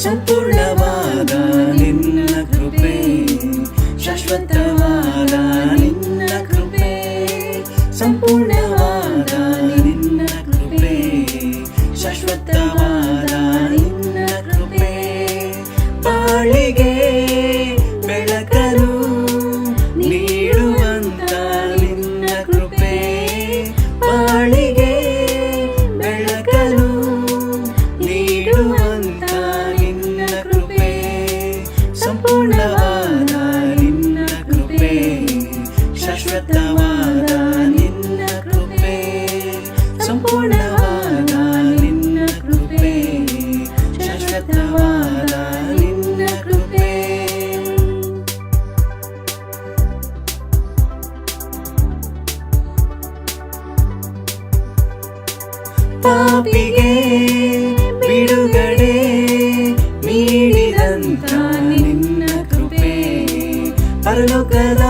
ಸಂಪೂರ್ಣವಾದ ನಿನ್ನ ಕೃಪೆ, ಶಾಶ್ವತವಾದ ನಿನ್ನ ಕೃಪೆ, ಸಂಪೂರ್ಣವಾದ ನಿನ್ನ ಕೃಪೆ, ಶಾಶ್ವತವಾದ ನಿನ್ನ ಕೃಪೆ, ಬಾಳಿಗೆ ಬೆಳಕನ್ನು ನೀಡುವಂತ ನಿನ್ನ ಕೃಪೆ, ಬಾಳಿಗೆ ಬೆಳಕನ್ನು ನೀಡುವಂತ ನಿನ್ನ ಕೃಪೆ, ಸಂಪೂರ್ಣವಾದ ನಿನ್ನ ಕೃಪೆ, ಶಾಶ್ವತವಾದ ನಿನ್ನ ಕೃಪೆ, ಸಂಪೂರ್ಣವಾದ ನಿನ್ನ ಕೃಪೆ, ಶಾಶ್ವತವಾದ ನಿನ್ನ ಕೃಪೆ. ಪಾಪಿಗೆ ಬಿಡುಗಡೆ ನೀಡಿದಂತ ನಿನ್ನ ಕೃಪೆ, ಪರಲೋಕದ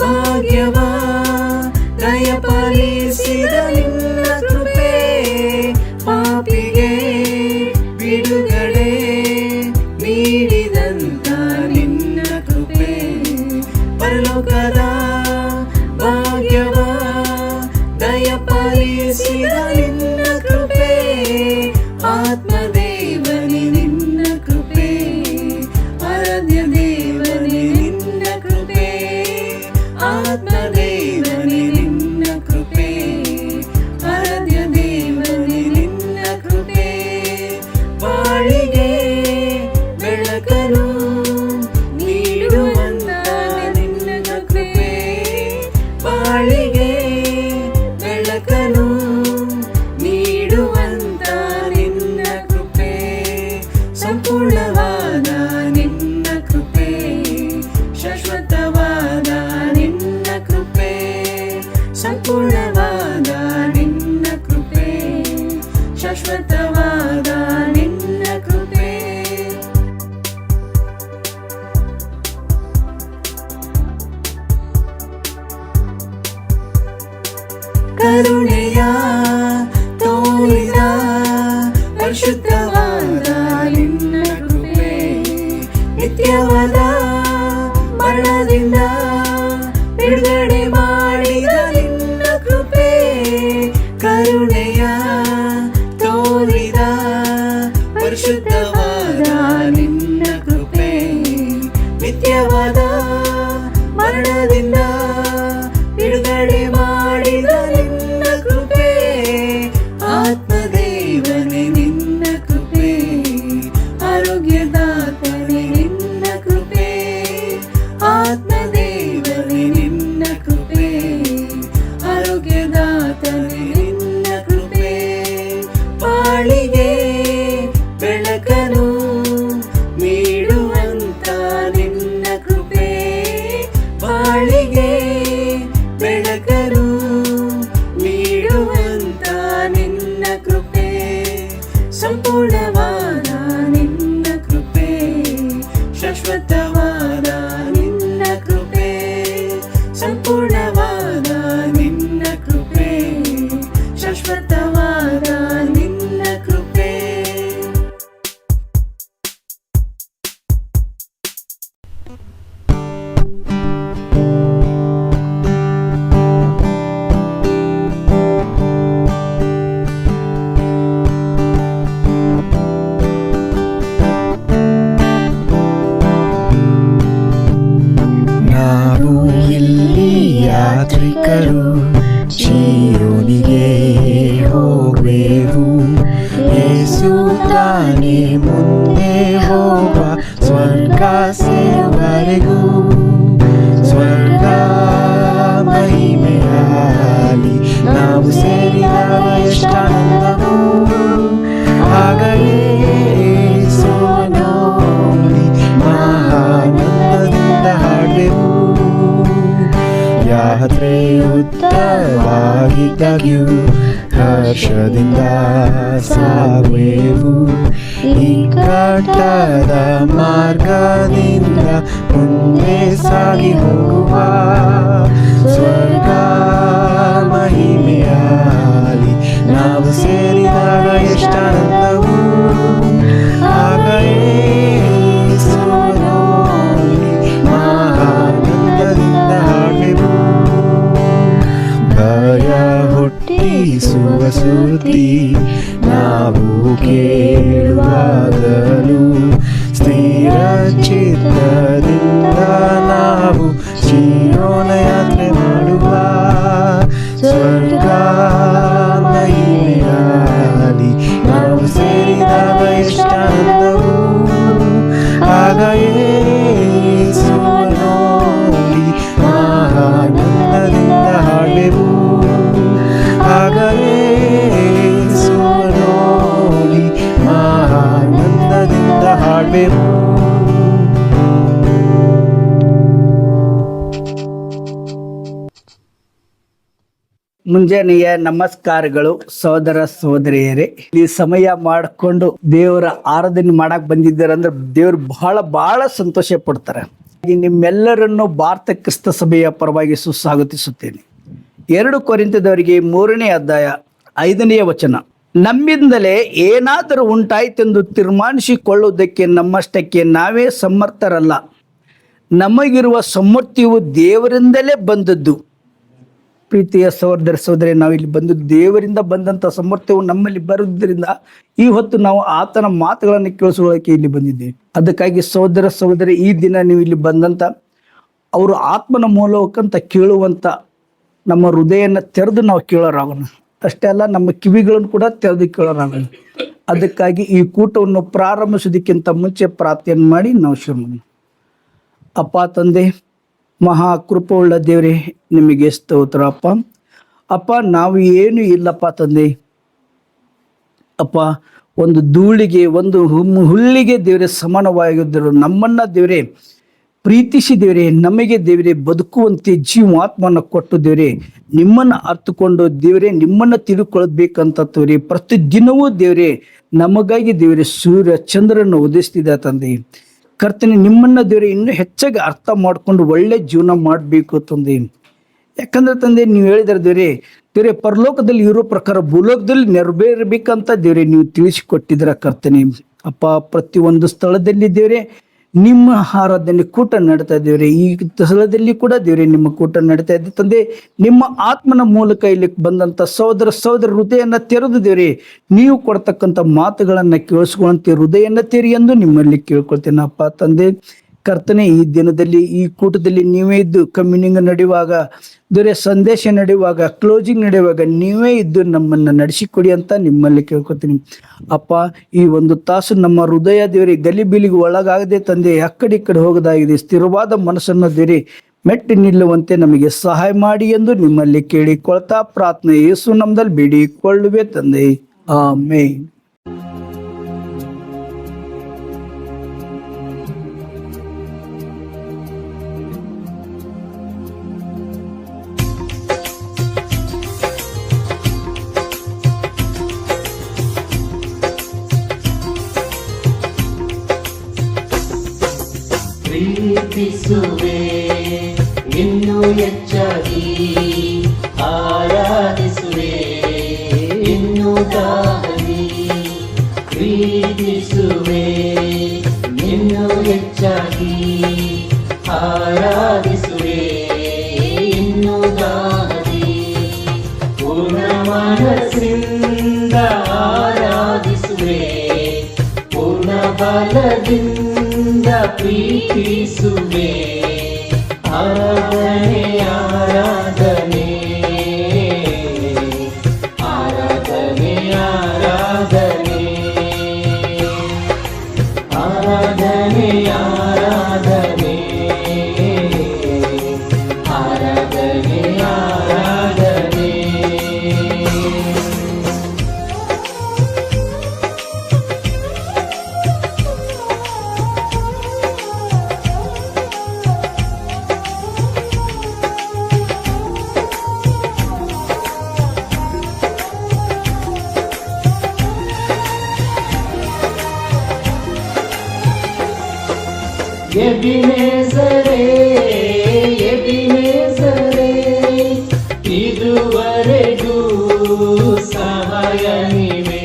ಭಾಗ್ಯವ ದಯಪಾಲಿಸಿದ ನಿನ್ನ ಕೃಪೆ, ಪಾಪಿಗೆ ಬಿಡುಗಡೆ ನೀಡಿದಂತ ನಿನ್ನ ಕೃಪೆ, ಪರಲೋಕದ ಭಾಗ್ಯವ ದಯಪಾಲಿಸಿದ ನಿನ್ನ ಕೃಪೆ, ಆತ್ಮದೇವನೇ ನಿನ್ನ ಕೃಪೆ, ಆರಾಧ್ಯ ದೇವನೇ ನಿನ್ನ ಕೃಪೆ, ಆತ್ಮದೇವನೇ ನಿನ್ನ ಕೃಪೆ, ಆರಾಧ್ಯ ದೇವನೇ ನಿನ್ನ ಕೃಪೆ, ಬಾಳಿಗೆ ಬೆಳಕನ್ನು ನೀಡುವಂತ ನಿನ್ನ ಕೃಪೆ, ಬಾಳಿಗೆ ಬೆಳಕನ್ನು ನೀಡುವಂತ ನಿನ್ನ ಕೃಪೆ, ಸಂಪೂರ್ಣವಾದ ನಿನ್ನ ಕೃಪೆ, ಶಾಶ್ವತವಾದ ನಿನ್ನ ಕೃಪೆ, ಸಂಪೂರ್ಣವಾದ ನಿನ್ನ ಕೃಪೆ, ಶಾಶ್ವತವಾದ ನಿನ್ನ ಕೃಪೆ. ಕರುಣೆಯ ತೋರಿದ ಪರಿಶುದ್ಧವಾದ ನಿನ್ನ ಕೃಪೆ, ನಿತ್ಯವಾದ ಮರಣದಿಂದ ಬಿಡುಗಡೆ ಮಾಡಿದ ನಿನ್ನ ಕೃಪೆ, ಕರುಣೆಯ ತೋರಿದ ಪರಿಶುದ್ಧವಾದ ನಿನ್ನ ಕೃಪೆ, ನಿತ್ಯವಾದ ಮರಣದಿಂದ ಬಿಡುಗಡೆ ಮಾಡಿದ ನಿನ್ನ ಕೃಪೆ, ಆತ್ಮದೇವನೇ ನಿನ್ನ ಕೃಪೆ, ಆರೋಗ್ಯದಾತನೇ ನಿನ್ನ ಕೃಪೆ, ಆತ್ಮದೇವನೇ ನಿನ್ನ ಕೃಪೆ, ಆರೋಗ್ಯದಾತನೇ ನಿನ್ನ ಕೃಪೆ, ಬಾಳಿಗೆ ಬೆಳಕನ್ನು ನೀಡುವಂತ ನಿನ್ನ ಕೃಪೆ, ಬಾಳಿಗೆ ಬೆಳಕನ್ನು ನೀಡುವಂತ ನಿನ್ನ ಕೃಪೆ, ಸಂಪೂರ್ಣವಾದ ನಿನ್ನ ಕೃಪೆ, ಶಾಶ್ವತವಾದ ನಿನ್ನ ಕೃಪೆ, ಸಂಪೂರ್ಣವಾದ ನಿನ್ನ ಕೃಪೆ, ಶಾಶ್ವತವಾದ ನಿನ್ನ ಕೃಪೆ. ನಾವು ಇಲ್ಲಿ ಯಾತ್ರಿಕರು, ಚೀಯೋನಿಗೆ ಹೋಗುವೆವು, ಯೇಸು ತಾನೇ ಮುಂದೆ ಹೋಗ ಸ್ವರ್ಗ ಸೇರುವರೆಗೂ, ಸ್ವರ್ಗ ಮಹಿಮೆಯಾಲಿ ನಾವು ಸೇರಿದಾಗ ಎಷ್ಟಾನಂದವು, ಆಗಲೇ ಸೋನೋಲಿ ಮಹಾನಂದದಿಂದ ಹಾಡುವೆವು, ಯಾತ್ರೆ ಉತ್ತವಾಗಿದ್ದಾಗ್ಯೂ ಹರ್ಷದಿಂದ ಸಾಗುವೆವು, ಇಕ್ಕಟ್ಟಾದ ಮಾರ್ಗದಿಂದ ಮುಂದೆ ಸಾಗಿ ಹೋಗುವ, ಸ್ವರ್ಗ ಮಹಿಮೆಯಾಲಿ ನಾವು ಸೇರಿದಾಗ ಎಷ್ಟಾನಂದವು, ಆಗಲೇ ಜೀವನ ಯಾತ್ರೆ ಮಾಡುವ ಸ್ವರ್ಗ ಮಹಿಮೆಯಾಲಿ ನಾವು ಸೇರಿದಾಗ ಎಷ್ಟಾನಂದವು ಆಗ ಯೇಸುವ ನೋಡಿ ಆನಂದದಿಂದ ಹಾಡೆವು ಆಗ ಯೇಸುವ ನೋಡಿ ಆನಂದದಿಂದ ಹಾಡೆವು. ಮುಂಜಾನೆಯ ನಮಸ್ಕಾರಗಳು ಸಹೋದರ ಸಹೋದರಿಯರೇ. ಈ ಸಮಯ ಮಾಡಿಕೊಂಡು ದೇವರ ಆರಾಧನೆ ಮಾಡಕ್ ಬಂದಿದ್ದಾರೆ ದೇವ್ರು ಬಹಳ ಸಂತೋಷ ಪಡ್ತಾರೆ. ನಿಮ್ಮೆಲ್ಲರನ್ನು ಭಾರತ ಕ್ರಿಸ್ತ ಸಭೆಯ ಪರವಾಗಿ ಸುಸ್ವಾಗತಿಸುತ್ತೇನೆ. 2 ಕೊರಿಂಥದವರಿಗೆ 3ನೇ ಅಧ್ಯಾಯ 5ನೇ ವಚನ. ನಮ್ಮಿಂದಲೇ ಏನಾದರೂ ಉಂಟಾಯ್ತೆಂದು ತೀರ್ಮಾನಿಸಿಕೊಳ್ಳುವುದಕ್ಕೆ ನಮ್ಮಷ್ಟಕ್ಕೆ ನಾವೇ ಸಮರ್ಥರಲ್ಲ. ನಮಗಿರುವ ಸಮರ್ಥ್ಯವು ದೇವರಿಂದಲೇ ಬಂದದ್ದು. ಪ್ರೀತಿಯ ಸಹೋದರ ಸಹೋದರಿ, ನಾವು ಇಲ್ಲಿ ಬಂದು ದೇವರಿಂದ ಬಂದಂಥ ಸಮರ್ಥ್ಯವು ನಮ್ಮಲ್ಲಿ ಬರುವುದರಿಂದ ಈ ಹೊತ್ತು ನಾವು ಆತನ ಮಾತುಗಳನ್ನು ಕೇಳಿಸುವುದಕ್ಕೆ ಇಲ್ಲಿ ಬಂದಿದ್ದೇವೆ. ಅದಕ್ಕಾಗಿ ಸಹೋದರ ಸಹೋದರಿ, ಈ ದಿನ ನೀವು ಇಲ್ಲಿ ಬಂದಂಥ ಅವರು ಆತ್ಮನ ಮೂಲಕಂತ ಕೇಳುವಂಥ ನಮ್ಮ ಹೃದಯನ ತೆರೆದು ನಾವು ಕೇಳೋರಾಗೋಣ. ಅಷ್ಟೇ ಅಲ್ಲ, ನಮ್ಮ ಕಿವಿಗಳನ್ನು ಕೂಡ ತೆರೆದು ಕೇಳೋರಾಗೋಣ. ಅದಕ್ಕಾಗಿ ಈ ಕೂಟವನ್ನು ಪ್ರಾರಂಭಿಸೋದಕ್ಕಿಂತ ಮುಂಚೆ ಪ್ರಾರ್ಥನೆ ಮಾಡಿ ನಾವು ಶುರು ಮಾಡೋಣ. ಅಪ್ಪ ತಂದೆ, ಮಹಾ ಕೃಪವುಳ್ಳ ದೇವರೇ, ನಿಮಗೆ ಸ್ತೋತ್ರ ಅಪ್ಪ. ಅಪ್ಪ, ನಾವು ಏನು ಇಲ್ಲಪ್ಪ ತಂದೆ. ಅಪ್ಪ, ಒಂದು ಧೂಳಿಗೆ, ಒಂದು ಹುಲ್ಲಿಗೆ ದೇವರೇ ಸಮಾನವಾಗಿದ್ದರು. ನಮ್ಮನ್ನ ದೇವರೇ ಪ್ರೀತಿಸಿ ದೇವರೇ, ನಮಗೆ ದೇವರೇ ಬದುಕುವಂತೆ ಜೀವಾತ್ಮನ ಕೊಟ್ಟು ದೇವರೇ, ನಿಮ್ಮನ್ನು ಅರ್ಥಕೊಂಡು ದೇವರೇ, ನಿಮ್ಮನ್ನು ತಿಳ್ಕೊಳ್ಬೇಕಂತ ತೋರಿ ಪ್ರತಿದಿನವೂ ದೇವರೇ ನಮಗಾಗಿ ದೇವರೇ ಸೂರ್ಯ ಚಂದ್ರನ ಉದಿಸ್ತಿದ್ದ ತಂದೆ. ಕರ್ತನೆ, ನಿಮ್ಮನ್ನ ದೇವರೇ ಇನ್ನೂ ಹೆಚ್ಚಾಗಿ ಅರ್ಥ ಮಾಡಿಕೊಂಡು ಒಳ್ಳೆ ಜೀವನ ಮಾಡಬೇಕು ತಂದೆ. ಯಾಕಂದ್ರೆ ತಂದೆ, ನೀವು ಹೇಳಿದ್ರೆ ದೇವರೇ ಪರಲೋಕದಲ್ಲಿ ಇರೋ ಪ್ರಕಾರ ಭೂಲೋಕದಲ್ಲಿ ನೆರವೇರಬೇಕಂತ ದೇವರೇ ನೀವು ತಿಳಿಸಿಕೊಟ್ಟಿದ್ದೀರ ಕರ್ತನೆ. ಅಪ್ಪ, ಪ್ರತಿಯೊಂದು ಸ್ಥಳದಲ್ಲಿ ದೇವರೇ ನಿಮ್ಮ ಆರಾಧನೆ ಕೂಟ ನಡೀತಾ ದೇವರೇ. ಈ ಸ್ಥಳದಲ್ಲಿ ಕೂಡ ದೇವರೇ ನಿಮ್ಮ ಕೂಟ ನಡೀತಾ ಇದ್ದ ತಂದೆ. ನಿಮ್ಮ ಆತ್ಮನ ಮೂಲಕ ಇಲ್ಲಿ ಬಂದಂಥ ಸಹೋದರ ಹೃದಯನ ತೆರೆದು ದೇವರೇ ನೀವು ಕೊಡ್ತಕ್ಕಂಥ ಮಾತುಗಳನ್ನು ಕೇಳಿಸ್ಕೊಳ್ಳಂತೆ ಹೃದಯನ ತೆರಿ ಎಂದು ನಿಮ್ಮಲ್ಲಿ ಕೇಳ್ಕೊಳ್ತೇನೆ ಅಪ್ಪ ತಂದೆ. ಕರ್ತನೆ, ಈ ದಿನದಲ್ಲಿ ಈ ಕೂಟದಲ್ಲಿ ನೀವೇ ಇದ್ದು ಕಮ್ಯುನಿಂಗ್ ನಡೆಯುವಾಗ ದೇವರೇ, ಸಂದೇಶ ನಡೆಯುವಾಗ, ಕ್ಲೋಸಿಂಗ್ ನಡೆಯುವಾಗ ನೀವೇ ಇದ್ದು ನಮ್ಮನ್ನು ನಡೆಸಿಕೊಡಿ ಅಂತ ನಿಮ್ಮಲ್ಲಿ ಕೇಳ್ಕೊತೀನಿ ಅಪ್ಪ. ಈ ಒಂದು ತಾಸು ನಮ್ಮ ಹೃದಯ ದೇವರೇ ಗಲಿಬಿಲಿಗೆ ಒಳಗಾಗದೆ ತಂದೆ, ಅಕ್ಕಡಿ ಕಡೆ ಹೋಗದಾಗಿದೆ. ಸ್ಥಿರವಾದ ಮನಸ್ಸನ್ನು ದೇವರೇ ಮೆಟ್ಟಿ ನಿಲ್ಲುವಂತೆ ನಮಗೆ ಸಹಾಯ ಮಾಡಿ ಎಂದು ನಿಮ್ಮಲ್ಲಿ ಕೇಳಿಕೊಳ್ತಾ ಪ್ರಾರ್ಥನೆ ಯೇಸು ನಮ್ದಲ್ಲಿ ಬೇಡಿಕೊಳ್ಳುವೆ ತಂದೆ, ಆಮೇನ್. ಪ್ರೀತಿಸುವೆ ಇನ್ನು ಹೆಚ್ಚಾಗಿ, ಆರಾಧಿಸುವೆ ಇನ್ನು ದಾಹಿ. ಪ್ರೀತಿಸುವೆ ಇನ್ನು ಹೆಚ್ಚಾಗಿ, ಆರಾಧಿಸುವೆ ಇನ್ನು ದಾಹಿ. ಪೂರ್ಣ ಮನಸ್ಸಿಂದ ಆರಾಧಿಸುವೆ, ಪೂರ್ಣ ಬಲದಿಂದ ಪ್ರೀತಿಸುವೆ. ಆರಾಧನೆ ಆರಾಧನೆ ಆರಾಧನೆ ಆರಾಧನೆ ಆರಾಧನೆ ಆರಾಧನೆ ಆರಾಧನೆ ಆರಾಧನೆ. ಎಬಿನೆಜರೇ ಎಬಿನೆಜರೇ, ಇದುವರೆಗೂ ಸಹಾಯ ನೀವೇ.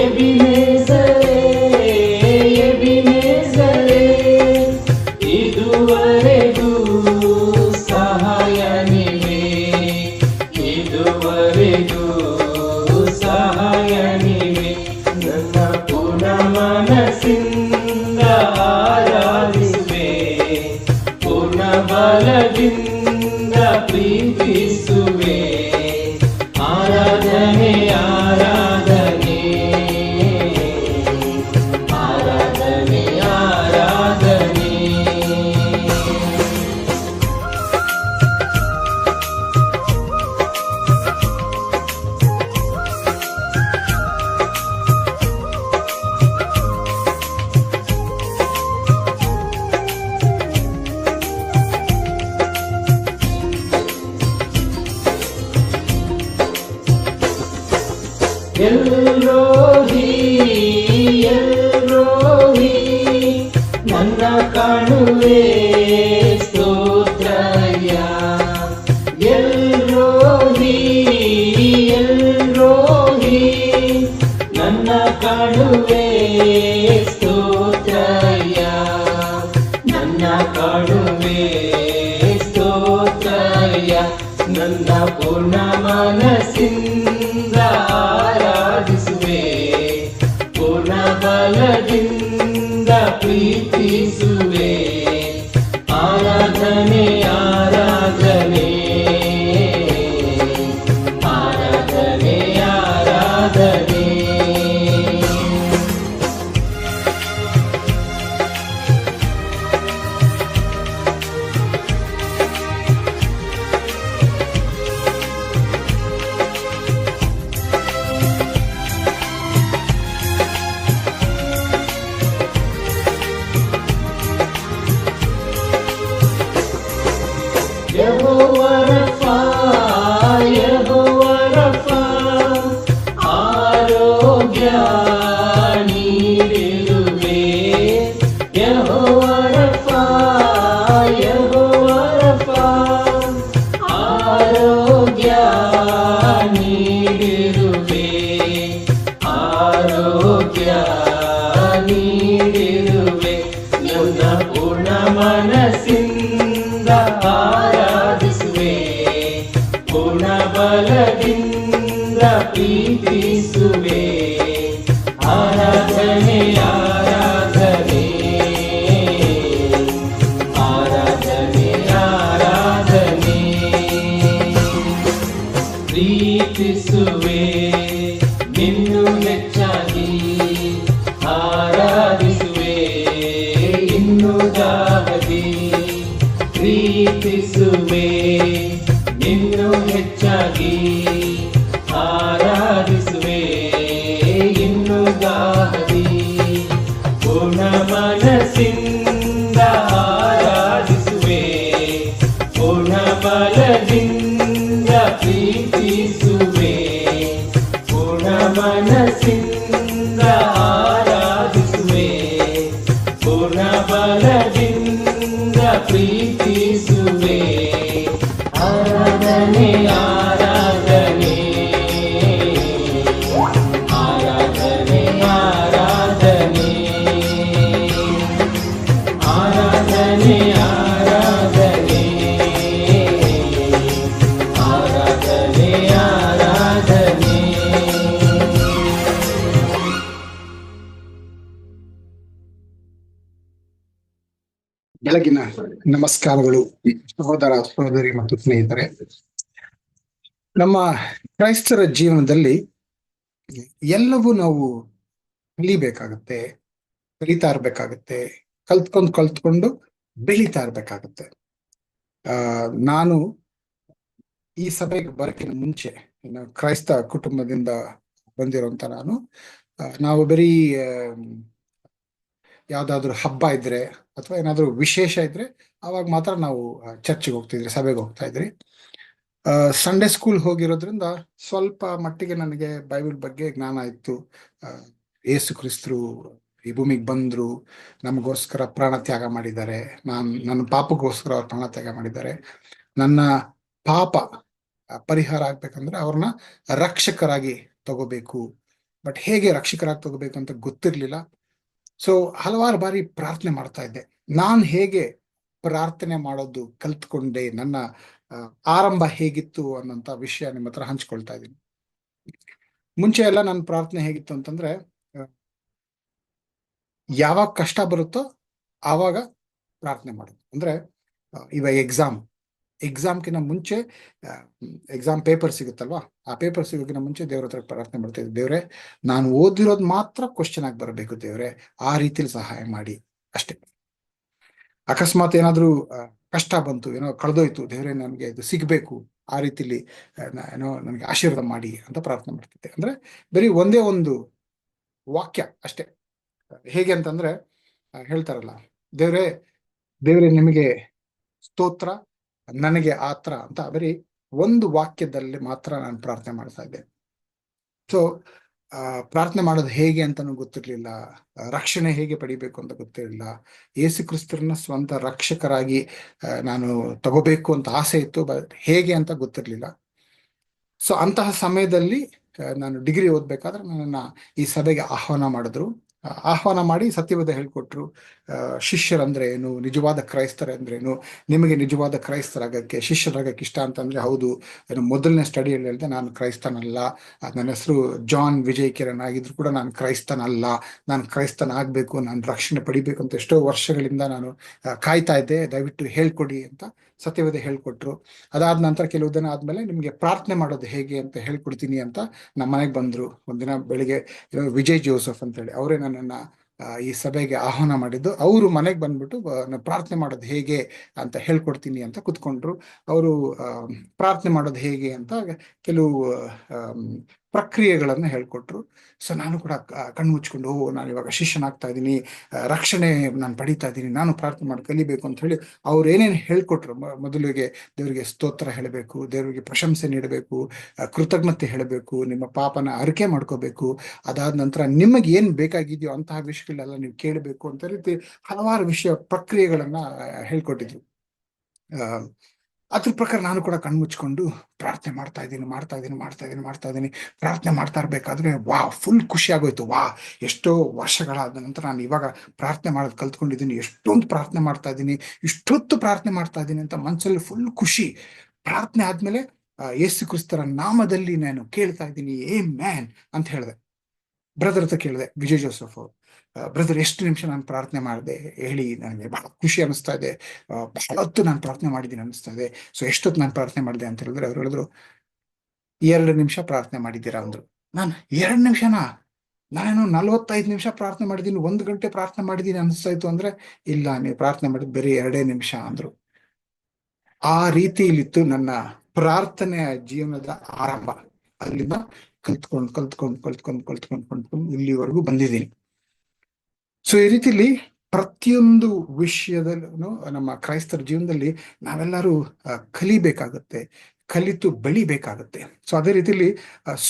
ಎಬಿನೆಜರೇ ಎಬಿನೆಜರೇ, ಇದುವರೆಗೂ ಸಹಾಯ ನೀವೇ. ಇದುವರೆಗೂ ಸಹಾಯ ನೀವೇ. ನನ್ನ ಪೂರ್ಣ ಮನಸ್ಸಿಂದ ಆರಾಧಿಸುವೆ, ಬಲದಿಂದ ಪ್ರೀತಿಸುವೆ. ಆರಾಧನೆ ಆರಾಧನೆ ಆರಾಧನೆ ಆರಾಧನೆ. ಎಲ್ರೋಹಿ ಎಲ್ರೋಹಿ ನನ್ನ ಕಾಣುವೆ ಸ್ತೋತ್ರಯ್ಯ. ಎಲ್ರೋಹಿ ಎಲ್ರೋಹಿ ನನ್ನ ಕಾಣುವೆ ಸ್ತೋತ್ರಯ್ಯ. ನನ್ನ ಕಾಣುವೆ ಸ್ತೋತ್ರಯ್ಯ. ನನ್ನ ಪೂರ್ಣ ಮನಸ್ಸಿಂದ ಆರಾಧಿಸುವೆ. ಪೂರ್ಣ ಬಲದಿಂದ ಪ್ರೀತಿಸುವೆ. ಆರಾಧನೆ ಆರಾಧನೆ ಆರಾಧನೆ ಆರಾಧನೆ. ಯೆಹೋವಾ ರಫಾ ಯೆಹೋವಾ ರಫಾ ಆರೋಗ್ಯ ನೀಡಿರುವೆ. ಯೆಹೋವಾ ರಫಾ ಯೆಹೋವಾ ರಫಾ ಆರೋಗ್ಯ ನೀಡಿರುವೆ. ಆರೋಗ್ಯ ನೀಡಿರುವೆ. ನನ್ನ ಪೂರ್ಣ ಮನಸ್ಸಿಂದ ಆರಾಧಿಸುವೆ. ಪೂರ್ಣ ಬಲದಿಂದ ಪ್ರೀತಿಸುವೆ. ಆರಾಧನೆ ಆರಾಧನೆ ಆರಾಧನೆ ಆರಾಧನೆ. ಪ್ರೀತಿಸುವೆ ನಿನ್ನು ಹೆಚ್ಚಾಗಿ ಆರಾಧಿಸುವೆ ಇನ್ನು ದಾಹದಿ. ಪ್ರೀತಿಸುವೆ ನಿನ್ನು ಹೆಚ್ಚಾಗಿ ಆರಾಧಿಸುವೆ ಇನ್ನು ದಾಹದಿ. ಪೂರ್ಣ ಮನಸ್ಸಿಂದ ಆರಾಧಿಸುವೆ. ಪೂರ್ಣ ಬಲದಿಂದ ಪ್ರೀತಿಸುವೆ. ಪೂರ್ಣ ಮನಸ್ಸಿಂದ ಆರಾಧಿಸುವೆ. ಪೂರ್ಣ ಬಲದಿಂದ ಪ್ರೀತಿಸುವೆ. ಆರಾಧನೆ ಆರಾಧನೆ ಆರಾಧನೆ ಆರಾಧನೆ ಆರಾಧನೆ ಆರಾಧನೆ ಆರಾಧನೆ ಆರಾಧನೆ. ಬೆಳಗಿನ ನಮಸ್ಕಾರಗಳು ಸಹೋದರ ಸಹೋದರಿ ಮತ್ತು ಸ್ನೇಹಿತರೆ. ನಮ್ಮ ಕ್ರೈಸ್ತರ ಜೀವನದಲ್ಲಿ ಎಲ್ಲವೂ ನಾವು ಕಲಿಬೇಕಾಗತ್ತೆ, ಕಲಿತಾ ಇರ್ಬೇಕಾಗತ್ತೆ, ಕಲ್ತ್ಕೊಂಡು ಬೆಳೀತಾ ಇರ್ಬೇಕಾಗತ್ತೆ. ನಾನು ಈ ಸಭೆಗೆ ಬರೋಕ್ಕಿಂತ ಮುಂಚೆ ಕ್ರೈಸ್ತ ಕುಟುಂಬದಿಂದ ಬಂದಿರೋಂಥ ನಾವು ಬರೀ ಯಾವ್ದಾದ್ರು ಹಬ್ಬ ಇದ್ರೆ ಅಥವಾ ಏನಾದ್ರು ವಿಶೇಷ ಇದ್ರೆ ಅವಾಗ ಮಾತ್ರ ನಾವು ಚರ್ಚ್ಗೆ ಹೋಗ್ತಿದ್ರಿ, ಸಭೆಗೆ ಹೋಗ್ತಾ ಇದ್ರಿ. ಸಂಡೇ ಸ್ಕೂಲ್ ಹೋಗಿರೋದ್ರಿಂದ ಸ್ವಲ್ಪ ಮಟ್ಟಿಗೆ ನನಗೆ ಬೈಬಲ್ ಬಗ್ಗೆ ಜ್ಞಾನ ಇತ್ತು. ಯೇಸು ಕ್ರಿಸ್ತರು ಈ ಭೂಮಿಗೆ ಬಂದ್ರು, ನಮಗೋಸ್ಕರ ಪ್ರಾಣ ತ್ಯಾಗ ಮಾಡಿದ್ದಾರೆ. ನನ್ನ ಪಾಪಗೋಸ್ಕರ ಅವ್ರು ಪ್ರಾಣ ತ್ಯಾಗ ಮಾಡಿದ್ದಾರೆ. ನನ್ನ ಪಾಪ ಪರಿಹಾರ ಆಗ್ಬೇಕಂದ್ರೆ ಅವ್ರನ್ನ ರಕ್ಷಕರಾಗಿ ತಗೋಬೇಕು. ಬಟ್ ಹೇಗೆ ರಕ್ಷಕರಾಗಿ ತಗೋಬೇಕು ಅಂತ ಗೊತ್ತಿರ್ಲಿಲ್ಲ. ಸೊ ಹಲವಾರು ಬಾರಿ ಪ್ರಾರ್ಥನೆ ಮಾಡ್ತಾ ಇದ್ದೆ. ನಾನು ಹೇಗೆ ಪ್ರಾರ್ಥನೆ ಮಾಡೋದು ಕಲ್ತ್ಕೊಂಡೆ, ನನ್ನ ಆರಂಭ ಹೇಗಿತ್ತು ಅನ್ನೋಂಥ ವಿಷಯ ನಿಮ್ಮ ಹತ್ರ ಹಂಚ್ಕೊಳ್ತಾ ಇದ್ದೀನಿ. ಮುಂಚೆ ಎಲ್ಲ ನನ್ನ ಪ್ರಾರ್ಥನೆ ಹೇಗಿತ್ತು ಅಂತಂದ್ರೆ, ಯಾವಾಗ ಕಷ್ಟ ಬರುತ್ತೋ ಆವಾಗ ಪ್ರಾರ್ಥನೆ ಮಾಡೋದು. ಅಂದ್ರೆ ಇವಾಗ ಎಕ್ಸಾಮ್ಗಿಂತ ಮುಂಚೆ ಎಕ್ಸಾಮ್ ಪೇಪರ್ ಸಿಗುತ್ತಲ್ವಾ, ಆ ಪೇಪರ್ ಸಿಗೋಕ್ಕಿಂತ ಮುಂಚೆ ದೇವ್ರ ಹತ್ರ ಪ್ರಾರ್ಥನೆ ಮಾಡ್ತಿದ್ದೆ, ದೇವ್ರೆ ನಾನು ಓದಿರೋದು ಮಾತ್ರ ಕ್ವಶನ್ ಆಗಿ ಬರಬೇಕು, ದೇವ್ರೆ ಆ ರೀತಿಲಿ ಸಹಾಯ ಮಾಡಿ ಅಷ್ಟೇ. ಅಕಸ್ಮಾತ್ ಏನಾದ್ರೂ ಕಷ್ಟ ಬಂತು, ಏನೋ ಕಳೆದೋಯ್ತು, ದೇವ್ರೆ ನನಗೆ ಇದು ಸಿಗ್ಬೇಕು, ಆ ರೀತಿಲಿ ಏನೋ ನನಗೆ ಆಶೀರ್ವಾದ ಮಾಡಿ ಅಂತ ಪ್ರಾರ್ಥನೆ ಮಾಡ್ತಿದ್ದೆ. ಅಂದ್ರೆ ಬರೀ ಒಂದೇ ಒಂದು ವಾಕ್ಯ ಅಷ್ಟೇ. ಹೇಗೆ ಅಂತಂದ್ರೆ ಹೇಳ್ತಾರಲ್ಲ, ದೇವ್ರೆ ನಿಮಗೆ ಸ್ತೋತ್ರ, ನನಗೆ ಆತ್ರ ಅಂತ ಬರೀ ಒಂದು ವಾಕ್ಯದಲ್ಲಿ ಮಾತ್ರ ನಾನು ಪ್ರಾರ್ಥನೆ ಮಾಡ್ತಾ ಇದ್ದೆ. ಸೊ ಪ್ರಾರ್ಥನೆ ಮಾಡೋದು ಹೇಗೆ ಅಂತಾನು ಗೊತ್ತಿರ್ಲಿಲ್ಲ, ರಕ್ಷಣೆ ಹೇಗೆ ಪಡಿಬೇಕು ಅಂತ ಗೊತ್ತಿರಲಿಲ್ಲ, ಯೇಸು ಕ್ರಿಸ್ತರನ್ನ ಸ್ವಂತ ರಕ್ಷಕರಾಗಿ ನಾನು ತಗೋಬೇಕು ಅಂತ ಆಸೆ ಇತ್ತು, ಬಟ್ ಹೇಗೆ ಅಂತ ಗೊತ್ತಿರ್ಲಿಲ್ಲ. ಸೊ ಅಂತಹ ಸಮಯದಲ್ಲಿ ನಾನು ಡಿಗ್ರಿ ಓದ್ಬೇಕಾದ್ರೆ ನನ್ನನ್ನ ಈ ಸಭೆಗೆ ಆಹ್ವಾನ ಮಾಡಿದ್ರು. ಆಹ್ವಾನ ಮಾಡಿ ಸತ್ಯವೇದ ಹೇಳ್ಕೊಟ್ರು. ಶಿಷ್ಯರಂದ್ರೆ ಏನು, ನಿಜವಾದ ಕ್ರೈಸ್ತರಂದ್ರೇನು, ನಿಮಗೆ ನಿಜವಾದ ಕ್ರೈಸ್ತರಾಗಕ್ಕೆ ಶಿಷ್ಯರಾಗಕ್ಕೆ ಇಷ್ಟ ಅಂತಂದ್ರೆ ಹೌದು. ಏನು ಮೊದಲನೇ ಸ್ಟಡಿಯಲ್ಲಿ ಹೇಳಿದೆ, ನಾನು ಕ್ರೈಸ್ತನಲ್ಲ, ನನ್ನ ಹೆಸರು ಜಾನ್ ವಿಜಯ್ ಕಿರಣ್ ಆಗಿದ್ರು ಕೂಡ ನಾನು ಕ್ರೈಸ್ತನಲ್ಲ, ನಾನು ಕ್ರೈಸ್ತನ ಆಗ್ಬೇಕು, ನಾನು ರಕ್ಷಣೆ ಪಡಿಬೇಕು ಅಂತ ಎಷ್ಟೋ ವರ್ಷಗಳಿಂದ ನಾನು ಕಾಯ್ತಾ ಇದ್ದೆ, ದಯವಿಟ್ಟು ಹೇಳ್ಕೊಡಿ ಅಂತ ಸತ್ಯವೇದ ಹೇಳ್ಕೊಟ್ರು. ಅದಾದ ನಂತರ ಕೆಲವು ದಿನ ಆದ್ಮೇಲೆ ನಿಮ್ಗೆ ಪ್ರಾರ್ಥನೆ ಮಾಡೋದು ಹೇಗೆ ಅಂತ ಹೇಳ್ಕೊಡ್ತೀನಿ ಅಂತ ನಮ್ಮ ಮನೆಗೆ ಬಂದ್ರು. ಒಂದಿನ ಬೆಳಿಗ್ಗೆ ವಿಜಯ್ ಜೋಸೆಫ್ ಅಂತ ಹೇಳಿ ಅವರೇ ನನ್ನನ್ನ ಈ ಸಭೆಗೆ ಆಹ್ವಾನ ಮಾಡಿದ್ದು. ಅವರು ಮನೆಗೆ ಬಂದ್ಬಿಟ್ಟು ಪ್ರಾರ್ಥನೆ ಮಾಡೋದು ಹೇಗೆ ಅಂತ ಹೇಳ್ಕೊಡ್ತೀನಿ ಅಂತ ಕುತ್ಕೊಂಡ್ರು. ಅವರು ಪ್ರಾರ್ಥನೆ ಮಾಡೋದು ಹೇಗೆ ಅಂತ ಕೆಲವು ಪ್ರಕ್ರಿಯೆಗಳನ್ನು ಹೇಳ್ಕೊಟ್ರು. ಸೊ ನಾನು ಕೂಡ ಕಣ್ಣು ಮುಚ್ಕೊಂಡು, ನಾನು ಇವಾಗ ಶಿಷ್ಯನಾಗ್ತಾ ಇದ್ದೀನಿ, ರಕ್ಷಣೆ ನಾನು ಪಡಿತಾ ಇದ್ದೀನಿ, ನಾನು ಪ್ರಾರ್ಥನೆ ಮಾಡಿ ಕಲಿಬೇಕು ಅಂತ ಹೇಳಿ ಅವ್ರು ಏನೇನು ಹೇಳ್ಕೊಟ್ರು. ಮೊದಲಿಗೆ ದೇವರಿಗೆ ಸ್ತೋತ್ರ ಹೇಳಬೇಕು, ದೇವರಿಗೆ ಪ್ರಶಂಸೆ ನೀಡಬೇಕು, ಕೃತಜ್ಞತೆ ಹೇಳಬೇಕು, ನಿಮ್ಮ ಪಾಪನ ಅರಿಕೆ ಮಾಡ್ಕೋಬೇಕು, ಅದಾದ ನಂತರ ನಿಮಗೆ ಏನ್ ಬೇಕಾಗಿದೆಯೋ ಅಂತಹ ವಿಷಯಗಳೆಲ್ಲ ನೀವು ಕೇಳಬೇಕು ಅಂತ ರೀತಿ ಹಲವಾರು ಪ್ರಕ್ರಿಯೆಗಳನ್ನ ಹೇಳ್ಕೊಟ್ಟಿದ್ರು. ಅದ್ರ ಪ್ರಕಾರ ನಾನು ಕೂಡ ಕಣ್ಮುಚ್ಕೊಂಡು ಪ್ರಾರ್ಥನೆ ಮಾಡ್ತಾ ಇದ್ದೀನಿ. ಪ್ರಾರ್ಥನೆ ಮಾಡ್ತಾ ಇರ್ಬೇಕಾದ್ರೆ ಫುಲ್ ಖುಷಿ ಆಗೋಯ್ತು. ಎಷ್ಟೋ ವರ್ಷಗಳಾದ ನಂತರ ನಾನು ಇವಾಗ ಪ್ರಾರ್ಥನೆ ಮಾಡೋದು ಕಲ್ತ್ಕೊಂಡಿದ್ದೀನಿ, ಎಷ್ಟೊಂದು ಪ್ರಾರ್ಥನೆ ಮಾಡ್ತಾ ಇದ್ದೀನಿ, ಇಷ್ಟೊತ್ತು ಪ್ರಾರ್ಥನೆ ಮಾಡ್ತಾ ಇದ್ದೀನಿ ಅಂತ ಮನ್ಸಲ್ಲಿ ಫುಲ್ ಖುಷಿ. ಪ್ರಾರ್ಥನೆ ಆದ್ಮೇಲೆ ಯೇಸು ಕ್ರಿಸ್ತರ ನಾಮದಲ್ಲಿ ನಾನು ಕೇಳ್ತಾ ಇದ್ದೀನಿ, ಆಮೆನ್ ಅಂತ ಹೇಳಿದೆ. ಬ್ರದರ್ ಹತ್ರ ಕೇಳಿದೆ, ವಿಜಯ್ ಜೋಸೆಫ್ ಬ್ರದರ್ ಎಷ್ಟು ನಿಮಿಷ ನಾನು ಪ್ರಾರ್ಥನೆ ಮಾಡಿದೆ ಹೇಳಿ, ನನಗೆ ಬಹಳ ಖುಷಿ ಅನಿಸ್ತಾ ಇದೆ, ಬಹಳ ಹೊತ್ತು ನಾನು ಪ್ರಾರ್ಥನೆ ಮಾಡಿದ್ದೀನಿ ಅನಿಸ್ತಾ ಇದೆ. ಸೊ ಎಷ್ಟೊತ್ತು ನಾನು ಪ್ರಾರ್ಥನೆ ಮಾಡಿದೆ ಅಂತ ಹೇಳಿದ್ರೆ ಅವ್ರು ಹೇಳಿದ್ರು, 2 ನಿಮಿಷ ಪ್ರಾರ್ಥನೆ ಮಾಡಿದ್ದೀರಾ ಅಂದ್ರು. ನಾನು 2 ನಿಮಿಷನಾ? ನಾನು 45 ನಿಮಿಷ ಪ್ರಾರ್ಥನೆ ಮಾಡಿದ್ದೀನಿ, 1 ಗಂಟೆ ಪ್ರಾರ್ಥನೆ ಮಾಡಿದ್ದೀನಿ ಅನಿಸ್ತಾ ಇತ್ತು ಅಂದ್ರೆ, ಇಲ್ಲ ನೀವು ಪ್ರಾರ್ಥನೆ ಮಾಡಿದ್ ಬರೀ 2 ನಿಮಿಷ ಅಂದ್ರು. ಆ ರೀತಿಯಲ್ಲಿತ್ತು ನನ್ನ ಪ್ರಾರ್ಥನೆಯ ಜೀವನದ ಆರಂಭ. ಅಲ್ಲಿಂದ ಕಲ್ತ್ಕೊಂಡು ಇಲ್ಲಿವರೆಗೂ ಬಂದಿದ್ದೀನಿ. ಸೊ ಈ ರೀತಿಲಿ ಪ್ರತಿಯೊಂದು ವಿಷಯದಲ್ಲೂ ನಮ್ಮ ಕ್ರೈಸ್ತರ ಜೀವನದಲ್ಲಿ ನಾವೆಲ್ಲರೂ ಕಲಿಬೇಕಾಗತ್ತೆ, ಕಲಿತು ಬೆಳಿಬೇಕಾಗತ್ತೆ. ಸೊ ಅದೇ ರೀತಿಲಿ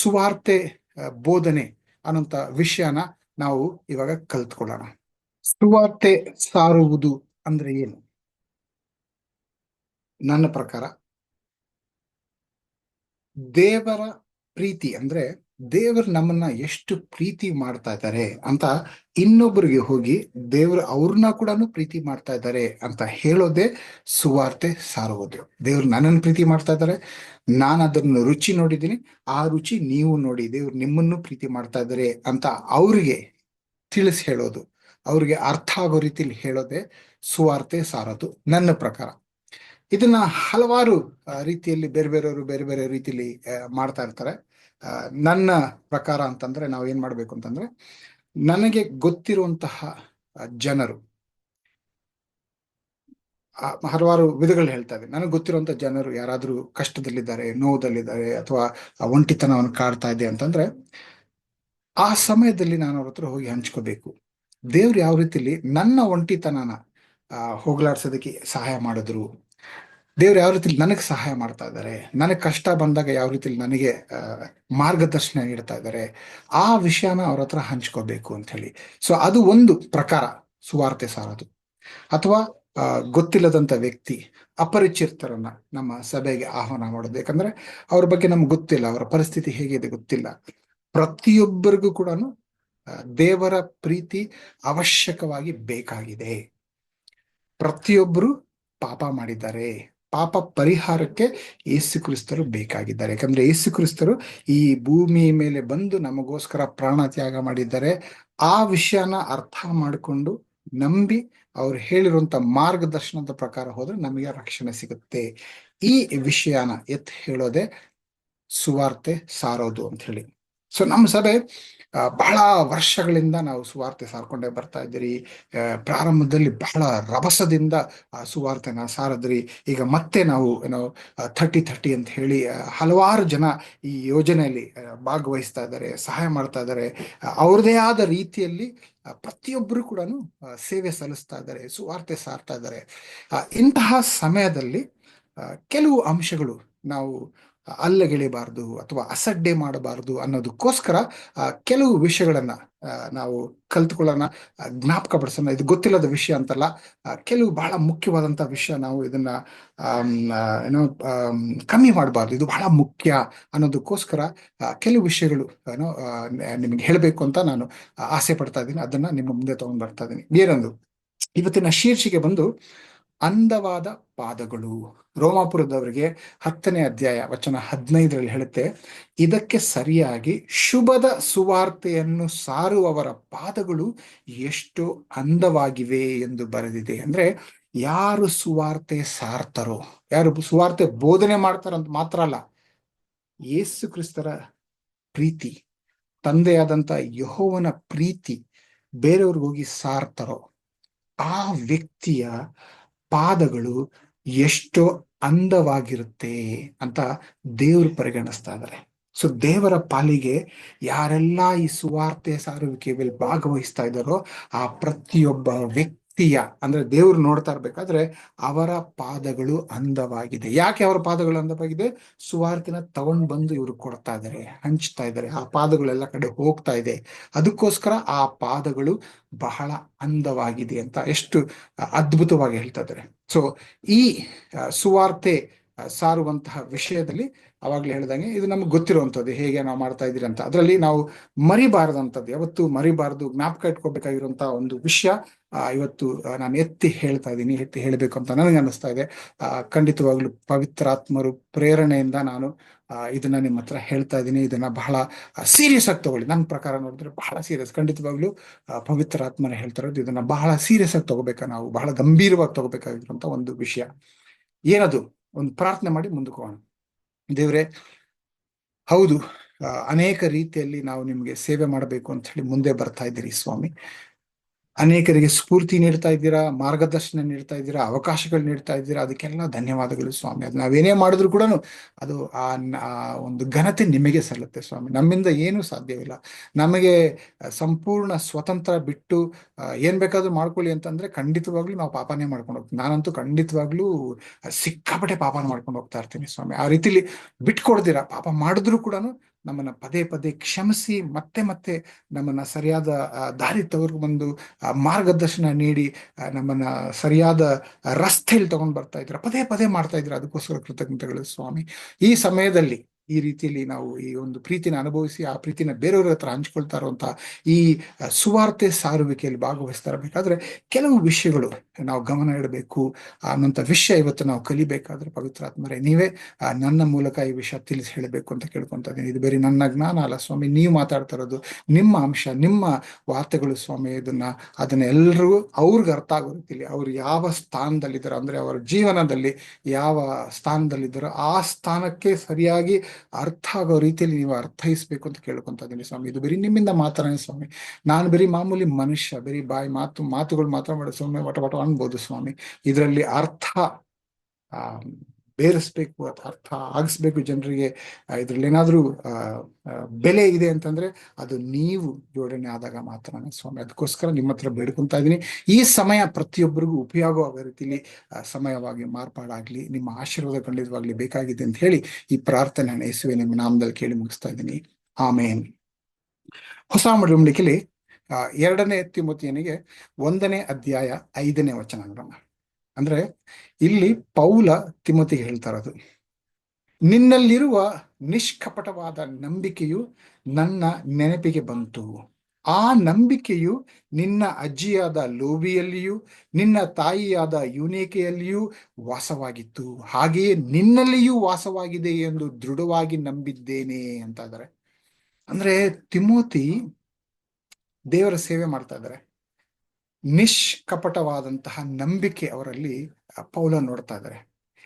ಸುವಾರ್ತೆ ಬೋಧನೆ ಅನ್ನೋಂಥ ವಿಷಯನ ನಾವು ಇವಾಗ ಕಲ್ತ್ಕೊಳ್ಳೋಣ. ಸುವಾರ್ತೆ ಸಾರುವುದು ಅಂದ್ರೆ ಏನು? ನನ್ನ ಪ್ರಕಾರ ದೇವರ ಪ್ರೀತಿ ಅಂದ್ರೆ ದೇವರು ನಮ್ಮನ್ನ ಎಷ್ಟು ಪ್ರೀತಿ ಮಾಡ್ತಾ ಇದ್ದಾರೆ ಅಂತ ಇನ್ನೊಬ್ಬರಿಗೆ ಹೋಗಿ ದೇವರು ಅವ್ರನ್ನ ಕೂಡ ಪ್ರೀತಿ ಮಾಡ್ತಾ ಇದ್ದಾರೆ ಅಂತ ಹೇಳೋದೇ ಸುವಾರ್ತೆ ಸಾರುವುದು. ದೇವ್ರು ನನ್ನನ್ನು ಪ್ರೀತಿ ಮಾಡ್ತಾ ಇದ್ದಾರೆ, ನಾನು ಅದನ್ನು ರುಚಿ ನೋಡಿದ್ದೀನಿ, ಆ ರುಚಿ ನೀವು ನೋಡಿ, ದೇವ್ರು ನಿಮ್ಮನ್ನು ಪ್ರೀತಿ ಮಾಡ್ತಾ ಇದ್ದಾರೆ ಅಂತ ಅವ್ರಿಗೆ ತಿಳಿಸಿ ಹೇಳೋದು, ಅವ್ರಿಗೆ ಅರ್ಥ ಆಗೋ ರೀತಿಲಿ ಹೇಳೋದೇ ಸುವಾರ್ತೆ ಸಾರೋದು ನನ್ನ ಪ್ರಕಾರ. ಇದನ್ನ ಹಲವಾರು ರೀತಿಯಲ್ಲಿ ಬೇರೆ ಬೇರೆ ರೀತಿಯಲ್ಲಿ ಮಾಡ್ತಾ ಇರ್ತಾರೆ. ನನ್ನ ಪ್ರಕಾರ ಅಂತಂದ್ರೆ ನಾವು ಏನ್ ಮಾಡ್ಬೇಕು ಅಂತಂದ್ರೆ, ನನಗೆ ಗೊತ್ತಿರುವಂತಹ ಜನರು ಹಲವಾರು ವಿಧಗಳು ಹೇಳ್ತಾ ಇದೆ. ನನಗೆ ಗೊತ್ತಿರುವಂತ ಜನರು ಯಾರಾದ್ರೂ ಕಷ್ಟದಲ್ಲಿದ್ದಾರೆ, ನೋವುದಲ್ಲಿದ್ದಾರೆ, ಅಥವಾ ಒಂಟಿತನವನ್ನು ಕಾಡ್ತಾ ಇದೆ ಅಂತಂದ್ರೆ ಆ ಸಮಯದಲ್ಲಿ ನಾನು ಅವ್ರ ಹತ್ರ ಹೋಗಿ ಹಂಚ್ಕೋಬೇಕು. ದೇವ್ರು ಯಾವ ರೀತಿಲಿ ನನ್ನ ಒಂಟಿತನನ ಹೋಗ್ಲಾಡ್ಸೋದಕ್ಕೆ ಸಹಾಯ ಮಾಡಿದ್ರು, ದೇವ್ರು ಯಾವ ರೀತಿಲಿ ನನಗೆ ಸಹಾಯ ಮಾಡ್ತಾ ಇದ್ದಾರೆ, ನನಗೆ ಕಷ್ಟ ಬಂದಾಗ ಯಾವ ರೀತಿಲಿ ನನಗೆ ಮಾರ್ಗದರ್ಶನ ನೀಡ್ತಾ ಇದ್ದಾರೆ, ಆ ವಿಷಯನ ಅವ್ರ ಹತ್ರ ಹಂಚ್ಕೋಬೇಕು ಅಂತ ಹೇಳಿ. ಸೊ ಅದು ಒಂದು ಪ್ರಕಾರ ಸುವಾರ್ತೆ ಸಾರೋದು. ಅಥವಾ ಗೊತ್ತಿಲ್ಲದಂತ ವ್ಯಕ್ತಿ, ಅಪರಿಚಿತರನ್ನ ನಮ್ಮ ಸಭೆಗೆ ಆಹ್ವಾನ ಮಾಡೋದು. ಯಾಕಂದ್ರೆ ಅವ್ರ ಬಗ್ಗೆ ನಮ್ಗೆ ಗೊತ್ತಿಲ್ಲ, ಅವರ ಪರಿಸ್ಥಿತಿ ಹೇಗಿದೆ ಗೊತ್ತಿಲ್ಲ. ಪ್ರತಿಯೊಬ್ಬರಿಗೂ ಕೂಡ ದೇವರ ಪ್ರೀತಿ ಅವಶ್ಯಕವಾಗಿ ಬೇಕಾಗಿದೆ. ಪ್ರತಿಯೊಬ್ಬರು ಪಾಪ ಮಾಡಿದ್ದಾರೆ, ಪಾಪ ಪರಿಹಾರಕ್ಕೆ ಯೇಸು ಕ್ರಿಸ್ತರು ಬೇಕಾಗಿದ್ದಾರೆ. ಯಾಕಂದ್ರೆ ಯೇಸು ಕ್ರಿಸ್ತರು ಈ ಭೂಮಿ ಮೇಲೆ ಬಂದು ನಮಗೋಸ್ಕರ ಪ್ರಾಣ ತ್ಯಾಗ ಮಾಡಿದ್ದಾರೆ. ಆ ವಿಷಯನ ಅರ್ಥ ಮಾಡಿಕೊಂಡು ನಂಬಿ ಅವ್ರು ಹೇಳಿರುವಂತ ಮಾರ್ಗದರ್ಶನದ ಪ್ರಕಾರ ಹೋದ್ರೆ ನಮಗೆ ರಕ್ಷಣೆ ಸಿಗುತ್ತೆ. ಈ ವಿಷಯನ ಎತ್ ಹೇಳೋದೆ ಸುವಾರ್ತೆ ಸಾರೋದು ಅಂತ ಹೇಳಿ. ಸೊ ನಮ್ಮ ಸಭೆ ಬಹಳ ವರ್ಷಗಳಿಂದ ನಾವು ಸುವಾರ್ತೆ ಸಾರ್ಕೊಂಡೇ ಬರ್ತಾ ಇದ್ದೀರಿ. ಪ್ರಾರಂಭದಲ್ಲಿ ಬಹಳ ರಭಸದಿಂದ ಸುವಾರ್ತೆನ ಸಾರದ್ರಿ. ಈಗ ಮತ್ತೆ ನಾವು ಏನೋ 30-30 ಅಂತ ಹೇಳಿ ಹಲವಾರು ಜನ ಈ ಯೋಜನೆಯಲ್ಲಿ ಭಾಗವಹಿಸ್ತಾ ಇದ್ದಾರೆ, ಸಹಾಯ ಮಾಡ್ತಾ ಇದ್ದಾರೆ. ಅವ್ರದೇ ಆದ ರೀತಿಯಲ್ಲಿ ಪ್ರತಿಯೊಬ್ಬರು ಕೂಡ ಸೇವೆ ಸಲ್ಲಿಸ್ತಾ ಇದ್ದಾರೆ, ಸುವಾರ್ತೆ ಸಾರ್ತಾ ಇದ್ದಾರೆ. ಇಂತಹ ಸಮಯದಲ್ಲಿ ಕೆಲವು ಅಂಶಗಳು ನಾವು ಅಲ್ಲಗೆಳಿಬಾರ್ದು ಅಥವಾ ಅಸಡ್ಡೆ ಮಾಡಬಾರದು ಅನ್ನೋದಕ್ಕೋಸ್ಕರ ಕೆಲವು ವಿಷಯಗಳನ್ನ ನಾವು ಕಲ್ತ್ಕೊಳ್ಳೋಣ, ಜ್ಞಾಪಕ ಪಡಿಸೋಣ. ಇದು ಗೊತ್ತಿಲ್ಲದ ವಿಷಯ ಅಂತಲ್ಲ, ಕೆಲವು ಬಹಳ ಮುಖ್ಯವಾದಂತ ವಿಷಯ. ನಾವು ಇದನ್ನ ಏನೋ ಕಮ್ಮಿ ಮಾಡಬಾರ್ದು, ಇದು ಬಹಳ ಮುಖ್ಯ ಅನ್ನೋದಕ್ಕೋಸ್ಕರ ಕೆಲವು ವಿಷಯಗಳು ಏನೋ ನಿಮ್ಗೆ ಹೇಳಬೇಕು ಅಂತ ನಾನು ಆಸೆ ಪಡ್ತಾ ಇದ್ದೀನಿ. ಅದನ್ನ ನಿಮ್ಮ ಮುಂದೆ ತಗೊಂಡ್ ಬರ್ತಾ ಇದ್ದೀನಿ. ಏನೊಂದು ಇವತ್ತಿನ ಶೀರ್ಷಿಕೆ ಬಂದು ಅಂದವಾದ ಪಾದಗಳು. ರೋಮಾಪುರದವರಿಗೆ 10ನೇ ಅಧ್ಯಾಯ ವಚನ 15ರಲ್ಲಿ ಹೇಳುತ್ತೆ, ಇದಕ್ಕೆ ಸರಿಯಾಗಿ ಶುಭದ ಸುವಾರ್ತೆಯನ್ನು ಸಾರುವವರ ಪಾದಗಳು ಎಷ್ಟು ಅಂದವಾಗಿವೆ ಎಂದು ಬರೆದಿದೆ. ಅಂದ್ರೆ ಯಾರು ಸುವಾರ್ತೆ ಸಾರ್ತಾರೋ, ಯಾರು ಸುವಾರ್ತೆ ಬೋಧನೆ ಮಾಡ್ತಾರಂತ ಮಾತ್ರ ಅಲ್ಲ, ಯೇಸು ಕ್ರಿಸ್ತರ ಪ್ರೀತಿ, ತಂದೆಯಾದಂತ ಯೆಹೋವನ ಪ್ರೀತಿ ಬೇರೆಯವ್ರಿಗೆ ಹೋಗಿ ಸಾರ್ತಾರೋ ಆ ವ್ಯಕ್ತಿಯ ಪಾದಗಳು ಎಷ್ಟೋ ಅಂದವಾಗಿರುತ್ತೆ ಅಂತ ದೇವರು ಪರಿಗಣಿಸ್ತಾ ಇದ್ದಾರೆ. ಸೊ ದೇವರ ಪಾಲಿಗೆ ಯಾರೆಲ್ಲ ಈ ಸುವಾರ್ತೆ ಸಾರುವಿಕೆಯಲ್ಲಿ ಭಾಗವಹಿಸ್ತಾ ಇದ್ದಾರೋ ಆ ಪ್ರತಿಯೊಬ್ಬ ವ್ಯಕ್ತಿಯ, ಅಂದ್ರೆ ದೇವರು ನೋಡ್ತಾ ಇರ್ಬೇಕಾದ್ರೆ ಅವರ ಪಾದಗಳು ಅಂದವಾಗಿದೆ. ಯಾಕೆ ಅವರ ಪಾದಗಳು ಅಂದವಾಗಿದೆ? ಸುವಾರ್ತೆನ ತಗೊಂಡ್ ಬಂದು ಇವರು ಕೊಡ್ತಾ ಇದ್ದಾರೆ, ಹಂಚ್ತಾ ಇದ್ದಾರೆ, ಆ ಪಾದಗಳೆಲ್ಲ ಕಡೆ ಹೋಗ್ತಾ ಇದೆ. ಅದಕ್ಕೋಸ್ಕರ ಆ ಪಾದಗಳು ಬಹಳ ಅಂದವಾಗಿದೆ ಅಂತ ಎಷ್ಟು ಅದ್ಭುತವಾಗಿ ಹೇಳ್ತಾ ಇದ್ದಾರೆ. ಸೊ ಈ ಸುವಾರ್ತೆ ಸಾರುವಂತಹ ವಿಷಯದಲ್ಲಿ ಅವಾಗ್ಲೇ ಹೇಳ್ದಂಗೆ ಇದು ನಮ್ಗೆ ಗೊತ್ತಿರುವಂಥದ್ದು, ಹೇಗೆ ನಾವು ಮಾಡ್ತಾ ಇದ್ದೀರಿ ಅಂತ. ಅದರಲ್ಲಿ ನಾವು ಮರಿಬಾರದಂಥದ್ದು, ಯಾವತ್ತು ಮರಿಬಾರದು, ಜ್ಞಾಪಕ ಇಟ್ಕೋಬೇಕಾಗಿರುವಂತಹ ಒಂದು ವಿಷಯ ಇವತ್ತು ನಾನು ಎತ್ತಿ ಹೇಳ್ತಾ ಇದ್ದೀನಿ, ಎತ್ತಿ ಹೇಳಬೇಕು ಅಂತ ನನಗೆ ಅನಿಸ್ತಾ ಇದೆ. ಖಂಡಿತವಾಗ್ಲೂ ಪವಿತ್ರಾತ್ಮರು ಪ್ರೇರಣೆಯಿಂದ ನಾನು ಇದನ್ನ ನಿಮ್ಮ ಹತ್ರ ಹೇಳ್ತಾ ಇದ್ದೀನಿ. ಇದನ್ನ ಬಹಳ ಸೀರಿಯಸ್ ಆಗಿ ತಗೊಳ್ಳಿ. ನನ್ನ ಪ್ರಕಾರ ನೋಡಿದ್ರೆ ಬಹಳ ಸೀರಿಯಸ್. ಖಂಡಿತವಾಗ್ಲೂ ಪವಿತ್ರಾತ್ಮನ ಹೇಳ್ತಾ ಇರೋದು, ಇದನ್ನ ಬಹಳ ಸೀರಿಯಸ್ ಆಗಿ ತಗೋಬೇಕಾ, ನಾವು ಬಹಳ ಗಂಭೀರವಾಗಿ ತಗೋಬೇಕಾಗಿರುವಂತ ಒಂದು ವಿಷಯ. ಏನದು? ಒಂದು ಪ್ರಾರ್ಥನೆ ಮಾಡಿ ಮುಂದಕ್ಕೆ ಹೋಗೋಣ. ದೇವ್ರೆ, ಹೌದು, ಅನೇಕ ರೀತಿಯಲ್ಲಿ ನಾವು ನಿಮ್ಗೆ ಸೇವೆ ಮಾಡಬೇಕು ಅಂತ ಹೇಳಿ ಮುಂದೆ ಬರ್ತಾ ಇದ್ದೀರಿ ಸ್ವಾಮಿ. ಅನೇಕರಿಗೆ ಸ್ಫೂರ್ತಿ ನೀಡ್ತಾ ಇದ್ದೀರಾ, ಮಾರ್ಗದರ್ಶನ ನೀಡ್ತಾ ಇದ್ದೀರಾ, ಅವಕಾಶಗಳು ನೀಡ್ತಾ ಇದ್ದೀರಾ. ಅದಕ್ಕೆಲ್ಲ ಧನ್ಯವಾದಗಳು ಸ್ವಾಮಿ. ಅದು ನಾವೇನೇ ಮಾಡಿದ್ರು ಕೂಡ ಅದು ಆ ಒಂದು ಘನತೆ ನಿಮಗೆ ಸಲ್ಲುತ್ತೆ ಸ್ವಾಮಿ. ನಮ್ಮಿಂದ ಏನೂ ಸಾಧ್ಯವಿಲ್ಲ. ನಮಗೆ ಸಂಪೂರ್ಣ ಸ್ವತಂತ್ರ ಬಿಟ್ಟು ಏನ್ ಬೇಕಾದ್ರೂ ಮಾಡ್ಕೊಳ್ಳಿ ಅಂತಂದ್ರೆ ಖಂಡಿತವಾಗ್ಲೂ ನಾವು ಪಾಪನೇ ಮಾಡ್ಕೊಂಡು ಹೋಗ್ತೀವಿ. ನಾನಂತೂ ಖಂಡಿತವಾಗ್ಲೂ ಸಿಕ್ಕಾಪಟ್ಟೆ ಪಾಪನ ಮಾಡ್ಕೊಂಡು ಹೋಗ್ತಾ ಇರ್ತೀನಿ ಸ್ವಾಮಿ. ಆ ರೀತಿಲಿ ಬಿಟ್ಕೊಡ್ತೀರಾ, ಪಾಪ ಮಾಡಿದ್ರು ಕೂಡ ನಮ್ಮನ್ನ ಪದೇ ಪದೇ ಕ್ಷಮಿಸಿ ಮತ್ತೆ ಮತ್ತೆ ನಮ್ಮನ್ನ ಸರಿಯಾದ ದಾರಿ ತಗೊಂಡು ಬಂದು ಮಾರ್ಗದರ್ಶನ ನೀಡಿ ನಮ್ಮನ್ನ ಸರಿಯಾದ ರಸ್ತೆಯಲ್ಲಿ ತಗೊಂಡ್ ಬರ್ತಾ ಇದ್ರ, ಪದೇ ಪದೇ ಮಾಡ್ತಾ ಇದ್ರ. ಅದಕ್ಕೋಸ್ಕರ ಕೃತಜ್ಞತೆಗಳು ಸ್ವಾಮಿ. ಈ ಸಮಯದಲ್ಲಿ ಈ ರೀತಿಯಲ್ಲಿ ನಾವು ಈ ಒಂದು ಪ್ರೀತಿನ ಅನುಭವಿಸಿ ಆ ಪ್ರೀತಿನ ಬೇರೆಯವ್ರ ಹತ್ರ ಹಂಚ್ಕೊಳ್ತಾ ಇರುವಂತ ಈ ಸುವಾರ್ತೆ ಸಾರುವಿಕೆಯಲ್ಲಿ ಭಾಗವಹಿಸ್ತಾ ಇರಬೇಕಾದ್ರೆ ಕೆಲವು ವಿಷಯಗಳು ನಾವು ಗಮನ ಇಡಬೇಕು ಅನ್ನೋಂಥ ವಿಷಯ ಇವತ್ತು ನಾವು ಕಲಿಬೇಕಾದ್ರೆ ಪವಿತ್ರಾತ್ಮರೇ ನೀವೇ ನನ್ನ ಮೂಲಕ ಈ ವಿಷಯ ತಿಳಿಸಿ ಹೇಳಬೇಕು ಅಂತ ಕೇಳ್ಕೊಂತ ಇದ್ದೀನಿ. ಇದು ಬೇರೆ ನನ್ನ ಜ್ಞಾನ ಅಲ್ಲ ಸ್ವಾಮಿ, ನೀವು ಮಾತಾಡ್ತಾ ಇರೋದು ನಿಮ್ಮ ಅಂಶ, ನಿಮ್ಮ ವಾರ್ತೆಗಳು ಸ್ವಾಮಿ. ಅದನ್ನ ಎಲ್ರಿಗೂ ಅವ್ರಿಗೆ ಅರ್ಥ ಆಗೋ ರೀತಿಯಲ್ಲಿ ಅವ್ರು ಯಾವ ಸ್ಥಾನದಲ್ಲಿದ್ದಾರೋ, ಅಂದ್ರೆ ಅವರ ಜೀವನದಲ್ಲಿ ಯಾವ ಸ್ಥಾನದಲ್ಲಿದ್ದಾರೋ ಆ ಸ್ಥಾನಕ್ಕೆ ಸರಿಯಾಗಿ ಅರ್ಥ ಆಗೋ ರೀತಿಯಲ್ಲಿ ನೀವು ಅರ್ಥೈಸ್ಬೇಕು ಅಂತ ಕೇಳ್ಕೊಂತ ಇದ್ದೀನಿ ಸ್ವಾಮಿ. ಇದು ಬರೀ ನಿಮ್ಮಿಂದ ಮಾತಾಡೋಣ ಸ್ವಾಮಿ. ನಾನು ಬರೀ ಮಾಮೂಲಿ ಮನುಷ್ಯ, ಬರೀ ಮಾತುಗಳು ಮಾತ್ರ ಮಾಡಿ ಸುಮ್ಮನೆ ವಟ ಅನ್ಬೋದು ಸ್ವಾಮಿ. ಇದರಲ್ಲಿ ಅರ್ಥ ಬೇರಿಸ್ಬೇಕು, ಅರ್ಥ ಆಗಿಸ್ಬೇಕು ಜನರಿಗೆ. ಇದ್ರಲ್ಲಿ ಏನಾದ್ರೂ ಬೆಲೆ ಇದೆ ಅಂತಂದ್ರೆ ಅದು ನೀವು ಜೋಡಣೆ ಆದಾಗ ಮಾತ್ರ ಸ್ವಾಮಿ. ಅದಕ್ಕೋಸ್ಕರ ನಿಮ್ಮ ಹತ್ರ ಬೇಡ್ಕೊಂತ ಇದೀನಿ. ಈ ಸಮಯ ಪ್ರತಿಯೊಬ್ಬರಿಗೂ ಉಪಯೋಗ ಆಗೋ ರೀತಿಲಿ ಸಮಯವಾಗಿ ಮಾರ್ಪಾಡಾಗ್ಲಿ, ನಿಮ್ಮ ಆಶೀರ್ವಾದ ಖಂಡಿತವಾಗ್ಲಿ ಬೇಕಾಗಿದೆ ಅಂತ ಹೇಳಿ ಈ ಪ್ರಾರ್ಥನೆ ಯೇಸುವೆ ನಿಮ್ಮ ನಾಮದಲ್ಲಿ ಕೇಳಿ ಮುಗಿಸ್ತಾ ಇದ್ದೀನಿ. ಆಮೇನ್. ಹೊಸ ಒಡಂಬಡಿಕೆಯಲ್ಲಿ 2ನೇ ತಿಮೋಥೆಯನಿಗೆ 1ನೇ ಅಧ್ಯಾಯ 5ನೇ ವಚನ ನೋಡೋಣ. ಅಂದ್ರೆ ಇಲ್ಲಿ ಪೌಲ ತಿಮೋಥೆಗೆ ಹೇಳ್ತಾ ಇರೋದು, ನಿನ್ನಲ್ಲಿರುವ ನಿಷ್ಕಪಟವಾದ ನಂಬಿಕೆಯು ನನ್ನ ನೆನಪಿಗೆ ಬಂತು. ಆ ನಂಬಿಕೆಯು ನಿನ್ನ ಅಜ್ಜಿಯಾದ ಲೋಬಿಯಲ್ಲಿಯೂ ನಿನ್ನ ತಾಯಿಯಾದ ಯೂನೇಕೆಯಲ್ಲಿಯೂ ವಾಸವಾಗಿತ್ತು, ಹಾಗೆಯೇ ನಿನ್ನಲ್ಲಿಯೂ ವಾಸವಾಗಿದೆ ಎಂದು ದೃಢವಾಗಿ ನಂಬಿದ್ದೇನೆ ಅಂತ ಇದ್ದಾರೆ. ಅಂದ್ರೆ ತಿಮೋತಿ ದೇವರ ಸೇವೆ ಮಾಡ್ತಾ ಇದ್ದಾರೆ. ನಿಷ್ಕಪಟವಾದಂತಹ ನಂಬಿಕೆ ಅವರಲ್ಲಿ ಪೌಲ ನೋಡ್ತಾ ಇದ್ದಾರೆ.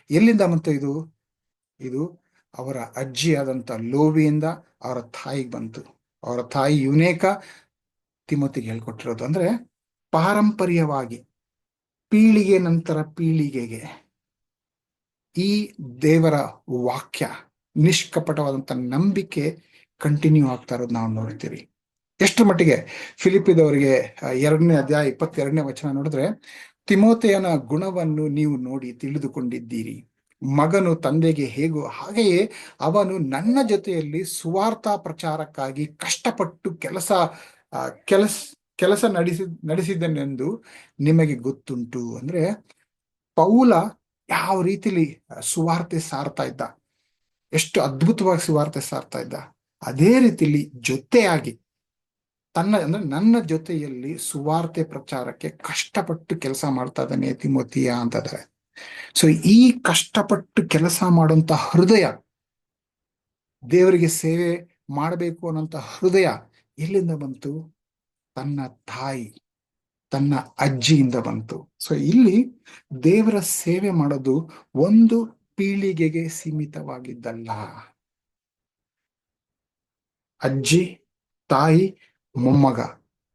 ಎಲ್ಲಿಂದ ಬಂತು ಇದು? ಇದು ಅವರ ಅಜ್ಜಿಯಾದಂಥ ಲೋವಿಯಿಂದ ಅವರ ತಾಯಿಗೆ ಬಂತು. ಅವರ ತಾಯಿ ಯುನೇಕ ತಿಮೋತಿಗೆ ಹೇಳ್ಕೊಟ್ಟಿರೋದು. ಅಂದ್ರೆ ಪಾರಂಪರ್ಯವಾಗಿ ಪೀಳಿಗೆ ನಂತರ ಪೀಳಿಗೆಗೆ ಈ ದೇವರ ವಾಕ್ಯ, ನಿಷ್ಕಪಟವಾದಂಥ ನಂಬಿಕೆ ಕಂಟಿನ್ಯೂ ಆಗ್ತಾ ಇರೋದು ನಾವು ನೋಡ್ತೀವಿ. ಎಷ್ಟು ಮಟ್ಟಿಗೆ ಫಿಲಿಪಿದವರಿಗೆ 2ನೇ ಅಧ್ಯಾಯ 22ನೇ ವಚನ ನೋಡಿದ್ರೆ, ತಿಮೋಥೆಯನ ಗುಣವನ್ನು ನೀವು ನೋಡಿ ತಿಳಿದುಕೊಂಡಿದ್ದೀರಿ. ಮಗನು ತಂದೆಗೆ ಹೇಗೋ ಹಾಗೆಯೇ ಅವನು ನನ್ನ ಜೊತೆಯಲ್ಲಿ ಸುವಾರ್ಥ ಪ್ರಚಾರಕ್ಕಾಗಿ ಕಷ್ಟಪಟ್ಟು ಕೆಲಸ ನಡೆಸಿದನೆಂದು ನಿಮಗೆ ಗೊತ್ತುಂಟು. ಅಂದ್ರೆ ಪೌಲ ಯಾವ ರೀತಿಲಿ ಸುವಾರ್ತೆ ಸಾರ್ತಾ ಇದ್ದ, ಎಷ್ಟು ಅದ್ಭುತವಾಗಿ ಸುವಾರ್ತೆ ಸಾರ್ತಾ ಇದ್ದ, ಅದೇ ರೀತಿಲಿ ಜೊತೆಯಾಗಿ ನನ್ನ ಜೊತೆಯಲ್ಲಿ ಸುವಾರ್ತೆ ಪ್ರಚಾರಕ್ಕೆ ಕಷ್ಟಪಟ್ಟು ಕೆಲಸ ಮಾಡ್ತಾ ಇದ್ದಾನೆ ತಿಮೋತಿಯ ಅಂತಿದ್ದಾರೆ. ಸೊ ಈ ಕಷ್ಟಪಟ್ಟು ಕೆಲಸ ಮಾಡುವಂತ ಹೃದಯ, ದೇವರಿಗೆ ಸೇವೆ ಮಾಡಬೇಕು ಅನ್ನೋಂಥ ಹೃದಯ ಎಲ್ಲಿಂದ ಬಂತು? ತನ್ನ ತಾಯಿ, ತನ್ನ ಅಜ್ಜಿಯಿಂದ ಬಂತು. ಸೊ ಇಲ್ಲಿ ದೇವರ ಸೇವೆ ಮಾಡೋದು ಒಂದು ಪೀಳಿಗೆಗೆ ಸೀಮಿತವಾಗಿದ್ದಲ್ಲ. ಅಜ್ಜಿ, ತಾಯಿ, ಮೊಮ್ಮಗ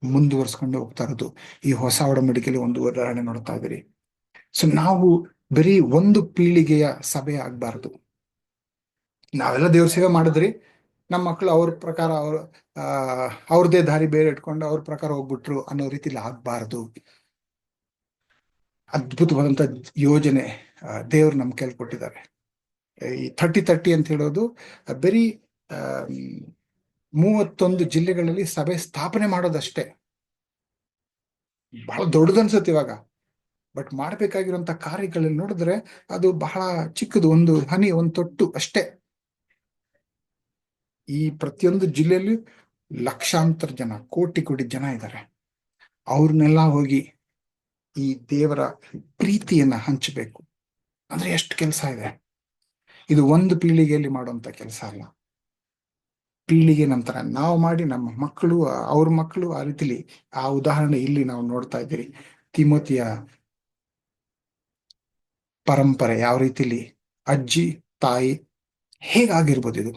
ಮುಂದುವರ್ಸ್ಕೊಂಡು ಹೋಗ್ತಾ ಇರೋದು. ಈ ಹೊಸ ಒಡಂಬಡಿಕೆಯಲ್ಲಿ ಒಂದು ಉದಾಹರಣೆ ನೋಡ್ತಾ ಇದ್ದೀರಿ. ಸೊ ನಾವು ಬರೀ ಒಂದು ಪೀಳಿಗೆಯ ಸಭೆ ಆಗ್ಬಾರ್ದು. ನಾವೆಲ್ಲ ದೇವ್ರ ಸೇವೆ ಮಾಡಿದ್ರಿ, ನಮ್ಮ ಮಕ್ಕಳು ಅವ್ರ ಪ್ರಕಾರ ಅವ್ರದೇ ದಾರಿ ಬೇರೆ ಇಟ್ಕೊಂಡು ಅವ್ರ ಪ್ರಕಾರ ಹೋಗ್ಬಿಟ್ರು ಅನ್ನೋ ರೀತಿಲಿ ಆಗ್ಬಾರ್ದು. ಅದ್ಭುತವಾದಂತ ಯೋಜನೆ ದೇವ್ರು ನಮ್ ಕೈಲಿ ಕೊಟ್ಟಿದ್ದಾರೆ. ಈ 30-30 ಅಂತ ಹೇಳೋದು ಬರೀ 31 ಜಿಲ್ಲೆಗಳಲ್ಲಿ ಸಭೆ ಸ್ಥಾಪನೆ ಮಾಡೋದಷ್ಟೇ. ಬಹಳ ದೊಡ್ಡದನ್ಸುತ್ತೆ ಇವಾಗ, ಬಟ್ ಮಾಡ್ಬೇಕಾಗಿರುವಂತ ಕಾರ್ಯಗಳಲ್ಲಿ ನೋಡಿದ್ರೆ ಅದು ಬಹಳ ಚಿಕ್ಕದು, ಒಂದು ಹನಿ, ಒಂದು ತೊಟ್ಟು ಅಷ್ಟೇ. ಈ ಪ್ರತಿಯೊಂದು ಜಿಲ್ಲೆಯಲ್ಲಿ ಲಕ್ಷಾಂತರ ಜನ, ಕೋಟಿ ಜನ ಇದ್ದಾರೆ. ಅವ್ರನ್ನೆಲ್ಲ ಹೋಗಿ ಈ ದೇವರ ಪ್ರೀತಿಯನ್ನ ಹಂಚಬೇಕು ಅಂದ್ರೆ ಎಷ್ಟು ಕೆಲಸ ಇದೆ. ಇದು ಒಂದು ಪೀಳಿಗೆಯಲ್ಲಿ ಮಾಡುವಂತ ಕೆಲಸ ಅಲ್ಲ. ಪೀಳಿಗೆ ನಂತರ ನಾವು ಮಾಡಿ, ನಮ್ಮ ಮಕ್ಕಳು, ಅವ್ರ ಮಕ್ಕಳು, ಆ ರೀತಿಲಿ ಆ ಉದಾಹರಣೆ ಇಲ್ಲಿ ನಾವು ನೋಡ್ತಾ ಇದ್ದೀರಿ. ತಿಮೋತಿಯ ಪರಂಪರೆ ಯಾವ ರೀತಿಲಿ ಅಜ್ಜಿ ತಾಯಿ ಹೇಗಾಗಿರ್ಬೋದು. ಇದು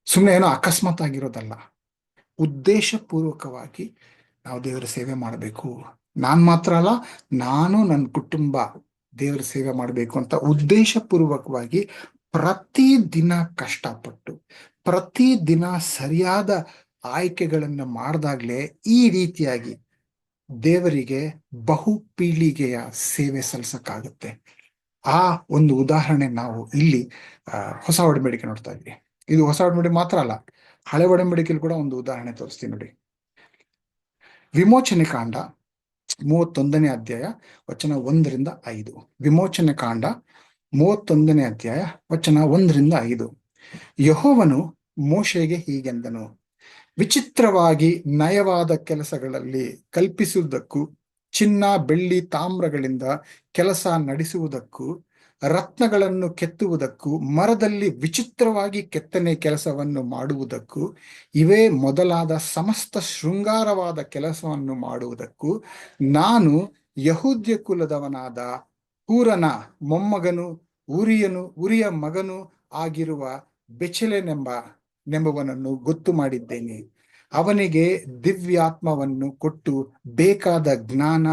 ಸುಮ್ಮನೆ ಏನೋ ಅಕಸ್ಮಾತ್ ಆಗಿರೋದಲ್ಲ. ಉದ್ದೇಶ ಪೂರ್ವಕವಾಗಿ ನಾವು ದೇವರ ಸೇವೆ ಮಾಡಬೇಕು. ನಾನ್ ಮಾತ್ರ ಅಲ್ಲ, ನಾನು ನನ್ನ ಕುಟುಂಬ ದೇವರ ಸೇವೆ ಮಾಡಬೇಕು ಅಂತ ಉದ್ದೇಶ ಪೂರ್ವಕವಾಗಿ ಪ್ರತಿದಿನ ಕಷ್ಟಪಟ್ಟು ಪ್ರತಿದಿನ ಸರಿಯಾದ ಆಯ್ಕೆಗಳನ್ನ ಮಾಡಿದಾಗ್ಲೇ ಈ ರೀತಿಯಾಗಿ ದೇವರಿಗೆ ಬಹು ಪೀಳಿಗೆಯ ಸೇವೆ ಸಲ್ಲಿಸಕ್ಕಾಗುತ್ತೆ. ಆ ಒಂದು ಉದಾಹರಣೆ ನಾವು ಇಲ್ಲಿ ಹೊಸ ಒಡಂಬಡಿಕೆ ನೋಡ್ತಾ ಇದ್ವಿ. ಇದು ಹೊಸ ಒಡಂಬಡಿಕೆ ಮಾತ್ರ ಅಲ್ಲ, ಹಳೆ ಒಡಂಬಡಿಕೆಯಲ್ಲಿ ಕೂಡ ಒಂದು ಉದಾಹರಣೆ ತೋರಿಸ್ತೀನಿ ನೋಡಿ. ವಿಮೋಚನೆ ಕಾಂಡ 31ನೇ ಅಧ್ಯಾಯ ವಚನ 1-5. ವಿಮೋಚನೆ ಕಾಂಡ 31ನೇ ಅಧ್ಯಾಯ ವಚನ 1-5. ಯೆಹೋವನು ಮೋಶೆಗೆ ಹೀಗೆಂದನು, ವಿಚಿತ್ರವಾಗಿ ನಯವಾದ ಕೆಲಸಗಳಲ್ಲಿ ಕಲ್ಪಿಸುವುದಕ್ಕೂ ಚಿನ್ನ ಬೆಳ್ಳಿ ತಾಮ್ರಗಳಿಂದ ಕೆಲಸ ನಡೆಸುವುದಕ್ಕೂ ರತ್ನಗಳನ್ನು ಕೆತ್ತುವುದಕ್ಕೂ ಮರದಲ್ಲಿ ವಿಚಿತ್ರವಾಗಿ ಕೆತ್ತನೆ ಕೆಲಸವನ್ನು ಮಾಡುವುದಕ್ಕೂ ಇವೇ ಮೊದಲಾದ ಸಮಸ್ತ ಶೃಂಗಾರವಾದ ಕೆಲಸವನ್ನು ಮಾಡುವುದಕ್ಕೂ ನಾನು ಯಹೂದ್ಯ ಕುಲದವನಾದ ಹೂರನ ಮೊಮ್ಮಗನು ಉರಿಯ ಮಗನು ಆಗಿರುವ ಬೆಚಲೇನೆಂಬವನನ್ನು ಗೊತ್ತು ಮಾಡಿದ್ದೇನೆ. ಅವನಿಗೆ ದಿವ್ಯಾತ್ಮವನ್ನು ಕೊಟ್ಟು ಬೇಕಾದ ಜ್ಞಾನ,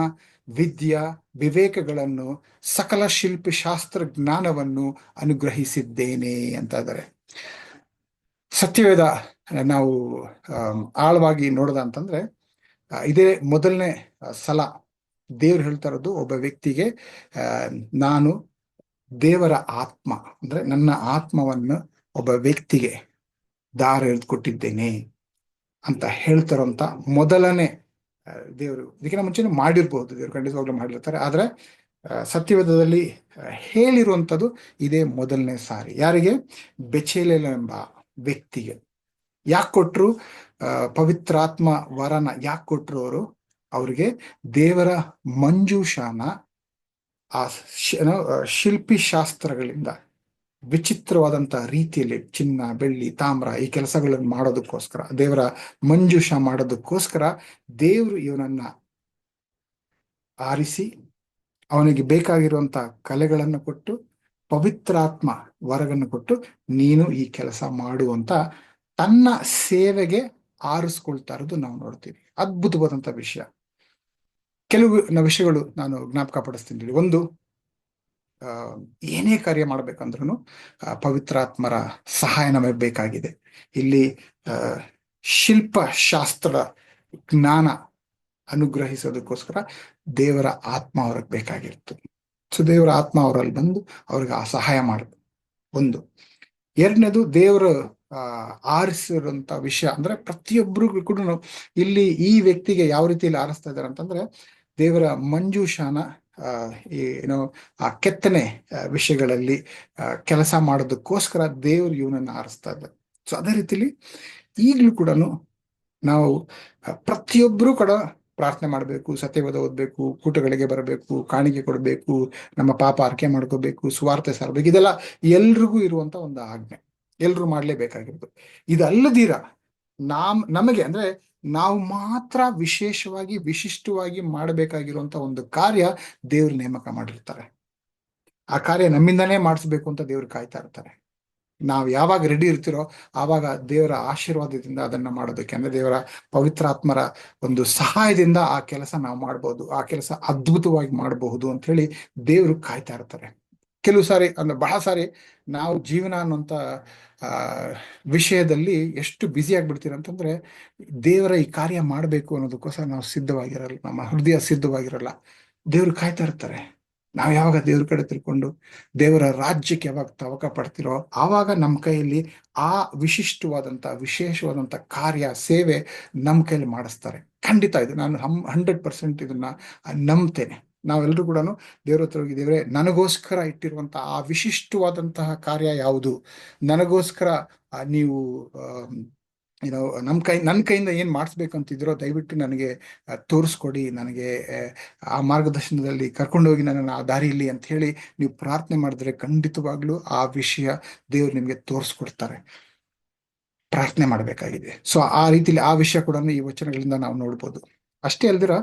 ವಿದ್ಯಾ, ವಿವೇಕಗಳನ್ನು, ಸಕಲ ಶಿಲ್ಪಶಾಸ್ತ್ರ ಜ್ಞಾನವನ್ನು ಅನುಗ್ರಹಿಸಿದ್ದೇನೆ ಅಂತ ಇದ್ದಾರೆ. ಸತ್ಯವೇದ ನಾವು ಆಳವಾಗಿ ನೋಡೋದ ಅಂತಂದ್ರೆ ಇದೇ ಮೊದಲನೇ ಸಲ ದೇವ್ರು ಹೇಳ್ತಾ ಇರೋದು ಒಬ್ಬ ವ್ಯಕ್ತಿಗೆ, ನಾನು ದೇವರ ಆತ್ಮ ಅಂದ್ರೆ ನನ್ನ ಆತ್ಮವನ್ನು ಒಬ್ಬ ವ್ಯಕ್ತಿಗೆ ದಾರ ಎಳೆದುಕೊಟ್ಟಿದ್ದೇನೆ ಅಂತ ಹೇಳ್ತಾರಂತ ಮೊದಲನೇ ದೇವರು. ಇದಕ್ಕಿಂತ ಮುಂಚೆ ಮಾಡಿರ್ಬೋದು, ದೇವರು ಖಂಡಿತವಾಗ್ಲೂ ಮಾಡಿರ್ತಾರೆ. ಆದ್ರೆ ಸತ್ಯವೇದದಲ್ಲಿ ಹೇಳಿರುವಂಥದ್ದು ಇದೇ ಮೊದಲನೇ ಸಾರಿ. ಯಾರಿಗೆ? ಬೆಚಲೇಲ್ ಎಂಬ ವ್ಯಕ್ತಿಗೆ. ಯಾಕೆ ಕೊಟ್ರು? ಪವಿತ್ರಾತ್ಮ ವರನ ಯಾಕೆ ಕೊಟ್ರು ಅವರು? ಅವ್ರಿಗೆ ದೇವರ ಮಂಜೂಷಾನ ಆ ಶಿಲ್ಪಿ ಶಾಸ್ತ್ರಗಳಿಂದ ವಿಚಿತ್ರವಾದಂತ ರೀತಿಯಲ್ಲಿ ಚಿನ್ನ ಬೆಳ್ಳಿ ತಾಮ್ರ ಈ ಕೆಲಸಗಳನ್ನು ಮಾಡೋದಕ್ಕೋಸ್ಕರ, ದೇವರ ಮಂಜೂಷ ಮಾಡೋದಕ್ಕೋಸ್ಕರ ದೇವರು ಇವನನ್ನ ಆರಿಸಿ ಅವನಿಗೆ ಬೇಕಾಗಿರುವಂತ ಕಲೆಗಳನ್ನು ಕೊಟ್ಟು ಪವಿತ್ರಾತ್ಮ ವರವನ್ನು ಕೊಟ್ಟು ನೀನು ಈ ಕೆಲಸ ಮಾಡುವಂತ ತನ್ನ ಸೇವೆಗೆ ಆರಿಸ್ಕೊಳ್ತಾ ಇರೋದು ನಾವು ನೋಡ್ತೀವಿ. ಅದ್ಭುತವಾದಂತ ವಿಷಯ. ಕೆಲವು ವಿಷಯಗಳು ನಾನು ಜ್ಞಾಪಕ ಪಡಿಸ್ತೀನಿ. ಒಂದು, ಏನೇ ಕಾರ್ಯ ಮಾಡ್ಬೇಕಂದ್ರೂ ಪವಿತ್ರಾತ್ಮರ ಸಹಾಯ ನಮಗೆ ಬೇಕಾಗಿದೆ. ಇಲ್ಲಿ ಶಿಲ್ಪಶಾಸ್ತ್ರ ಜ್ಞಾನ ಅನುಗ್ರಹಿಸೋದಕ್ಕೋಸ್ಕರ ದೇವರ ಆತ್ಮ ಅವ್ರಿಗೆ ಬೇಕಾಗಿರ್ತದೆ. ಸೊ ದೇವರ ಆತ್ಮ ಅವರಲ್ಲಿ ಬಂದು ಅವ್ರಿಗೆ ಆ ಸಹಾಯ ಮಾಡುದು ಒಂದು. ಎರಡನೇದು, ದೇವರು ಆರಿಸಿರುವಂತ ವಿಷಯ ಅಂದ್ರೆ ಪ್ರತಿಯೊಬ್ಬರಿಗೂ ಕೂಡ ಇಲ್ಲಿ ಈ ವ್ಯಕ್ತಿಗೆ ಯಾವ ರೀತಿಯಲ್ಲಿ ಆರಿಸ್ತಾ ಇದ್ದಾರೆ ಅಂತಂದ್ರೆ, ದೇವರ ಮಂಜೂಷಾನ ಏನೋ ಆ ಕೆತ್ತನೆ ವಿಷಯಗಳಲ್ಲಿ ಕೆಲಸ ಮಾಡೋದಕ್ಕೋಸ್ಕರ ದೇವರು ಇವನನ್ನ ಆರಿಸ್ತಾ ಇದ್ದಾರೆ. ಸೊ ಅದೇ ರೀತಿಲಿ ಈಗಲೂ ಕೂಡ ನಾವು ಪ್ರತಿಯೊಬ್ಬರು ಕೂಡ ಪ್ರಾರ್ಥನೆ ಮಾಡಬೇಕು, ಸತ್ಯವೇದ ಓದಬೇಕು, ಕೂಟಗಳಿಗೆ ಬರಬೇಕು, ಕಾಣಿಕೆ ಕೊಡಬೇಕು, ನಮ್ಮ ಪಾಪ ಅರ್ಕೆ ಮಾಡ್ಕೋಬೇಕು, ಸುವಾರ್ತೆ ಸಾರಬೇಕು. ಇದೆಲ್ಲ ಎಲ್ರಿಗೂ ಇರುವಂತ ಒಂದು ಆಜ್ಞೆ, ಎಲ್ರು ಮಾಡ್ಲೇಬೇಕಾಗಿರೋದು. ಇದಲ್ಲದಿರ ನಮಗೆ ಅಂದ್ರೆ ನಾವು ಮಾತ್ರ ವಿಶೇಷವಾಗಿ ವಿಶಿಷ್ಟವಾಗಿ ಮಾಡಬೇಕಾಗಿರುವಂತ ಒಂದು ಕಾರ್ಯ ದೇವ್ರು ನೇಮಕ ಮಾಡಿರ್ತಾರೆ. ಆ ಕಾರ್ಯ ನಮ್ಮಿಂದನೇ ಮಾಡಿಸ್ಬೇಕು ಅಂತ ದೇವ್ರು ಕಾಯ್ತಾ ಇರ್ತಾರೆ. ನಾವು ಯಾವಾಗ ರೆಡಿ ಇರ್ತಿರೋ ಆವಾಗ ದೇವರ ಆಶೀರ್ವಾದದಿಂದ ಅದನ್ನ ಮಾಡೋದಕ್ಕೆ, ಅಂದ್ರೆ ದೇವರ ಪವಿತ್ರಾತ್ಮರ ಒಂದು ಸಹಾಯದಿಂದ ಆ ಕೆಲಸ ನಾವು ಮಾಡ್ಬೋದು, ಆ ಕೆಲಸ ಅದ್ಭುತವಾಗಿ ಮಾಡಬಹುದು ಅಂತ ಹೇಳಿ ದೇವರು ಕಾಯ್ತಾ ಇರ್ತಾರೆ. ಕೆಲವು ಸಾರಿ ಅಂದ್ರೆ ಬಹಳ ಸಾರಿ ನಾವು ಜೀವನ ಅನ್ನುವಂತ ವಿಷಯದಲ್ಲಿ ಎಷ್ಟು ಬ್ಯುಸಿ ಆಗ್ಬಿಡ್ತೀರ ಅಂತಂದ್ರೆ, ದೇವರ ಈ ಕಾರ್ಯ ಮಾಡಬೇಕು ಅನ್ನೋದಕ್ಕೋಸ್ಕರ ನಾವು ಸಿದ್ಧವಾಗಿರಲ್ಲ, ನಮ್ಮ ಹೃದಯ ಸಿದ್ಧವಾಗಿರಲ್ಲ. ದೇವ್ರು ಕಾಯ್ತಾ ಇರ್ತಾರೆ. ನಾವು ಯಾವಾಗ ದೇವ್ರ ಕಡೆ ತಿಳ್ಕೊಂಡು ದೇವರ ರಾಜ್ಯಕ್ಕೆ ಯಾವಾಗ ತವಕ ಪಡ್ತಿರೋ ಆವಾಗ ನಮ್ಮ ಕೈಯಲ್ಲಿ ಆ ವಿಶೇಷವಾದಂತ ಕಾರ್ಯ ಸೇವೆ ನಮ್ಮ ಕೈಯಲ್ಲಿ ಮಾಡಿಸ್ತಾರೆ. ಖಂಡಿತ ಇದು ನಾನು 100% ಇದನ್ನ ನಂಬ್ತೇನೆ. ನಾವೆಲ್ಲರೂ ಕೂಡ ದೇವ್ರ ಹತ್ರ ಹೋಗಿ, ದೇವರೇ ನನಗೋಸ್ಕರ ಇಟ್ಟಿರುವಂತಹ ಆ ವಿಶಿಷ್ಟವಾದಂತಹ ಕಾರ್ಯ ಯಾವುದು, ನನಗೋಸ್ಕರ ನೀವು ಏನೋ ನನ್ನ ಕೈಯಿಂದ ಏನ್ ಮಾಡಿಸ್ಬೇಕಂತಿದ್ರೋ ದಯವಿಟ್ಟು ನನಗೆ ತೋರಿಸ್ಕೊಡಿ, ನನಗೆ ಆ ಮಾರ್ಗದರ್ಶನದಲ್ಲಿ ಕರ್ಕೊಂಡೋಗಿ ನನ್ನನ್ನು ಆ ದಾರಿಯಲ್ಲಿ ಅಂತ ಹೇಳಿ ನೀವು ಪ್ರಾರ್ಥನೆ ಮಾಡಿದ್ರೆ ಖಂಡಿತವಾಗ್ಲೂ ಆ ವಿಷಯ ದೇವ್ರು ನಿಮ್ಗೆ ತೋರಿಸ್ಕೊಡ್ತಾರೆ. ಪ್ರಾರ್ಥನೆ ಮಾಡಬೇಕಾಗಿದೆ. ಸೊ ಆ ರೀತಿಲಿ ಆ ವಿಷಯ ಕೂಡ ಈ ವಚನಗಳಿಂದ ನಾವು ನೋಡ್ಬೋದು. ಅಷ್ಟೇ ಅಲ್ದಿರ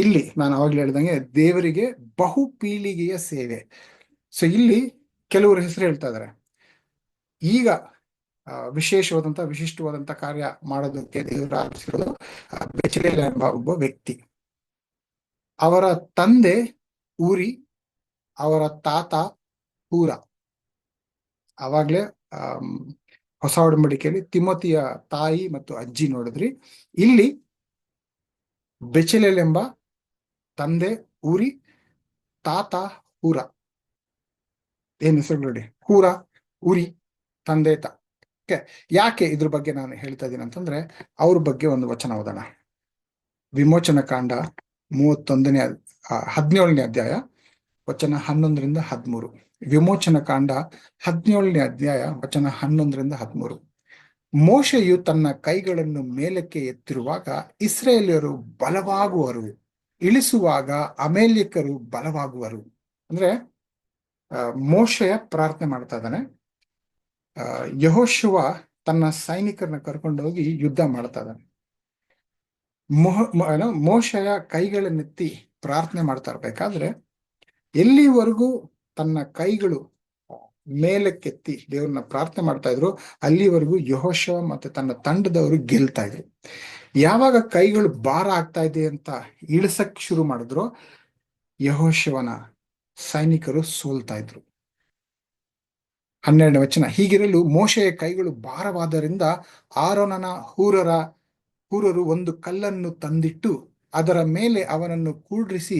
ಇಲ್ಲಿ ನಾನು ಅವಾಗ್ಲೇ ಹೇಳ್ದಂಗೆ ದೇವರಿಗೆ ಬಹು ಪೀಳಿಗೆಯ ಸೇವೆ. ಸೊ ಇಲ್ಲಿ ಕೆಲವರು ಹೆಸರು ಹೇಳ್ತಾ ಇದಾರೆ. ಈಗ ವಿಶಿಷ್ಟವಾದಂತ ಕಾರ್ಯ ಮಾಡೋದಕ್ಕೆ ದೇವರ ಆರಿಸಿರೋದು ಬೆಚಲೇಲ್ ಎಂಬ ಒಬ್ಬ ವ್ಯಕ್ತಿ. ಅವರ ತಂದೆ ಊರಿ, ಅವರ ತಾತ ಹೂರ. ಆವಾಗ್ಲೇ ಹೊಸ ಒಡಂಬಡಿಕೆಯಲ್ಲಿ ತಿಮೋತಿಯ ತಾಯಿ ಮತ್ತು ಅಜ್ಜಿ ನೋಡಿದ್ರಿ. ಇಲ್ಲಿ ಬೆಚಲೇಲ್ ಎಂಬ ತಂದೆ ಊರಿ, ತಾತ ಹೂರ. ಏನ್ ಹೆಸರು ನೋಡಿ, ಹೂರ, ಉರಿ, ತಂದೆ ಯಾಕೆ ಇದ್ರ ಬಗ್ಗೆ ನಾನು ಹೇಳ್ತಾ ಇದ್ದೀನಿ ಅಂತಂದ್ರೆ, ಅವ್ರ ಬಗ್ಗೆ ಒಂದು ವಚನ ಓದೋಣ. ವಿಮೋಚನ ಕಾಂಡ 17ನೇ ಅಧ್ಯಾಯ ವಚನ 11-13. ವಿಮೋಚನ ಕಾಂಡ 17ನೇ ಅಧ್ಯಾಯ ವಚನ 11-13. ಮೋಶೆಯು ತನ್ನ ಕೈಗಳನ್ನು ಮೇಲಕ್ಕೆ ಎತ್ತಿರುವಾಗ ಇಸ್ರಾಯೇಲ್ಯರು ಬಲವಾಗುವರು, ಇಳಿಸುವಾಗ ಅಮೇಲ್ಯಕರು ಬಲವಾಗುವರು. ಅಂದ್ರೆ ಮೋಶೆಯ ಪ್ರಾರ್ಥನೆ ಮಾಡ್ತಾ ಇದ್ದಾನೆ. ಯೆಹೋಶುವ ತನ್ನ ಸೈನಿಕರನ್ನ ಕರ್ಕೊಂಡೋಗಿ ಯುದ್ಧ ಮಾಡ್ತಾ ಇದ್ದಾನೆ. ಮೋಶೆಯ ಕೈಗಳನ್ನೆತ್ತಿ ಪ್ರಾರ್ಥನೆ ಮಾಡ್ತಾ ಇರ್ಬೇಕಾದ್ರೆ ಎಲ್ಲಿವರೆಗೂ ತನ್ನ ಕೈಗಳು ಮೇಲಕ್ಕೆತ್ತಿ ದೇವ್ರನ್ನ ಪ್ರಾರ್ಥನೆ ಮಾಡ್ತಾ ಇದ್ರು ಅಲ್ಲಿವರೆಗೂ ಯೆಹೋಶುವ ಮತ್ತೆ ತನ್ನ ತಂಡದವರು ಗೆಲ್ತಾ ಇದ್ರು. ಯಾವಾಗ ಕೈಗಳು ಭಾರ ಆಗ್ತಾ ಇದೆ ಅಂತ ಇಳಿಸಕ್ ಶುರು ಮಾಡಿದ್ರು, ಯೆಹೋಶುವನ ಸೈನಿಕರು ಸೋಲ್ತಾ ಇದ್ರು. 12ನೇ ವಚನ, ಹೀಗಿರಲು ಮೋಶೆಯ ಕೈಗಳು ಭಾರವಾದ್ದರಿಂದ ಆರೋನನ ಹೂರರು ಒಂದು ಕಲ್ಲನ್ನು ತಂದಿಟ್ಟು ಅದರ ಮೇಲೆ ಅವನನ್ನು ಕೂಡ್ರಿಸಿ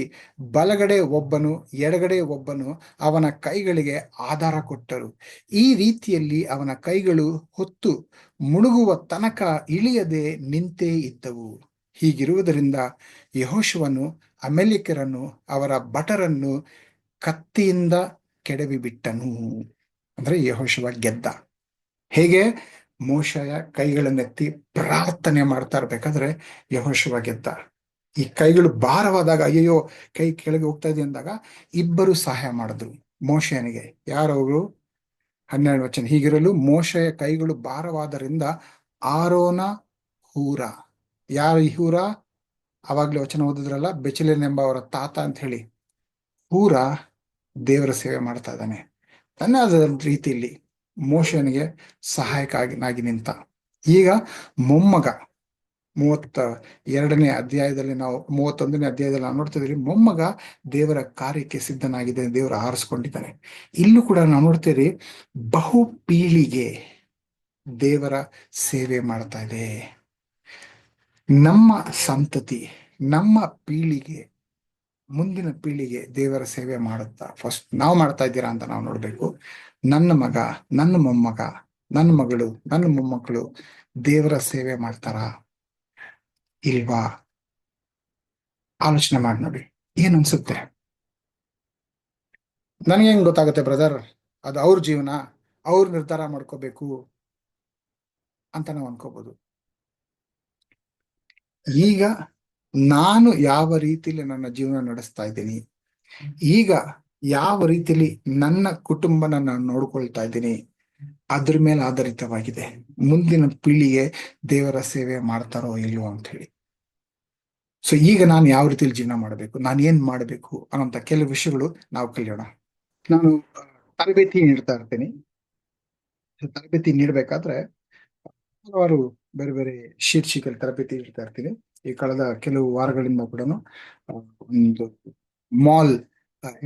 ಬಲಗಡೆ ಒಬ್ಬನು ಎಡಗಡೆ ಒಬ್ಬನು ಅವನ ಕೈಗಳಿಗೆ ಆಧಾರ ಕೊಟ್ಟರು. ಈ ರೀತಿಯಲ್ಲಿ ಅವನ ಕೈಗಳು ಹೊತ್ತು ಮುಳುಗುವ ತನಕ ಇಳಿಯದೆ ನಿಂತೇ ಇದ್ದವು. ಹೀಗಿರುವುದರಿಂದ ಯೆಹೋಶುವನು ಅಮೇಲ್ಯಕರನ್ನು ಅವರ ಭಟರನ್ನು ಕತ್ತಿಯಿಂದ ಕೆಡವಿ ಬಿಟ್ಟನು. ಅಂದ್ರೆ ಯೆಹೋಶುವ ಗೆದ್ದ. ಹೇಗೆ? ಮೋಶೆಯ ಕೈಗಳನ್ನೆತ್ತಿ ಪ್ರಾರ್ಥನೆ ಮಾಡ್ತಾ ಇರ್ಬೇಕಾದ್ರೆ ಯೆಹೋಶುವ ಗೆದ್ದ. ಈ ಕೈಗಳು ಭಾರವಾದಾಗ, ಅಯ್ಯೋ ಕೈ ಕೆಳಗೆ ಹೋಗ್ತಾ ಇದೆ ಅಂದಾಗ ಇಬ್ಬರು ಸಹಾಯ ಮಾಡಿದ್ರು ಮೋಶೆಯನಿಗೆ. ಯಾರವರು? 12ನೇ ವಚನ, ಹೀಗಿರಲು ಮೋಶೆಯ ಕೈಗಳು ಭಾರವಾದರಿಂದ ಆರೋನ ಹೂರ. ಯಾರು ಈ ಹೂರ? ಅವಾಗ್ಲೇ ವಚನ ಓದಿದ್ರಲ್ಲ, ಬೆಚಲೇನ್ ಎಂಬ ಅವರ ತಾತ ಅಂತ ಹೇಳಿ ಪೂರ ದೇವರ ಸೇವೆ ಮಾಡ್ತಾ ಇದ್ದಾನೆ. ತನ್ನದೇ ರೀತಿಯಲ್ಲಿ ಮೋಶನಿಗೆ ಸಹಾಯಕನಾಗಿ ನಿಂತ. ಈಗ ಮೊಮ್ಮಗ 32ನೇ ಅಧ್ಯಾಯದಲ್ಲಿ ನಾವು 31ನೇ ಅಧ್ಯಾಯದಲ್ಲಿ ನಾವು ನೋಡ್ತಾ ಇದೀವಿ, ಮೊಮ್ಮಗ ದೇವರ ಕಾರ್ಯಕ್ಕೆ ಸಿದ್ಧನಾಗಿದೆ, ದೇವರು ಆರಿಸ್ಕೊಂಡಿದ್ದಾನೆ. ಇಲ್ಲೂ ಕೂಡ ನಾವು ನೋಡ್ತೀವಿ, ಬಹು ಪೀಳಿಗೆ ದೇವರ ಸೇವೆ ಮಾಡ್ತಾ ಇದೆ. ನಮ್ಮ ಸಂತತಿ, ನಮ್ಮ ಪೀಳಿಗೆ, ಮುಂದಿನ ಪೀಳಿಗೆ ದೇವರ ಸೇವೆ ಮಾಡುತ್ತಾ ಫಸ್ಟ್ ನಾವು ಮಾಡ್ತಾ ಇದ್ದೀರಾ ಅಂತ ನಾವು ನೋಡ್ಬೇಕು. ನನ್ನ ಮಗ, ನನ್ನ ಮೊಮ್ಮಗ, ನನ್ನ ಮಗಳು, ನನ್ನ ಮೊಮ್ಮಕ್ಕಳು ದೇವರ ಸೇವೆ ಮಾಡ್ತಾರ ಇಲ್ವಾ? ಆಲೋಚನೆ ಮಾಡಿ ನೋಡಿ, ಏನ್ ಅನ್ಸುತ್ತೆ? ನನಗೆ ಹೆಂಗ್ ಗೊತ್ತಾಗುತ್ತೆ ಬ್ರದರ್, ಅದು ಅವ್ರ ಜೀವನ, ಅವ್ರು ನಿರ್ಧಾರ ಮಾಡ್ಕೋಬೇಕು ಅಂತ ನಾವು ಅನ್ಕೋಬಹುದು. ಈಗ ನಾನು ಯಾವ ರೀತಿಯಲ್ಲಿ ನನ್ನ ಜೀವನ ನಡೆಸ್ತಾ ಇದ್ದೀನಿ, ಈಗ ಯಾವ ರೀತಿಯಲ್ಲಿ ನನ್ನ ಕುಟುಂಬನ ನಾನು ನೋಡ್ಕೊಳ್ತಾ ಇದ್ದೀನಿ, ಅದ್ರ ಮೇಲೆ ಆಧಾರಿತವಾಗಿದೆ ಮುಂದಿನ ಪೀಳಿಗೆ ದೇವರ ಸೇವೆ ಮಾಡ್ತಾರೋ ಇಲ್ವೋ ಅಂತ ಹೇಳಿ. ಸೊ ಈಗ ನಾನು ಯಾವ ರೀತಿಯಲ್ಲಿ ಜೀವನ ಮಾಡಬೇಕು, ನಾನು ಏನ್ ಮಾಡಬೇಕು ಅನ್ನೋಂಥ ಕೆಲವು ವಿಷಯಗಳು ನಾವು ಕಲಿಯೋಣ. ನಾನು ತರಬೇತಿ ನೀಡ್ತಾ ಇರ್ತೀನಿ. ತರಬೇತಿ ನೀಡ್ಬೇಕಾದ್ರೆ ಹಲವಾರು ಬೇರೆ ಬೇರೆ ಶೀರ್ಷಿಕೆಯಲ್ಲಿ ತರಬೇತಿ ನೀಡ್ತಾ ಇರ್ತೀನಿ. ಈ ಕಳೆದ ಕೆಲವು ವಾರಗಳಿಂದ ಕೂಡ ಒಂದು ಮಾಲ್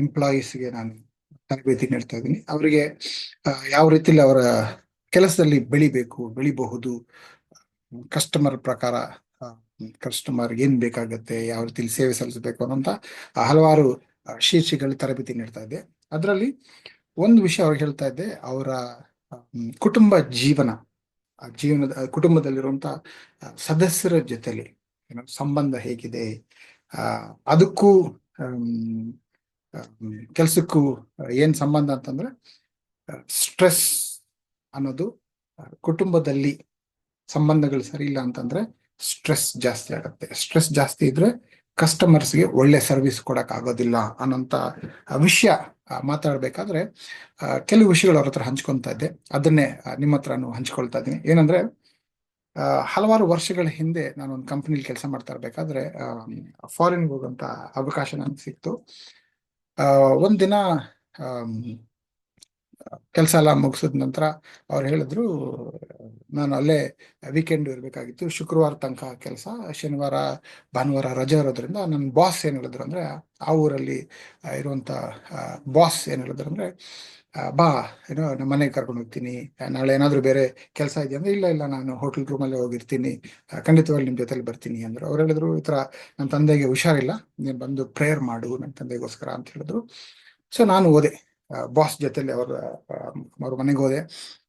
ಎಂಪ್ಲಾಯೀಸ್ಗೆ ನಾನು ತರಬೇತಿ ನೀಡ್ತಾ ಇದ್ದೀನಿ. ಅವರಿಗೆ ಯಾವ ರೀತಿಯಲ್ಲಿ ಅವರ ಕೆಲಸದಲ್ಲಿ ಬೆಳಿಬಹುದು, ಕಸ್ಟಮರ್ ಪ್ರಕಾರ ಕಸ್ಟಮರ್ ಏನ್ ಬೇಕಾಗತ್ತೆ, ಯಾವ ರೀತಿಯಲ್ಲಿ ಸೇವೆ ಸಲ್ಲಿಸಬೇಕು ಅನ್ನೋಂತ ಹಲವಾರು ಶೀರ್ಷಿಕೆಗಳಲ್ಲಿ ತರಬೇತಿ ನೀಡ್ತಾ ಇದ್ದೆ. ಅದರಲ್ಲಿ ಒಂದು ವಿಷಯ ಅವ್ರಿಗೆ ಹೇಳ್ತಾ ಇದ್ದೆ, ಅವರ ಕುಟುಂಬ ಕುಟುಂಬದಲ್ಲಿರುವಂತ ಸದಸ್ಯರ ಜೊತೆಲಿ ಸಂಬಂಧ ಹೇಗಿದೆ, ಅದಕ್ಕೂ ಕೆಲ್ಸಕ್ಕೂ ಏನ್ ಸಂಬಂಧ ಅಂತಂದ್ರೆ, ಸ್ಟ್ರೆಸ್ ಅನ್ನೋದು ಕುಟುಂಬದಲ್ಲಿ ಸಂಬಂಧಗಳು ಸರಿ ಇಲ್ಲ ಅಂತಂದ್ರೆ ಸ್ಟ್ರೆಸ್ ಜಾಸ್ತಿ ಆಗುತ್ತೆ. ಸ್ಟ್ರೆಸ್ ಜಾಸ್ತಿ ಇದ್ರೆ ಕಸ್ಟಮರ್ಸ್ಗೆ ಒಳ್ಳೆ ಸರ್ವಿಸ್ ಕೊಡಕ್ ಆಗೋದಿಲ್ಲ ಅನ್ನೋಂತ ವಿಷಯ ಮಾತಾಡ್ಬೇಕಾದ್ರೆ ಕೆಲವು ವಿಷಯಗಳು ಅವ್ರ ಹತ್ರ ಹಂಚ್ಕೊತಾ ಇದ್ದೆ. ಅದನ್ನೇ ನಿಮ್ಮ ಹತ್ರನು ಹಂಚ್ಕೊಳ್ತಾ ಇದ್ದೀನಿ. ಏನಂದ್ರೆ, ಹಲವಾರು ವರ್ಷಗಳ ಹಿಂದೆ ನಾನು ಒಂದು ಕಂಪನಿಲಿ ಕೆಲಸ ಮಾಡ್ತಾ ಇರ್ಬೇಕಾದ್ರೆ ಫಾರಿನ್ಗೆ ಹೋಗುವಂತ ಅವಕಾಶ ನನಗೆ ಸಿಕ್ತು. ಒಂದಿನ ಕೆಲಸ ಎಲ್ಲ ಮುಗಿಸಿದ ನಂತರ ಅವ್ರು ಹೇಳಿದ್ರು, ನಾನು ಅಲ್ಲೇ ವೀಕೆಂಡ್ ಇರ್ಬೇಕಾಗಿತ್ತು, ಶುಕ್ರವಾರ ತನಕ ಕೆಲಸ, ಶನಿವಾರ ಭಾನುವಾರ ರಜೆ ಇರೋದ್ರಿಂದ ನನ್ನ ಬಾಸ್ ಏನ್ ಹೇಳಿದ್ರು ಅಂದ್ರೆ, ಆ ಊರಲ್ಲಿ ಇರುವಂತ ಬಾಸ್ ಏನ್ ಹೇಳಿದ್ರು ಅಂದ್ರೆ, ಬಾ ನಮ್ಮ ಮನೆಗೆ ಕರ್ಕೊಂಡು ಹೋಗ್ತೀನಿ, ನಾಳೆ ಏನಾದ್ರು ಬೇರೆ ಕೆಲಸ ಇದೆಯಾ ಅಂದ್ರೆ, ಇಲ್ಲ ನಾನು ಹೋಟೆಲ್ ರೂಮಲ್ಲೇ ಹೋಗಿರ್ತೀನಿ, ಖಂಡಿತವಾಗಿ ನಿಮ್ ಜೊತೆಲಿ ಬರ್ತೀನಿ ಅಂದ್ರು. ಅವ್ರು ಹೇಳಿದ್ರು, ಈ ತರ ನನ್ನ ತಂದೆಗೆ ಹುಷಾರಿಲ್ಲ, ನೀನ್ ಬಂದು ಪ್ರೇಯರ್ ಮಾಡು ನನ್ನ ತಂದೆಗೋಸ್ಕರ ಅಂತ ಹೇಳಿದ್ರು. ಸೊ ನಾನು ಹೋದೆ, ಬಾಸ್ ಜೊತೆಲಿ ಅವ್ರ ಮನೆಗೆ ಹೋದೆ.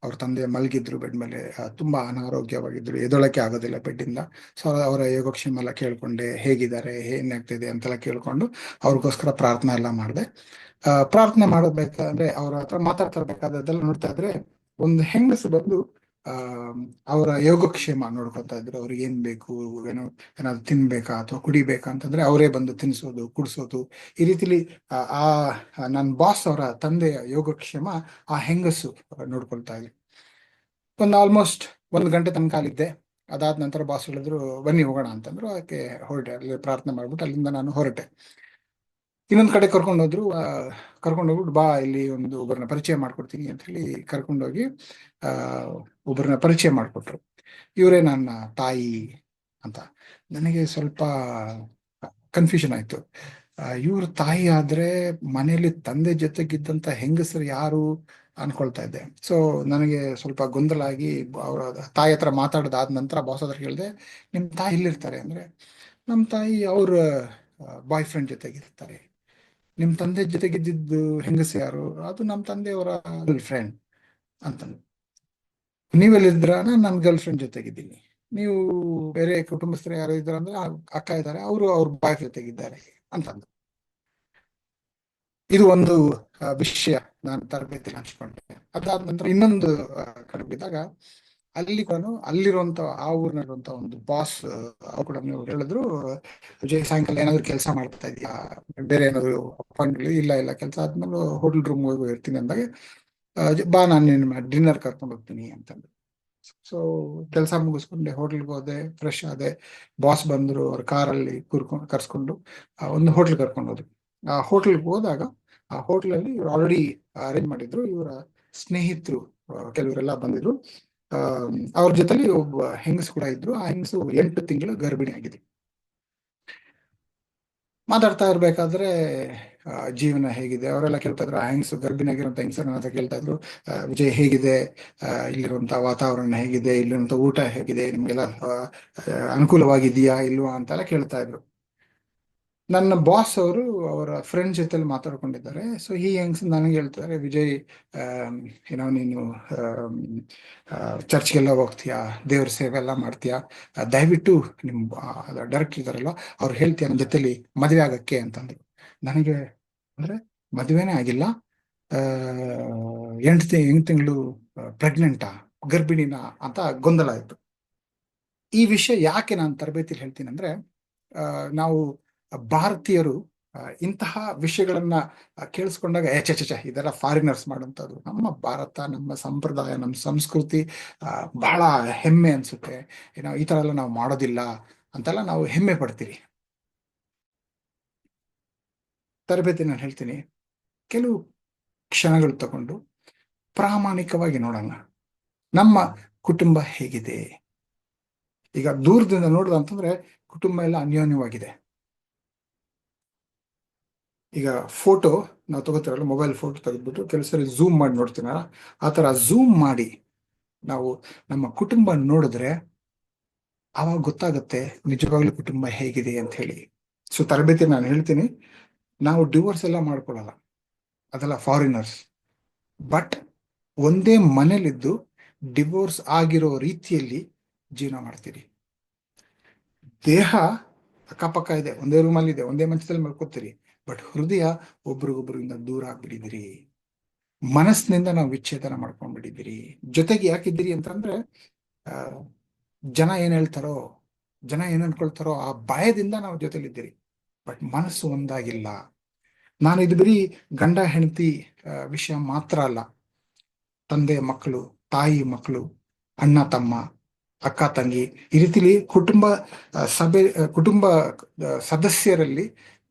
ಅವ್ರ ತಂದೆ ಮಲಗಿದ್ರು ಬೆಡ್ ಮೇಲೆ, ತುಂಬಾ ಅನಾರೋಗ್ಯವಾಗಿದ್ರು, ಎದೊಳಕ್ಕೆ ಆಗೋದಿಲ್ಲ ಬೆಡ್ಡಿಂದ. ಸೊ ಅವರ ಯೋಗಕ್ಷೇಮ ಎಲ್ಲ ಕೇಳ್ಕೊಂಡೆ, ಹೇಗಿದ್ದಾರೆ, ಏನಾಗ್ತಿದೆ ಅಂತೆಲ್ಲ ಕೇಳ್ಕೊಂಡು ಅವ್ರಿಗೋಸ್ಕರ ಪ್ರಾರ್ಥನೆ ಎಲ್ಲ ಮಾಡಿದೆ. ಪ್ರಾರ್ಥನೆ ಮಾಡಬೇಕಾದ್ರೆ ಅವ್ರ ಹತ್ರ ಮಾತಾಡ್ತಾ ಇರ್ಬೇಕಾದ್ರೆಲ್ಲ ನೋಡ್ತಾ ಇದ್ರೆ, ಒಂದು ಹೆಂಗಸು ಬಂದು ಅವರ ಯೋಗಕ್ಷೇಮ ನೋಡ್ಕೊತಾ ಇದ್ರು. ಅವ್ರಿಗೆ ಏನ್ ಬೇಕು, ಏನಾದ್ರು ತಿನ್ಬೇಕಾ ಅಥವಾ ಕುಡಿಬೇಕಾ ಅಂತಂದ್ರೆ ಅವರೇ ಬಂದು ತಿನ್ಸೋದು, ಕುಡಿಸೋದು, ಈ ರೀತಿಲಿ ಆ ನನ್ನ ಬಾಸ್ ಅವರ ತಂದೆಯ ಯೋಗಕ್ಷೇಮ ಆ ಹೆಂಗಸು ನೋಡ್ಕೊಳ್ತಾ ಇದ್ರು. ಒಂದು ಆಲ್ಮೋಸ್ಟ್ 1 ಗಂಟೆ ತನಕ ಅಲ್ಲಿದ್ದೆ. ಅದಾದ ನಂತರ ಬಾಸ್ ಹೇಳಿದ್ರು, ಬನ್ನಿ ಹೋಗೋಣ ಅಂತಂದ್ರು. ಅದಕ್ಕೆ ಹೊರಟೆ. ಅಲ್ಲಿ ಪ್ರಾರ್ಥನೆ ಮಾಡ್ಬಿಟ್ಟು ಅಲ್ಲಿಂದ ನಾನು ಹೊರಟೆ. ಇನ್ನೊಂದ್ ಕಡೆ ಕರ್ಕೊಂಡೋಗ್ಬಿಟ್ಟು, ಬಾ ಇಲ್ಲಿ ಒಬ್ಬರನ್ನ ಪರಿಚಯ ಮಾಡ್ಕೊಡ್ತೀನಿ ಅಂತ ಹೇಳಿ ಕರ್ಕೊಂಡೋಗಿ ಒಬ್ಬರನ್ನ ಪರಿಚಯ ಮಾಡ್ಕೊಟ್ರು. ಇವರೇ ನನ್ನ ತಾಯಿ ಅಂತ. ನನಗೆ ಸ್ವಲ್ಪ ಕನ್ಫ್ಯೂಷನ್ ಆಯ್ತು. ಇವ್ರ ತಾಯಿ ಆದ್ರೆ ಮನೆಯಲ್ಲಿ ತಂದೆ ಜೊತೆಗಿದ್ದಂತ ಹೆಂಗಸರು ಯಾರು ಅನ್ಕೊಳ್ತಾ ಇದ್ದೆ. ಸೊ ನನಗೆ ಸ್ವಲ್ಪ ಗೊಂದಲ ಆಗಿ ಅವ್ರ ತಾಯಿ ಹತ್ರ ಮಾತಾಡೋದಾದ ನಂತರ ಬಾಸ್ ಹತ್ರ ಹೇಳಿದೆ, ನಿಮ್ ತಾಯಿ ಇಲ್ಲಿರ್ತಾರೆ ಅಂದ್ರೆ, ನಮ್ ತಾಯಿ ಅವ್ರ ಬಾಯ್ ಫ್ರೆಂಡ್ ಜೊತೆಗಿರ್ತಾರೆ. ನಿಮ್ ತಂದೆ ಜೊತೆಗಿದ್ದು ಹೆಂಗಸ ಯಾರು? ಅದು ನಮ್ ತಂದೆಯವರ ಗರ್ಲ್ ಫ್ರೆಂಡ್ ಅಂತಂದು. ನೀವೆಲ್ಲಿದ್ರ? ನನ್ನ ಗರ್ಲ್ ಫ್ರೆಂಡ್ ಜೊತೆಗಿದ್ದೀನಿ. ನೀವು ಬೇರೆ ಕುಟುಂಬಸ್ಥರು ಯಾರು ಇದ್ರ ಅಂದ್ರೆ, ಅಕ್ಕ ಇದ್ದಾರೆ, ಅವರು ಅವ್ರ ಬಾಯ್ ಜೊತೆಗಿದ್ದಾರೆ ಅಂತಂದು. ಇದು ಒಂದು ವಿಷಯ ನಾನು ತರಬೇತಿ ಹಂಚ್ಕೊಂಡೆ. ಅದಾದ ನಂತರ ಇನ್ನೊಂದು ಕಡೆ ಬಿದ್ದಾಗ ಅಲ್ಲಿ ಕೂಡ ಅಲ್ಲಿರುವಂತ ಆ ಊರಿನಲ್ಲಿರುವಂತ ಒಂದು ಬಾಸ್ ಅವ್ರು ಕೂಡ ಹೇಳಿದ್ರು, ವಿಜಯ್ ಸಾಯಂಕಾಲ ಏನಾದ್ರು ಕೆಲಸ ಮಾಡ್ತಾ ಇದೀಯಾ, ಬೇರೆ ಏನಾದ್ರು ಅಪಾಯಿಂಟ್ಗಳು? ಇಲ್ಲ ಕೆಲಸ ಆದ್ಮೇಲೆ ಹೋಟೆಲ್ ರೂಮ್ ಹೋಗಿ ಇರ್ತೀನಿ ಅಂದಾಗ, ಬಾ ನಾನು ಡಿನ್ನರ್ ಕರ್ಕೊಂಡು ಹೋಗ್ತೀನಿ ಅಂತಂದ್ರು. ಸೊ ಕೆಲಸ ಮುಗಿಸ್ಕೊಂಡೆ ಹೋಟ್ಲ್ಗೆ ಹೋದೆ, ಫ್ರೆಶ್ ಆದೆ. ಬಾಸ್ ಬಂದ್ರು, ಅವ್ರ ಕಾರಲ್ಲಿ ಕರ್ಸ್ಕೊಂಡು ಒಂದು ಹೋಟ್ಲ್ ಕರ್ಕೊಂಡು ಹೋದ್ರು. ಆ ಹೋಟ್ಲ್ಗೆ ಹೋದಾಗ ಆ ಹೋಟ್ಲಲ್ಲಿ ಆಲ್ರೆಡಿ ಅರೇಂಜ್ ಮಾಡಿದ್ರು. ಇವರ ಸ್ನೇಹಿತರು ಕೆಲವರೆಲ್ಲ ಬಂದಿದ್ರು. ಅವ್ರ ಜೊತೆಲಿ ಒಬ್ಬ ಹೆಂಗಸು ಕೂಡ ಇದ್ರು. ಆ ಹೆಂಗಸು 8 ತಿಂಗಳು ಗರ್ಭಿಣಿ ಆಗಿದೆ. ಮಾತಾಡ್ತಾ ಇರ್ಬೇಕಾದ್ರೆ ಜೀವನ ಹೇಗಿದೆ ಅವರೆಲ್ಲ ಕೇಳ್ತಾ ಇದ್ರು. ಆ ಹೆಂಗಸು, ಗರ್ಭಿಣಿ ಆಗಿರುವಂತ ಹೆಂಗಸರು ನನ್ನ ಹತ್ರ ಕೇಳ್ತಾ ಇದ್ರು, ವಿಜಯ್ ಹೇಗಿದೆ, ಇಲ್ಲಿರುವಂತ ವಾತಾವರಣ ಹೇಗಿದೆ, ಇಲ್ಲಿರುವಂತ ಊಟ ಹೇಗಿದೆ, ನಿಮ್ಗೆಲ್ಲ ಅನುಕೂಲವಾಗಿದೆಯಾ ಇಲ್ವಾ ಅಂತೆಲ್ಲ ಕೇಳ್ತಾ ಇದ್ರು. ನನ್ನ ಬಾಸ್ ಅವರು ಅವರ ಫ್ರೆಂಡ್ ಜೊತೆಲಿ ಮಾತಾಡ್ಕೊಂಡಿದ್ದಾರೆ. ಸೊ ಈ ಹೆಂಗ್ಸ್ ನನಗೆ ಹೇಳ್ತಾರೆ, ವಿಜಯ್ ಏನೋ ನೀನು ಚರ್ಚ್ಗೆಲ್ಲ ಹೋಗ್ತೀಯಾ, ದೇವ್ರ ಸೇವೆ ಎಲ್ಲ ಮಾಡ್ತೀಯಾ, ದಯವಿಟ್ಟು ನಿಮ್ ಡೈರೆಕ್ಟರ್ ಇದಾರಲ್ಲ ಅವ್ರು ಹೇಳ್ತೀಯ ನನ್ನ ಜೊತೆಲಿ ಮದುವೆ ಆಗಕ್ಕೆ ಅಂತಂದ್ರು. ನನಗೆ ಅಂದ್ರೆ ಮದುವೆನೇ ಆಗಿಲ್ಲ, 8 ತಿಂಗಳು ಪ್ರೆಗ್ನೆಂಟಾ, ಗರ್ಭಿಣಿನಾ ಅಂತ ಗೊಂದಲ ಆಯ್ತು. ಈ ವಿಷಯ ಯಾಕೆ ನಾನು ತರಬೇತಿಲಿ ಹೇಳ್ತೀನಿ ಅಂದ್ರೆ, ನಾವು ಭಾರತೀಯರು ಇಂತಹ ವಿಷಯಗಳನ್ನ ಕೇಳಿಸ್ಕೊಂಡಾಗ ಇದೆಲ್ಲ ಫಾರಿನರ್ಸ್ ಮಾಡುವಂಥದ್ದು. ನಮ್ಮ ಭಾರತ, ನಮ್ಮ ಸಂಪ್ರದಾಯ, ನಮ್ಮ ಸಂಸ್ಕೃತಿ ಬಹಳ ಹೆಮ್ಮೆ ಅನ್ಸುತ್ತೆ. ಏನೋ ಈ ತರ ಎಲ್ಲ ನಾವು ಮಾಡೋದಿಲ್ಲ ಅಂತೆಲ್ಲ ನಾವು ಹೆಮ್ಮೆ ಪಡ್ತೀವಿ. ತರಬೇತಿ ನಾನು ಹೇಳ್ತೀನಿ, ಕೆಲವು ಕ್ಷಣಗಳು ತಗೊಂಡು ಪ್ರಾಮಾಣಿಕವಾಗಿ ನೋಡೋಣ ನಮ್ಮ ಕುಟುಂಬ ಹೇಗಿದೆ. ಈಗ ದೂರದಿಂದ ನೋಡುದು ಅಂತಂದ್ರೆ ಕುಟುಂಬ ಎಲ್ಲ ಅನ್ಯೋನ್ಯವಾಗಿದೆ. ಈಗ ಫೋಟೋ ನಾವು ತಗೋತಿರಲ್ಲ, ಮೊಬೈಲ್ ಫೋಟೋ ತೆಗೆದ್ಬಿಟ್ಟು ಕೆಲಸ ಝೂಮ್ ಮಾಡಿ ನೋಡ್ತೀನ, ಆ ತರ ಝೂಮ್ ಮಾಡಿ ನಾವು ನಮ್ಮ ಕುಟುಂಬ ನೋಡಿದ್ರೆ ಆವಾಗ ಗೊತ್ತಾಗುತ್ತೆ ನಿಜವಾಗ್ಲೂ ಕುಟುಂಬ ಹೇಗಿದೆ ಅಂತ ಹೇಳಿ. ಸೊ ತರಬೇತಿ ನಾನು ಹೇಳ್ತೀನಿ, ನಾವು ಡಿವೋರ್ಸ್ ಎಲ್ಲ ಮಾಡ್ಕೊಳ್ಳಲ್ಲ, ಅದೆಲ್ಲ ಫಾರಿನರ್ಸ್. ಬಟ್ ಒಂದೇ ಮನೇಲಿದ್ದು ಡಿವೋರ್ಸ್ ಆಗಿರೋ ರೀತಿಯಲ್ಲಿ ಜೀವನ ಮಾಡ್ತೀರಿ. ದೇಹ ಅಕ್ಕಪಕ್ಕ ಇದೆ, ಒಂದೇ ರೂಮಲ್ಲಿ ಇದೆ, ಒಂದೇ ಮಂಚದಲ್ಲಿ ಮಲ್ಕೋತೀರಿ, ಬಟ್ ಹೃದಯ ಒಬ್ರಿಗೊಬ್ರಿಂದ ದೂರ ಆಗ್ಬಿಟ್ಟಿದ್ದೀರಿ. ಮನಸ್ಸಿನಿಂದ ನಾವು ವಿಚ್ಛೇದನ ಮಾಡ್ಕೊಂಡ್ಬಿಟ್ಟಿದ್ದೀರಿ. ಜೊತೆಗೆ ಯಾಕಿದ್ದೀರಿ ಅಂತಂದ್ರೆ ಜನ ಏನ್ ಹೇಳ್ತಾರೋ, ಜನ ಏನ್ ಅನ್ಕೊಳ್ತಾರೋ ಆ ಭಯದಿಂದ ನಾವು ಜೊತೆಲಿದ್ದೀರಿ. ಬಟ್ ಮನಸ್ಸು ಒಂದಾಗಿಲ್ಲ. ನಾನು ಇದು ಬರೀ ಗಂಡ ಹೆಂಡತಿ ವಿಷಯ ಮಾತ್ರ ಅಲ್ಲ, ತಂದೆ ಮಕ್ಕಳು, ತಾಯಿ ಮಕ್ಕಳು, ಅಣ್ಣ ತಮ್ಮ, ಅಕ್ಕ ತಂಗಿ, ಈ ರೀತಿಲಿ ಕುಟುಂಬ ಸದಸ್ಯರಲ್ಲಿ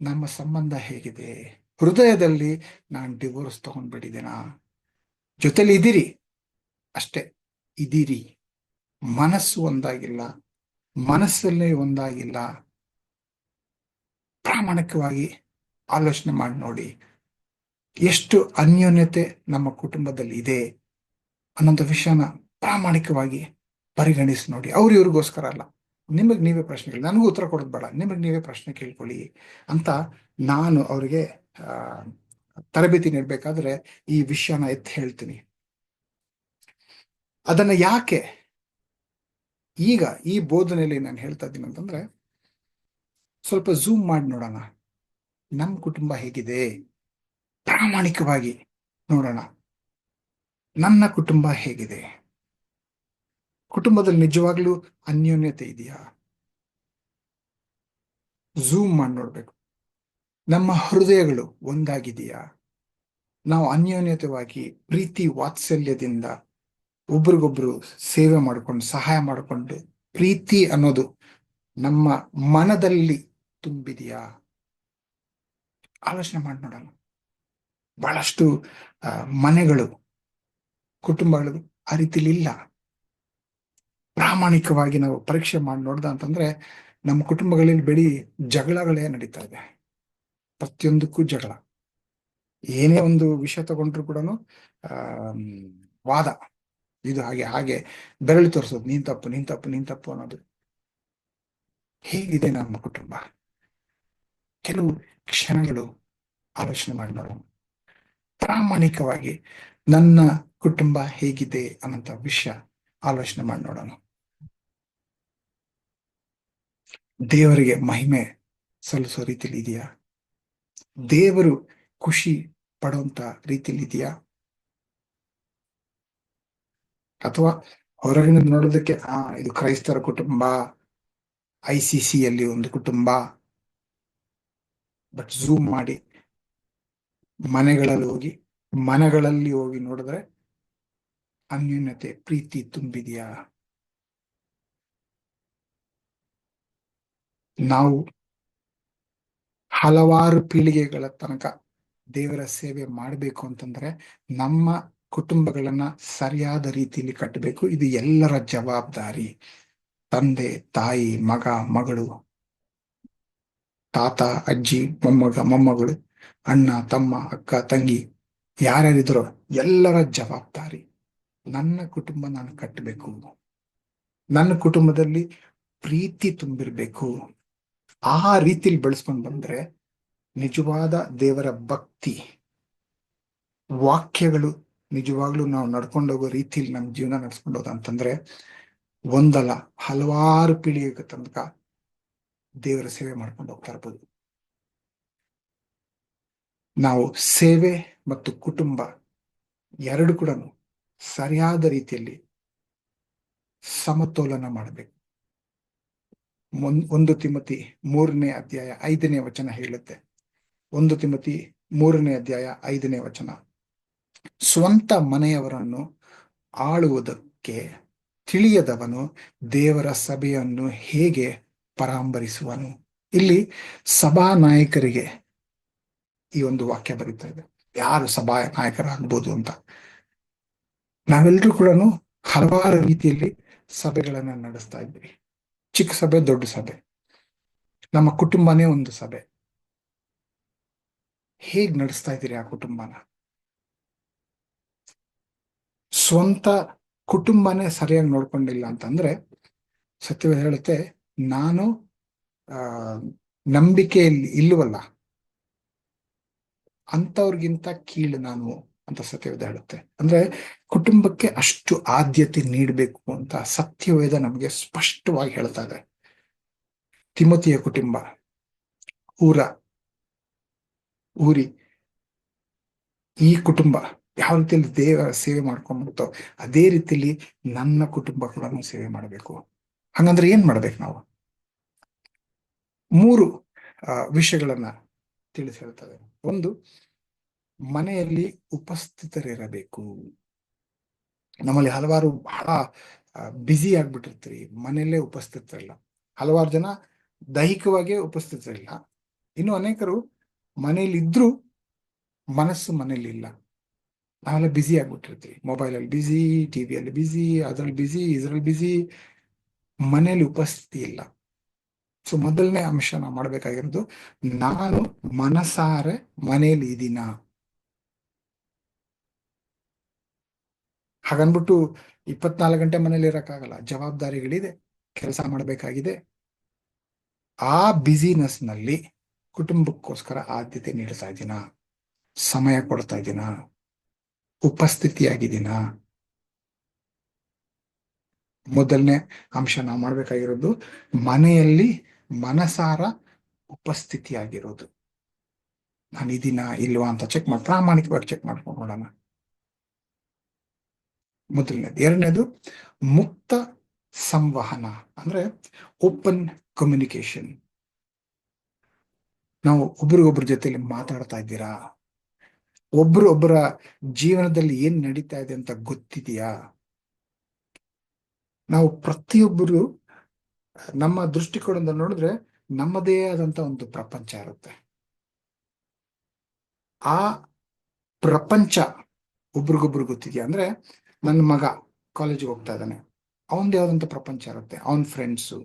ನಮ್ಮ ಸಂಬಂಧ ಹೇಗಿದೆ. ಹೃದಯದಲ್ಲಿ ನಾನು ಡಿವೋರ್ಸ್ ತಗೊಂಡ್ಬಿಟ್ಟಿದ್ದೇನಾ? ಜೊತೆಲಿ ಇದ್ದೀರಿ ಅಷ್ಟೇ, ಇದ್ದೀರಿ, ಮನಸ್ಸು ಒಂದಾಗಿಲ್ಲ, ಮನಸ್ಸಲ್ಲೇ ಒಂದಾಗಿಲ್ಲ. ಪ್ರಾಮಾಣಿಕವಾಗಿ ಆಲೋಚನೆ ಮಾಡಿ ನೋಡಿ, ಎಷ್ಟು ಅನ್ಯೋನ್ಯತೆ ನಮ್ಮ ಕುಟುಂಬದಲ್ಲಿ ಇದೆ ಅನ್ನೋಂಥ ವಿಷಯನ ಪ್ರಾಮಾಣಿಕವಾಗಿ ಪರಿಗಣಿಸಿ ನೋಡಿ. ಇವ್ರಿಗೋಸ್ಕರ ಅಲ್ಲ, ನಿಮಗೆ ನೀವೇ ಪ್ರಶ್ನೆಗಳು, ನನಗೂ ಉತ್ತರ ಕೊಡೋದು ಬೇಡ, ನಿಮಗೆ ನೀವೇ ಪ್ರಶ್ನೆ ಕೇಳ್ಕೊಳ್ಳಿ ಅಂತ ನಾನು ಅವರಿಗೆ ತರಬೇತಿ ನೀಡಬೇಕಾದ್ರೆ ಈ ವಿಷಯನ ಎತ್ತಿ ಹೇಳ್ತೀನಿ. ಅದನ್ನ ಯಾಕೆ ಈಗ ಈ ಬೋಧನೆಯಲ್ಲಿ ನಾನು ಹೇಳ್ತಾ ಇದ್ದೀನಿ ಅಂತಂದ್ರೆ, ಸ್ವಲ್ಪ ಝೂಮ್ ಮಾಡಿ ನೋಡೋಣ, ನಮ್ಮ ಕುಟುಂಬ ಹೇಗಿದೆ, ಪ್ರಾಮಾಣಿಕವಾಗಿ ನೋಡೋಣ, ನನ್ನ ಕುಟುಂಬ ಹೇಗಿದೆ, ಕುಟುಂಬದಲ್ಲಿ ನಿಜವಾಗ್ಲೂ ಅನ್ಯೋನ್ಯತೆ ಇದೆಯಾ? ಝೂಮ್ ಮಾಡಿ ನೋಡ್ಬೇಕು. ನಮ್ಮ ಹೃದಯಗಳು ಒಂದಾಗಿದೆಯಾ? ನಾವು ಅನ್ಯೋನ್ಯತವಾಗಿ ಪ್ರೀತಿ ವಾತ್ಸಲ್ಯದಿಂದ ಒಬ್ರಿಗೊಬ್ರು ಸೇವೆ ಮಾಡಿಕೊಂಡು, ಸಹಾಯ ಮಾಡಿಕೊಂಡು, ಪ್ರೀತಿ ಅನ್ನೋದು ನಮ್ಮ ಮನದಲ್ಲಿ ತುಂಬಿದೆಯಾ? ಆಲೋಚನೆ ಮಾಡಿ ನೋಡೋಣ. ಬಹಳಷ್ಟು ಮನೆಗಳು, ಕುಟುಂಬಗಳು ಆ ರೀತಿಲಿ ಇಲ್ಲ. ಪ್ರಾಮಾಣಿಕವಾಗಿ ನಾವು ಪರೀಕ್ಷೆ ಮಾಡಿ ನೋಡ್ದ ಅಂತಂದ್ರೆ ನಮ್ಮ ಕುಟುಂಬಗಳಲ್ಲಿ ಬರೀ ಜಗಳಗಳೇ ನಡೀತಾ ಇದೆ. ಪ್ರತಿಯೊಂದಕ್ಕೂ ಜಗಳ. ಏನೇ ಒಂದು ವಿಷಯ ತಗೊಂಡ್ರು ಕೂಡ ವಾದ, ಇದು ಹಾಗೆ ಹಾಗೆ ಬೆರಳು ತೋರಿಸೋದು, ನೀನ್ ತಪ್ಪು ನೀನ್ ತಪ್ಪು ನೀನ್ ತಪ್ಪು ಅನ್ನೋದು. ಹೇಗಿದೆ ನಮ್ಮ ಕುಟುಂಬ? ಕೆಲವು ಕ್ಷಣಗಳು ಆಲೋಚನೆ ಮಾಡಿ ನೋಡೋಣ. ಪ್ರಾಮಾಣಿಕವಾಗಿ ನನ್ನ ಕುಟುಂಬ ಹೇಗಿದೆ ಅನ್ನೋಂಥ ವಿಷಯ ಆಲೋಚನೆ ಮಾಡಿ ನೋಡೋಣ. ದೇವರಿಗೆ ಮಹಿಮೆ ಸಲ್ಲಿಸೋ ರೀತಿಯಲ್ಲಿ ಇದೆಯಾ? ದೇವರು ಖುಷಿ ಪಡುವಂತ ರೀತಿಯಲ್ಲಿ ಇದೆಯಾ? ಅಥವಾ ಹೊರಗಿನ ನೋಡೋದಕ್ಕೆ ಇದು ಕ್ರೈಸ್ತರ ಕುಟುಂಬ, ICC ಅಲ್ಲಿ ಒಂದು ಕುಟುಂಬ, ಬಟ್ ಝೂಮ್ ಮಾಡಿ ಮನೆಗಳಲ್ಲಿ ಹೋಗಿ ನೋಡಿದ್ರೆ ಅನ್ಯೋನ್ಯತೆ, ಪ್ರೀತಿ ತುಂಬಿದೆಯಾ? ನಾವು ಹಲವಾರು ಪೀಳಿಗೆಗಳ ತನಕ ದೇವರ ಸೇವೆ ಮಾಡಬೇಕು ಅಂತಂದ್ರೆ ನಮ್ಮ ಕುಟುಂಬಗಳನ್ನ ಸರಿಯಾದ ರೀತಿಯಲ್ಲಿ ಕಟ್ಟಬೇಕು. ಇದು ಎಲ್ಲರ ಜವಾಬ್ದಾರಿ. ತಂದೆ, ತಾಯಿ, ಮಗ, ಮಗಳು, ತಾತ, ಅಜ್ಜಿ, ಮೊಮ್ಮಗಳು, ಅಣ್ಣ, ತಮ್ಮ, ಅಕ್ಕ, ತಂಗಿ, ಯಾರ್ಯಾರಿದ್ರೋ ಎಲ್ಲರ ಜವಾಬ್ದಾರಿ. ನನ್ನ ಕುಟುಂಬ ನಾನು ಕಟ್ಟಬೇಕು. ನನ್ನ ಕುಟುಂಬದಲ್ಲಿ ಪ್ರೀತಿ ತುಂಬಿರ್ಬೇಕು. ಆ ರೀತಿಲಿ ಬೆಳೆಸ್ಕೊಂಡು ಬಂದ್ರೆ ನಿಜವಾದ ದೇವರ ಭಕ್ತಿ ವಾಕ್ಯಗಳು ನಿಜವಾಗ್ಲೂ ನಾವು ನಡ್ಕೊಂಡೋಗೋ ರೀತಿಲಿ ನಮ್ಮ ಜೀವನ ನಡ್ಸ್ಕೊಂಡು ಹೋದ ಅಂತಂದ್ರೆ ಒಂದಲ್ಲ ಹಲವಾರು ಪೀಳಿಗೆ ತನಕ ದೇವರ ಸೇವೆ ಮಾಡ್ಕೊಂಡು ಹೋಗ್ತಾ ಇರ್ಬೋದು. ನಾವು ಸೇವೆ ಮತ್ತು ಕುಟುಂಬ ಎರಡು ಕೂಡ ಸರಿಯಾದ ರೀತಿಯಲ್ಲಿ ಸಮತೋಲನ ಮಾಡಬೇಕು. 1 ತಿಮೋಥಿ 3ನೇ ಅಧ್ಯಾಯ 5ನೇ ವಚನ ಹೇಳುತ್ತೆ. 1 ತಿಮೋಥಿ 3ನೇ ಅಧ್ಯಾಯ 5ನೇ ವಚನ, ಸ್ವಂತ ಮನೆಯವರನ್ನು ಆಳುವುದಕ್ಕೆ ತಿಳಿಯದವನು ದೇವರ ಸಭೆಯನ್ನು ಹೇಗೆ ಪರಾಂಬರಿಸುವನು? ಇಲ್ಲಿ ಸಭಾ ನಾಯಕರಿಗೆ ಈ ಒಂದು ವಾಕ್ಯ ಬರೀತಾ ಇದೆ. ಯಾರು ಸಭಾ ನಾಯಕರಾಗ್ಬೋದು ಅಂತ. ನಾವೆಲ್ಲರೂ ಕೂಡ ಹಲವಾರು ರೀತಿಯಲ್ಲಿ ಸಭೆಗಳನ್ನ ನಡೆಸ್ತಾ ಇದ್ವಿ. ಚಿಕ್ಕ ಸಭೆ, ದೊಡ್ಡ ಸಭೆ, ನಮ್ಮ ಕುಟುಂಬನೇ ಒಂದು ಸಭೆ. ಹೇಗ್ ನಡೆಸ್ತಾ ಇದ್ದೀರಿ ಆ ಕುಟುಂಬನ? ಸ್ವಂತ ಕುಟುಂಬನೇ ಸರಿಯಾಗಿ ನೋಡ್ಕೊಂಡಿಲ್ಲ ಅಂತಂದ್ರೆ ಸತ್ಯವೇದ ಹೇಳುತ್ತೆ, ನಾನು ನಂಬಿಕೆಯಲ್ಲಿ ಇಲ್ಲವಲ್ಲ ಅಂಥವ್ರಿಗಿಂತ ಕೀಳು ನಾನು ಅಂತ ಸತ್ಯವೇದ ಹೇಳುತ್ತೆ. ಅಂದ್ರೆ ಕುಟುಂಬಕ್ಕೆ ಅಷ್ಟು ಆದ್ಯತೆ ನೀಡಬೇಕು ಅಂತ ಸತ್ಯವೇದ ನಮಗೆ ಸ್ಪಷ್ಟವಾಗಿ ಹೇಳ್ತಾ ಇದೆ. ತಿಮೋತಿಯ ಕುಟುಂಬ, ಊರಿ ಈ ಕುಟುಂಬ ಯಾವ ರೀತಿಯಲ್ಲಿ ದೇವರ ಸೇವೆ ಮಾಡ್ಕೊಂಡ್ಬಿಡ್ತೋ ಅದೇ ರೀತಿಯಲ್ಲಿ ನನ್ನ ಕುಟುಂಬ ಕೂಡ ಸೇವೆ ಮಾಡಬೇಕು. ಹಂಗಂದ್ರೆ ಏನ್ ಮಾಡ್ಬೇಕು ನಾವು? 3 ವಿಷಯಗಳನ್ನ ತಿಳಿಸಿ ಹೇಳ್ತದೆ. ಒಂದು, ಮನೆಯಲ್ಲಿ ಉಪಸ್ಥಿತರಿರಬೇಕು. ನಮ್ಮಲ್ಲಿ ಹಲವಾರು ಬಹಳ ಬ್ಯುಸಿ ಆಗ್ಬಿಟ್ಟಿರ್ತೀವಿ, ಮನೆಯಲ್ಲೇ ಉಪಸ್ಥಿತರಿಲ್ಲ. ಹಲವಾರು ಜನ ದೈಹಿಕವಾಗಿ ಉಪಸ್ಥಿತರಿಲ್ಲ, ಇನ್ನು ಅನೇಕರು ಮನೆಯಲ್ಲಿ ಇದ್ರೂ ಮನಸ್ಸು ಮನೇಲಿ ಇಲ್ಲ. ನಾವೆಲ್ಲ ಬ್ಯುಸಿ ಆಗ್ಬಿಟ್ಟಿರ್ತೀವಿ, ಮೊಬೈಲಲ್ಲಿ ಬ್ಯುಸಿ, ಟಿವಿಯಲ್ಲಿ ಬ್ಯುಸಿ, ಅದ್ರಲ್ಲಿ ಬ್ಯುಸಿ, ಇದ್ರಲ್ಲಿ ಬ್ಯುಸಿ, ಮನೆಯಲ್ಲಿ ಉಪಸ್ಥಿತಿ ಇಲ್ಲ. ಸೊ ಮೊದಲನೇ ಅಂಶ ನಾವು ಮಾಡ್ಬೇಕಾಗಿರೋದು, ನಾನು ಮನಸಾರೆ ಮನೆಯಲ್ಲಿ ಇದೀನ. ಹಾಗನ್ಬಿಟ್ಟು 24 ಗಂಟೆ ಮನೇಲಿ ಇರಕ್ಕಾಗಲ್ಲ, ಜವಾಬ್ದಾರಿಗಳಿದೆ, ಕೆಲಸ ಮಾಡಬೇಕಾಗಿದೆ. ಆ ಬ್ಯುಸಿನೆಸ್ ನಲ್ಲಿ ಕುಟುಂಬಕ್ಕೋಸ್ಕರ ಆದ್ಯತೆ ನೀಡ್ತಾ ಇದ್ದೀನ, ಸಮಯ ಕೊಡ್ತಾ ಇದ್ದೀನ, ಉಪಸ್ಥಿತಿಯಾಗಿದ್ದೀನ. ಮೊದಲನೇ ಅಂಶ ನಾವು ಮಾಡ್ಬೇಕಾಗಿರೋದು ಮನೆಯಲ್ಲಿ ಮನಸಾರ ಉಪಸ್ಥಿತಿಯಾಗಿರೋದು. ನಾನು ಇದೀನ ಇಲ್ವಾ ಅಂತ ಪ್ರಾಮಾಣಿಕವಾಗಿ ಚೆಕ್ ಮಾಡ್ಕೊಂಡು ನೋಡೋಣ. ಮೊದಲನೇದು. ಎರಡನೇದು, ಮುಕ್ತ ಸಂವಹನ, ಅಂದ್ರೆ ಓಪನ್ ಕಮ್ಯುನಿಕೇಶನ್. ನಾವು ಒಬ್ರಿಗೊಬ್ರ ಜೊತೆಲಿ ಮಾತಾಡ್ತಾ ಇದ್ದೀರಾ? ಒಬ್ಬರ ಜೀವನದಲ್ಲಿ ಏನ್ ನಡೀತಾ ಇದೆ ಅಂತ ಗೊತ್ತಿದೆಯಾ? ನಾವು ಪ್ರತಿಯೊಬ್ಬರು ನಮ್ಮ ದೃಷ್ಟಿಕೋನದಿಂದ ನೋಡಿದ್ರೆ ನಮ್ಮದೇ ಆದಂತ ಒಂದು ಪ್ರಪಂಚ ಇರುತ್ತೆ. ಆ ಪ್ರಪಂಚ ಒಬ್ರಿಗೊಬ್ರು ಗೊತ್ತಿದೆಯಾ? ಅಂದ್ರೆ ನನ್ನ ಮಗ ಕಾಲೇಜಿಗೆ ಹೋಗ್ತಾ ಇದ್ದಾನೆ, ಅವನದೇ ಆದಂತ ಪ್ರಪಂಚ ಇರುತ್ತೆ. ಅವನ ಫ್ರೆಂಡ್ಸು,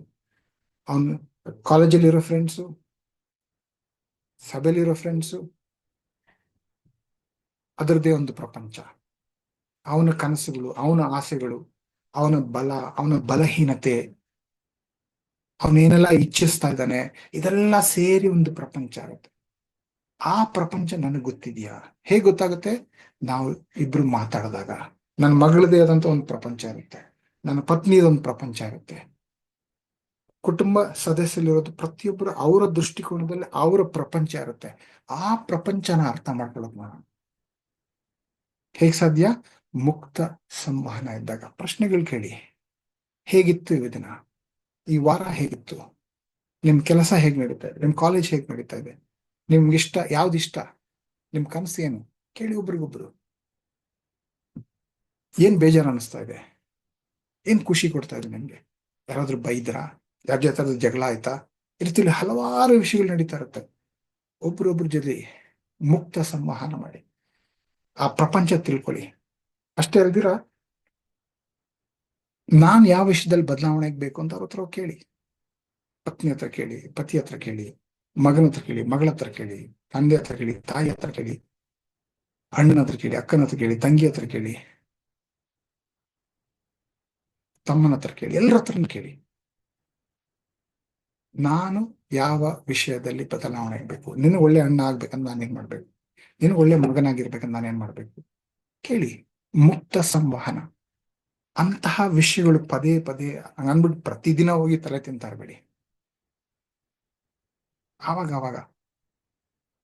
ಅವನ್ ಕಾಲೇಜಲ್ಲಿರೋ ಫ್ರೆಂಡ್ಸು, ಸಭೆಯಲ್ಲಿರೋ ಫ್ರೆಂಡ್ಸು, ಅದರದ್ದೇ ಒಂದು ಪ್ರಪಂಚ. ಅವನ ಕನಸುಗಳು, ಅವನ ಆಸೆಗಳು, ಅವನ ಬಲಹೀನತೆ, ಅವನೇನೆಲ್ಲ ಇಚ್ಛಿಸ್ತಾ ಇದ್ದಾನೆ, ಇದೆಲ್ಲ ಸೇರಿ ಒಂದು ಪ್ರಪಂಚ ಆಗುತ್ತೆ. ಆ ಪ್ರಪಂಚ ನನಗೆ ಗೊತ್ತಿದೆಯಾ? ಹೇಗೆ ಗೊತ್ತಾಗುತ್ತೆ? ನಾವು ಇಬ್ರು ಮಾತಾಡಿದಾಗ. ನನ್ನ ಮಗಳದೇ ಆದಂತ ಒಂದು ಪ್ರಪಂಚ ಇರುತ್ತೆ, ನನ್ನ ಪತ್ನಿದೊಂದು ಪ್ರಪಂಚ ಇರುತ್ತೆ. ಕುಟುಂಬ ಸದಸ್ಯರಿರೋದು ಪ್ರತಿಯೊಬ್ಬರು ಅವರ ದೃಷ್ಟಿಕೋನದಲ್ಲಿ ಅವರ ಪ್ರಪಂಚ ಇರುತ್ತೆ. ಆ ಪ್ರಪಂಚನ ಅರ್ಥ ಮಾಡ್ಕೊಳ್ಳೋದು ನಾನು ಹೇಗ್ ಸಾಧ್ಯ? ಮುಕ್ತ ಸಂವಹನ ಇದ್ದಾಗ ಪ್ರಶ್ನೆಗಳು ಕೇಳಿ. ಹೇಗಿತ್ತು ಈ ದಿನ, ಈ ವಾರ ಹೇಗಿತ್ತು, ನಿಮ್ ಕೆಲಸ ಹೇಗ್ ನಡೀತಾ ಇದೆ, ನಿಮ್ ಕಾಲೇಜ್ ಹೇಗ್ ನಡೀತಾ ಇದೆ, ನಿಮ್ಗೆ ಇಷ್ಟ ಯಾವ್ದು ಇಷ್ಟ, ನಿಮ್ ಕನಸು ಏನು, ಕೇಳಿ ಒಬ್ರಿಗೊಬ್ರು. ಏನ್ ಬೇಜಾರು ಅನಿಸ್ತಾ ಇದೆ? ಏನ್ ಖುಷಿ ಕೊಡ್ತಾ ಇದೆ ನಿಮ್ಗೆ? ಯಾರಾದ್ರೂ ಬೈದ್ರಾ? ಯಾರ ಜೊತೆ ಜಗಳ ಆಯ್ತಾ? ಈ ರೀತಿಯಲ್ಲಿ ಹಲವಾರು ವಿಷಯಗಳು ನಡೀತಾ ಇರುತ್ತೆ. ಒಬ್ರೊಬ್ರ ಜೊತೆ ಮುಕ್ತ ಸಂವಹನ ಮಾಡಿ ಆ ಪ್ರಪಂಚ ತಿಳ್ಕೊಳ್ಳಿ. ಅಷ್ಟೇ ಅಲ್ದಿರ, ನಾನ್ ಯಾವ ವಿಷಯದಲ್ಲಿ ಬದಲಾವಣೆ ಆಗ್ಬೇಕು ಅಂತ ಅವ್ರ ಹತ್ರ ಹೋಗ್ ಕೇಳಿ. ಪತ್ನಿ ಹತ್ರ ಕೇಳಿ, ಪತಿ ಹತ್ರ ಕೇಳಿ, ಮಗನ ಹತ್ರ ಕೇಳಿ, ಮಗಳ ಹತ್ರ ಕೇಳಿ, ತಂದೆ ಹತ್ರ ಕೇಳಿ, ತಾಯಿ ಹತ್ರ ಕೇಳಿ, ಅಣ್ಣನ ಹತ್ರ ಕೇಳಿ, ಅಕ್ಕನ ಹತ್ರ ಕೇಳಿ, ತಂಗಿ ಹತ್ರ ಕೇಳಿ, ತಮ್ಮನ ಹತ್ರ ಕೇಳಿ, ಎಲ್ಲರ ಹತ್ರನೂ ಕೇಳಿ. ನಾನು ಯಾವ ವಿಷಯದಲ್ಲಿ ಬದಲಾವಣೆ ಆಗ್ಬೇಕು? ನಿನಗೆ ಒಳ್ಳೆ ಅಣ್ಣ ಆಗ್ಬೇಕಂತ ನಾನೇನ್ ಮಾಡ್ಬೇಕು? ನಿನಗೆ ಒಳ್ಳೆ ಮಗನಾಗಿರ್ಬೇಕಂತ ನಾನೇನ್ ಮಾಡ್ಬೇಕು? ಕೇಳಿ. ಮುಕ್ತ ಸಂವಹನ. ಅಂತಹ ವಿಷಯಗಳು ಪದೇ ಪದೇ ಅಂದ್ಬಿಟ್ಟು ಪ್ರತಿದಿನ ಹೋಗಿ ತಲೆ ತಿಂತಾ ಇರ್ಬೇಡಿ. ಆವಾಗ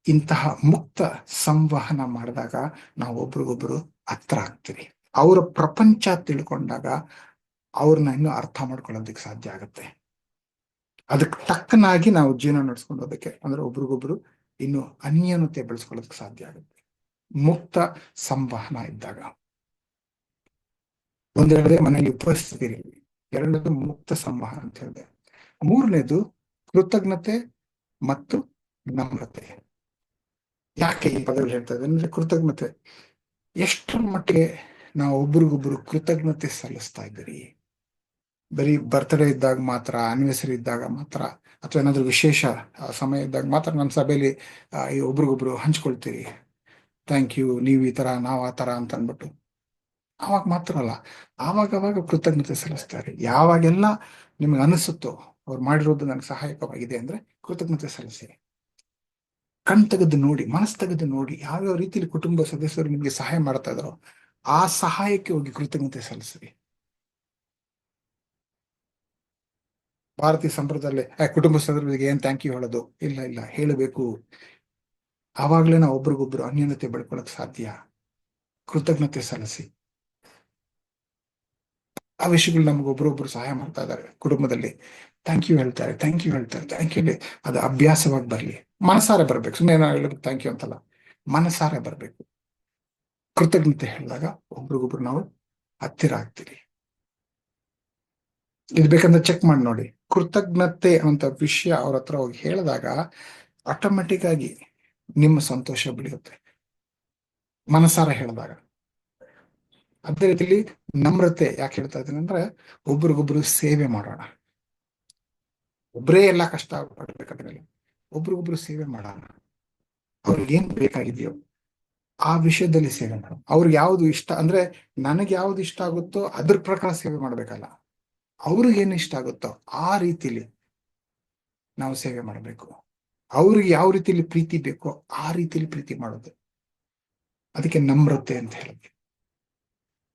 ಇಂತಹ ಮುಕ್ತ ಸಂವಹನ ಮಾಡಿದಾಗ ನಾವು ಒಬ್ರಿಗೊಬ್ರು ಹತ್ರ ಆಗ್ತೀವಿ. ಅವರ ಪ್ರಪಂಚ ತಿಳ್ಕೊಂಡಾಗ ಅವ್ರನ್ನ ಇನ್ನೂ ಅರ್ಥ ಮಾಡ್ಕೊಳ್ಳೋದಕ್ಕೆ ಸಾಧ್ಯ ಆಗುತ್ತೆ. ಅದಕ್ಕೆ ತಕ್ಕನಾಗಿ ನಾವು ಜೀವನ ನಡೆಸ್ಕೊಂಡು ಹೋದಕ್ಕೆ ಅಂದ್ರೆ ಒಬ್ರಿಗೊಬ್ರು ಇನ್ನು ಅನ್ಯೋನ್ಯತೆ ಬೆಳೆಸ್ಕೊಳ್ಳೋದಕ್ಕೆ ಸಾಧ್ಯ ಆಗುತ್ತೆ ಮುಕ್ತ ಸಂವಹನ ಇದ್ದಾಗ. ಒಂದೆರಡೇ ಮನೆಯಲ್ಲಿ ಉಪಸ್ಥಿತಿ. ಎರಡನೇದು ಮುಕ್ತ ಸಂವಹನ ಅಂತ ಹೇಳಿದೆ. ಮೂರನೇದು ಕೃತಜ್ಞತೆ ಮತ್ತು ನಮ್ರತೆ. ಯಾಕೆ ಈ ಪದಗಳು ಹೇಳ್ತಾ ಇದ್ದಾರೆ ಅಂದ್ರೆ, ಕೃತಜ್ಞತೆ ಎಷ್ಟರ ಮಟ್ಟಿಗೆ ನಾವು ಒಬ್ರಿಗೊಬ್ರು ಕೃತಜ್ಞತೆ ಸಲ್ಲಿಸ್ತಾ ಇದ್ದೀರಿ? ಬರೀ ಬರ್ತ್ಡೇ ಇದ್ದಾಗ ಮಾತ್ರ, ಆನಿವರ್ಸರಿ ಇದ್ದಾಗ ಮಾತ್ರ, ಅಥವಾ ಏನಾದ್ರು ವಿಶೇಷ ಸಮಯ ಇದ್ದಾಗ ಮಾತ್ರ ನಮ್ಮ ಸಭೆಯಲ್ಲಿ ಒಬ್ರಿಗೊಬ್ರು ಹಂಚ್ಕೊಳ್ತೀರಿ. ಥ್ಯಾಂಕ್ ಯು, ನೀವು ಈ ತರ, ನಾವು ಆ ತರ ಅಂತ ಅಂದ್ಬಿಟ್ಟು. ಆವಾಗ ಮಾತ್ರ ಅಲ್ಲ, ಆವಾಗ ಕೃತಜ್ಞತೆ ಸಲ್ಲಿಸ್ತಾರೆ. ಯಾವಾಗೆಲ್ಲ ನಿಮ್ಗೆ ಅನಿಸುತ್ತೋ ಅವ್ರು ಮಾಡಿರೋದು ನನಗೆ ಸಹಾಯಕವಾಗಿದೆ ಅಂದ್ರೆ ಕೃತಜ್ಞತೆ ಸಲ್ಲಿಸಿ. ಕಣ್ ತೆಗೆದು ನೋಡಿ, ಮನಸ್ಸು ತೆಗೆದು ನೋಡಿ, ಯಾವ್ಯಾವ ರೀತಿಯಲ್ಲಿ ಕುಟುಂಬ ಸದಸ್ಯರು ನಿಮ್ಗೆ ಸಹಾಯ ಮಾಡ್ತಾ ಇದಾರೋ ಆ ಸಹಾಯಕ್ಕೆ ಹೋಗಿ ಕೃತಜ್ಞತೆ ಸಲ್ಲಿಸಿ. ಭಾರತೀಯ ಸಂಪ್ರದಾಯದಲ್ಲಿ ಕುಟುಂಬ ಸದಸ್ಯರಿಗೆ ಏನ್ ಥ್ಯಾಂಕ್ ಯು ಹೇಳೋದು? ಇಲ್ಲ, ಹೇಳಬೇಕು. ಆವಾಗಲೇ ನಾವು ಒಬ್ರಿಗೊಬ್ರು ಅನ್ಯೋನ್ಯತೆ ಬೆಳ್ಕೊಳಕ್ ಸಾಧ್ಯ. ಕೃತಜ್ಞತೆ ಸಲ್ಲಿಸಿ. ಆ ವಿಷಯಗಳು ನಮ್ಗೆ ಒಬ್ರೊಬ್ರು ಸಹಾಯ ಮಾಡ್ತಾ ಇದ್ದಾರೆ ಕುಟುಂಬದಲ್ಲಿ. ಥ್ಯಾಂಕ್ ಯು ಹೇಳ್ತಾರೆ, ಥ್ಯಾಂಕ್ ಯು ಹೇಳ್ತಾರೆ, ಥ್ಯಾಂಕ್ ಯು. ಅದು ಅಭ್ಯಾಸವಾಗಿ ಬರ್ಲಿ. ಮನಸಾರೆ ಬರ್ಬೇಕು. ಸುಮ್ಮನೆ ನಾವು ಹೇಳೋದು ಥ್ಯಾಂಕ್ ಯು ಅಂತಲ್ಲ, ಮನಸಾರೆ ಬರ್ಬೇಕು. ಕೃತಜ್ಞತೆ ಹೇಳಿದಾಗ ಒಬ್ರಿಗೊಬ್ರು ನಾವು ಹತ್ತಿರ ಆಗ್ತೀರಿ. ಇದು ಬೇಕಂದ್ರೆ ಚೆಕ್ ಮಾಡಿ ನೋಡಿ. ಕೃತಜ್ಞತೆ ಅಂತ ವಿಷಯ ಅವ್ರ ಹತ್ರ ಹೋಗಿ ಹೇಳಿದಾಗ ಆಟೋಮೆಟಿಕ್ ಆಗಿ ನಿಮ್ಮ ಸಂತೋಷ ಬೆಳೆಯುತ್ತೆ, ಮನಸಾರ ಹೇಳಿದಾಗ. ಅದೇ ರೀತಿಲಿ ನಮ್ರತೆ ಯಾಕೆ ಹೇಳ್ತಾ ಇದ್ದೀನಿ ಅಂದ್ರೆ, ಒಬ್ರಿಗೊಬ್ರು ಸೇವೆ ಮಾಡೋಣ. ಒಬ್ಬರೇ ಎಲ್ಲ ಕಷ್ಟ ಪಡ್ಬೇಕಾದ್ರಲ್ಲಿ ಒಬ್ರಿಗೊಬ್ರು ಸೇವೆ ಮಾಡೋಣ. ಅವ್ರಿಗೆ ಏನ್ ಬೇಕಾಗಿದೆಯೋ ಆ ವಿಷಯದಲ್ಲಿ ಸೇವೆ ಮಾಡೋಣ. ಅವ್ರಿಗೆ ಯಾವ್ದು ಇಷ್ಟ ಅಂದ್ರೆ, ನನಗೆ ಯಾವ್ದು ಇಷ್ಟ ಆಗುತ್ತೋ ಅದ್ರ ಪ್ರಕಾರ ಸೇವೆ ಮಾಡ್ಬೇಕಲ್ಲ, ಅವ್ರಿಗೆ ಏನ್ ಇಷ್ಟ ಆಗುತ್ತೋ ಆ ರೀತಿಲಿ ನಾವು ಸೇವೆ ಮಾಡಬೇಕು. ಅವ್ರಿಗೆ ಯಾವ ರೀತಿಲಿ ಪ್ರೀತಿ ಬೇಕೋ ಆ ರೀತಿಲಿ ಪ್ರೀತಿ ಮಾಡೋದು. ಅದಕ್ಕೆ ನಮ್ರತೆ ಅಂತ ಹೇಳಿದ್ವಿ.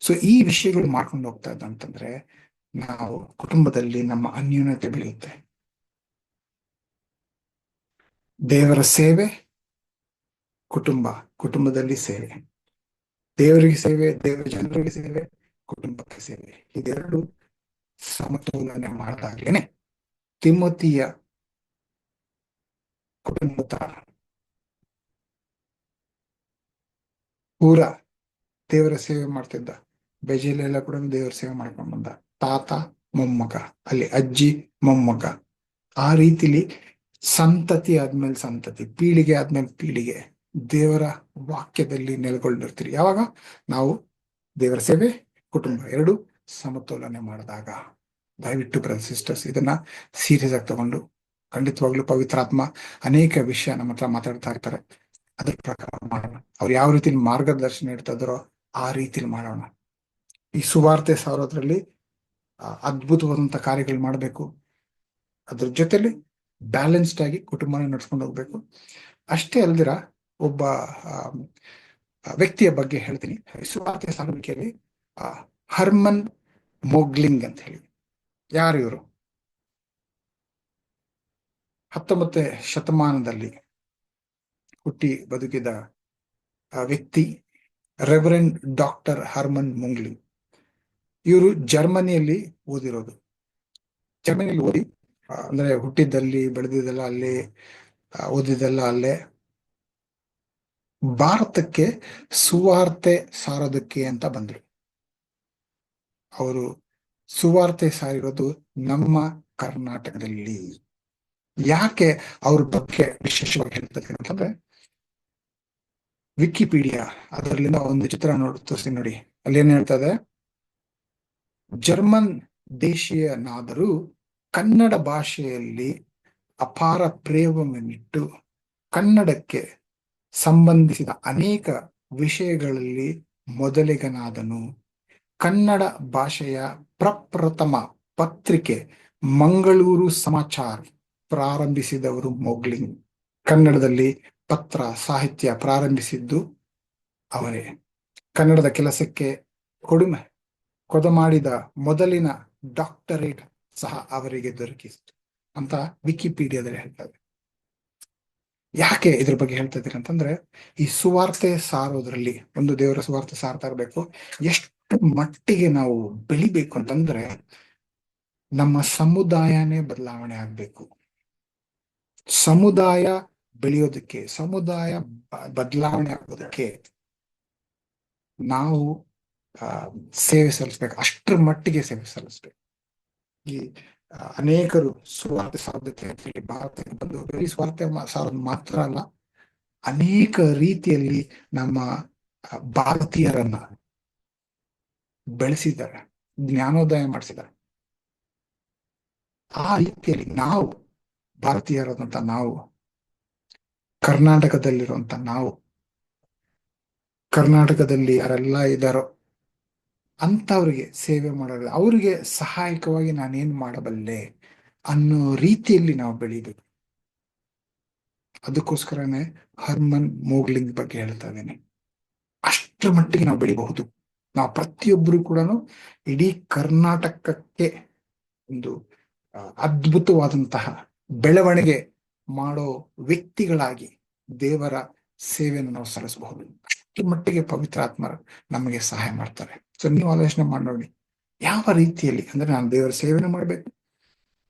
ಸೊ ಈ ವಿಷಯಗಳು ಮಾಡ್ಕೊಂಡು ಹೋಗ್ತಾ ಇದ್ದಂತಂದ್ರೆ ನಾವು ಕುಟುಂಬದಲ್ಲಿ ನಮ್ಮ ಅನ್ಯೂನ್ಯತೆ ಬೆಳೆಯುತ್ತೆ. ದೇವರ ಸೇವೆ, ಕುಟುಂಬದಲ್ಲಿ ಸೇವೆ. ದೇವರಿಗೆ ಸೇವೆ, ದೇವರ ಜನರಿಗೆ ಸೇವೆ, ಕುಟುಂಬಕ್ಕೆ ಸೇವೆ. ಇದೆರಡು ಸಮತೋಲನೆ ಮಾಡಿದಾಗ್ಲೇನೆ ತಿಮ್ಮತಿಯ ಕುಟುಂಬದ ಪೂರ ದೇವರ ಸೇವೆ ಮಾಡ್ತಿದ್ದ. ಬೆಜಲೆಲ್ಲ ಕೂಡ ದೇವರ ಸೇವೆ ಮಾಡ್ಕೊಂಡು ಬಂದ. ತಾತ ಮೊಮ್ಮಗ, ಅಲ್ಲಿ ಅಜ್ಜಿ ಮೊಮ್ಮಗ, ಆ ರೀತಿಲಿ ಸಂತತಿ ಆದ್ಮೇಲೆ ಸಂತತಿ, ಪೀಳಿಗೆ ಆದ್ಮೇಲೆ ಪೀಳಿಗೆ ದೇವರ ವಾಕ್ಯದಲ್ಲಿ ನೆಲೆಗೊಂಡಿರ್ತೀರಿ. ಯಾವಾಗ ನಾವು ದೇವರ ಸೇವೆ, ಕುಟುಂಬ ಎರಡು ಸಮತೋಲನೆ ಮಾಡಿದಾಗ. ದಯವಿಟ್ಟು ಬ್ರದರ್ ಸಿಸ್ಟರ್ಸ್ ಇದನ್ನ ಸೀರಿಯಸ್ ಆಗಿ ತಗೊಂಡು, ಖಂಡಿತವಾಗ್ಲೂ ಪವಿತ್ರಾತ್ಮ ಅನೇಕ ವಿಷಯ ನಮ್ಮ ಹತ್ರ ಮಾತಾಡ್ತಾ ಇರ್ತಾರೆ, ಅದ್ರ ಪ್ರಕಾರ ಮಾಡೋಣ. ಅವ್ರು ಯಾವ ರೀತಿ ಮಾರ್ಗದರ್ಶನ ಇಡ್ತಾ ಇದಾರೋ ಆ ರೀತಿಲಿ ಮಾಡೋಣ. ಈ ಸುವಾರ್ತೆ ಸಾರೋದ್ರಲ್ಲಿ ಅದ್ಭುತವಾದಂತ ಕಾರ್ಯಗಳು ಮಾಡಬೇಕು. ಅದ್ರ ಜೊತೆಲಿ ಬ್ಯಾಲೆನ್ಸ್ಡ್ ಆಗಿ ಕುಟುಂಬನ ನಡ್ಸ್ಕೊಂಡು ಹೋಗ್ಬೇಕು. ಅಷ್ಟೇ ಅಲ್ದಿರ, ಒಬ್ಬ ವ್ಯಕ್ತಿಯ ಬಗ್ಗೆ ಹೇಳ್ತೀನಿ. ಸುವಾರ್ತೆ ಸಾರುವಿಕೆಯಲ್ಲಿ ಹರ್ಮನ್ ಮೊಗ್ಲಿಂಗ್ ಅಂತ ಹೇಳಿ. ಯಾರು ಇವರು? 19ನೇ ಶತಮಾನದಲ್ಲಿ ಹುಟ್ಟಿ ಬದುಕಿದ ವ್ಯಕ್ತಿ ರೆವರೆಂಡ್ ಡಾಕ್ಟರ್ ಹರ್ಮನ್ ಮೊಗ್ಲಿಂಗ್. ಇವರು ಜರ್ಮನಿಯಲ್ಲಿ ಓದಿರೋದು. ಜರ್ಮನಿಯಲ್ಲಿ ಓದಿ ಅಂದ್ರೆ ಹುಟ್ಟಿದ್ದಲ್ಲಿ, ಬೆಳೆದಿದ್ದೆಲ್ಲ ಅಲ್ಲೇ, ಓದಿದ್ದೆಲ್ಲ ಅಲ್ಲೇ. ಭಾರತಕ್ಕೆ ಸುವಾರ್ತೆ ಸಾರೋದಕ್ಕೆ ಅಂತ ಬಂದ್ರು. ಅವರು ಸುವಾರ್ತೆ ಸಾರಿರೋದು ನಮ್ಮ ಕರ್ನಾಟಕದಲ್ಲಿ. ಯಾಕೆ ಅವ್ರ ಬಗ್ಗೆ ವಿಶೇಷವಾಗಿ ಹೇಳ್ತಾರೆ ಅಂತಂದ್ರೆ, ವಿಕಿಪೀಡಿಯಾ ಅದರಲ್ಲಿಂದ ಒಂದು ಚಿತ್ರ ತೋರಿಸ್ತೀನಿ ನೋಡಿ. ಅಲ್ಲಿ ಏನ್ ಹೇಳ್ತದೆ, ಜರ್ಮನ್ ದೇಶೀಯನಾದರೂ ಕನ್ನಡ ಭಾಷೆಯಲ್ಲಿ ಅಪಾರ ಪ್ರೇಮವನ್ನಿಟ್ಟು ಕನ್ನಡಕ್ಕೆ ಸಂಬಂಧಿಸಿದ ಅನೇಕ ವಿಷಯಗಳಲ್ಲಿ ಮೊದಲಿಗನಾದನು. ಕನ್ನಡ ಭಾಷೆಯ ಪ್ರಪ್ರಥಮ ಪತ್ರಿಕೆ ಮಂಗಳೂರು ಸಮಾಚಾರ ಪ್ರಾರಂಭಿಸಿದವರು ಮೋಗ್ಲಿಂಗ್. ಕನ್ನಡದಲ್ಲಿ ಪತ್ರ ಸಾಹಿತ್ಯ ಪ್ರಾರಂಭಿಸಿದ್ದು ಅವರೇ. ಕನ್ನಡದ ಕೆಲಸಕ್ಕೆ ಕೊಡಮಾಡಿದ ಮೊದಲಿನ ಡಾಕ್ಟರೇಟ್ ಸಹ ಅವರಿಗೆ ದೊರಕಿಸಿತು ಅಂತ ವಿಕಿಪೀಡಿಯಾದಲ್ಲಿ ಹೇಳ್ತಾರೆ. ಯಾಕೆ ಇದ್ರ ಬಗ್ಗೆ ಹೇಳ್ತಾ ಇದ್ದೀರಿ ಅಂತಂದ್ರೆ, ಈ ಸುವಾರ್ತೆ ಸಾರೋದ್ರಲ್ಲಿ, ಒಂದು ದೇವರ ಸುವಾರ್ತೆ ಸಾರ್ತಾ ಇರಬೇಕು. ಎಷ್ಟು ಮಟ್ಟಿಗೆ ನಾವು ಬೆಳಿಬೇಕು ಅಂತಂದ್ರೆ, ನಮ್ಮ ಸಮುದಾಯನೇ ಬದಲಾವಣೆ ಆಗ್ಬೇಕು. ಸಮುದಾಯ ಬೆಳೆಯೋದಕ್ಕೆ, ಸಮುದಾಯ ಬದಲಾವಣೆ ಆಗೋದಕ್ಕೆ ನಾವು ಸೇವೆ ಸಲ್ಲಿಸ್ಬೇಕು. ಅಷ್ಟರ ಮಟ್ಟಿಗೆ ಸೇವೆ ಸಲ್ಲಿಸ್ಬೇಕು. ಈ ಅನೇಕರು ಸ್ವಾರ್ಥ ಸಾಧ್ಯತೆ ಅಂತ ಹೇಳಿ ಭಾರತಕ್ಕೆ ಬಂದು ಬರೀ ಸ್ವಾರ್ಥ ಸಾರೋದು ಮಾತ್ರ ಅಲ್ಲ, ಅನೇಕ ರೀತಿಯಲ್ಲಿ ನಮ್ಮ ಭಾರತೀಯರನ್ನ ಬೆಳೆಸಿದ್ದಾರೆ, ಜ್ಞಾನೋದಯ ಮಾಡಿಸಿದ್ದಾರೆ. ಆ ರೀತಿಯಲ್ಲಿ ನಾವು ಭಾರತೀಯರಾದಂತ ನಾವು, ಕರ್ನಾಟಕದಲ್ಲಿರುವಂತ ನಾವು, ಕರ್ನಾಟಕದಲ್ಲಿ ಯಾರೆಲ್ಲ ಇದ್ದಾರೋ ಅಂತವ್ರಿಗೆ ಸೇವೆ ಮಾಡೋದು, ಅವರಿಗೆ ಸಹಾಯಕವಾಗಿ ನಾನೇನ್ ಮಾಡಬಲ್ಲೆ ಅನ್ನೋ ರೀತಿಯಲ್ಲಿ ನಾವು ಬೆಳಿಬೇಕು. ಅದಕ್ಕೋಸ್ಕರನೇ ಹರ್ಮನ್ ಮೋಗ್ಲಿಂಗ್ ಬಗ್ಗೆ ಹೇಳ್ತಾ ಇದ್ದೇನೆ. ಅಷ್ಟರ ಮಟ್ಟಿಗೆ ನಾವು ಬೆಳಿಬಹುದು. ನಾವು ಪ್ರತಿಯೊಬ್ಬರು ಕೂಡ ಇಡೀ ಕರ್ನಾಟಕಕ್ಕೆ ಒಂದು ಅದ್ಭುತವಾದಂತಹ ಬೆಳವಣಿಗೆ ಮಾಡೋ ವ್ಯಕ್ತಿಗಳಾಗಿ ದೇವರ ಸೇವೆಯನ್ನು ನಾವು ಸಲ್ಲಿಸಬಹುದು. ಅಷ್ಟರ ಮಟ್ಟಿಗೆ ಪವಿತ್ರಾತ್ಮರು ನಮಗೆ ಸಹಾಯ ಮಾಡ್ತಾರೆ. ಸೊ ನೀವು ಆಲೋಚನೆ ಮಾಡಿ ನೋಡಿ, ಯಾವ ರೀತಿಯಲ್ಲಿ ಅಂದ್ರೆ, ನಾನು ದೇವರ ಸೇವೆಯನ್ನು ಮಾಡಬೇಕು,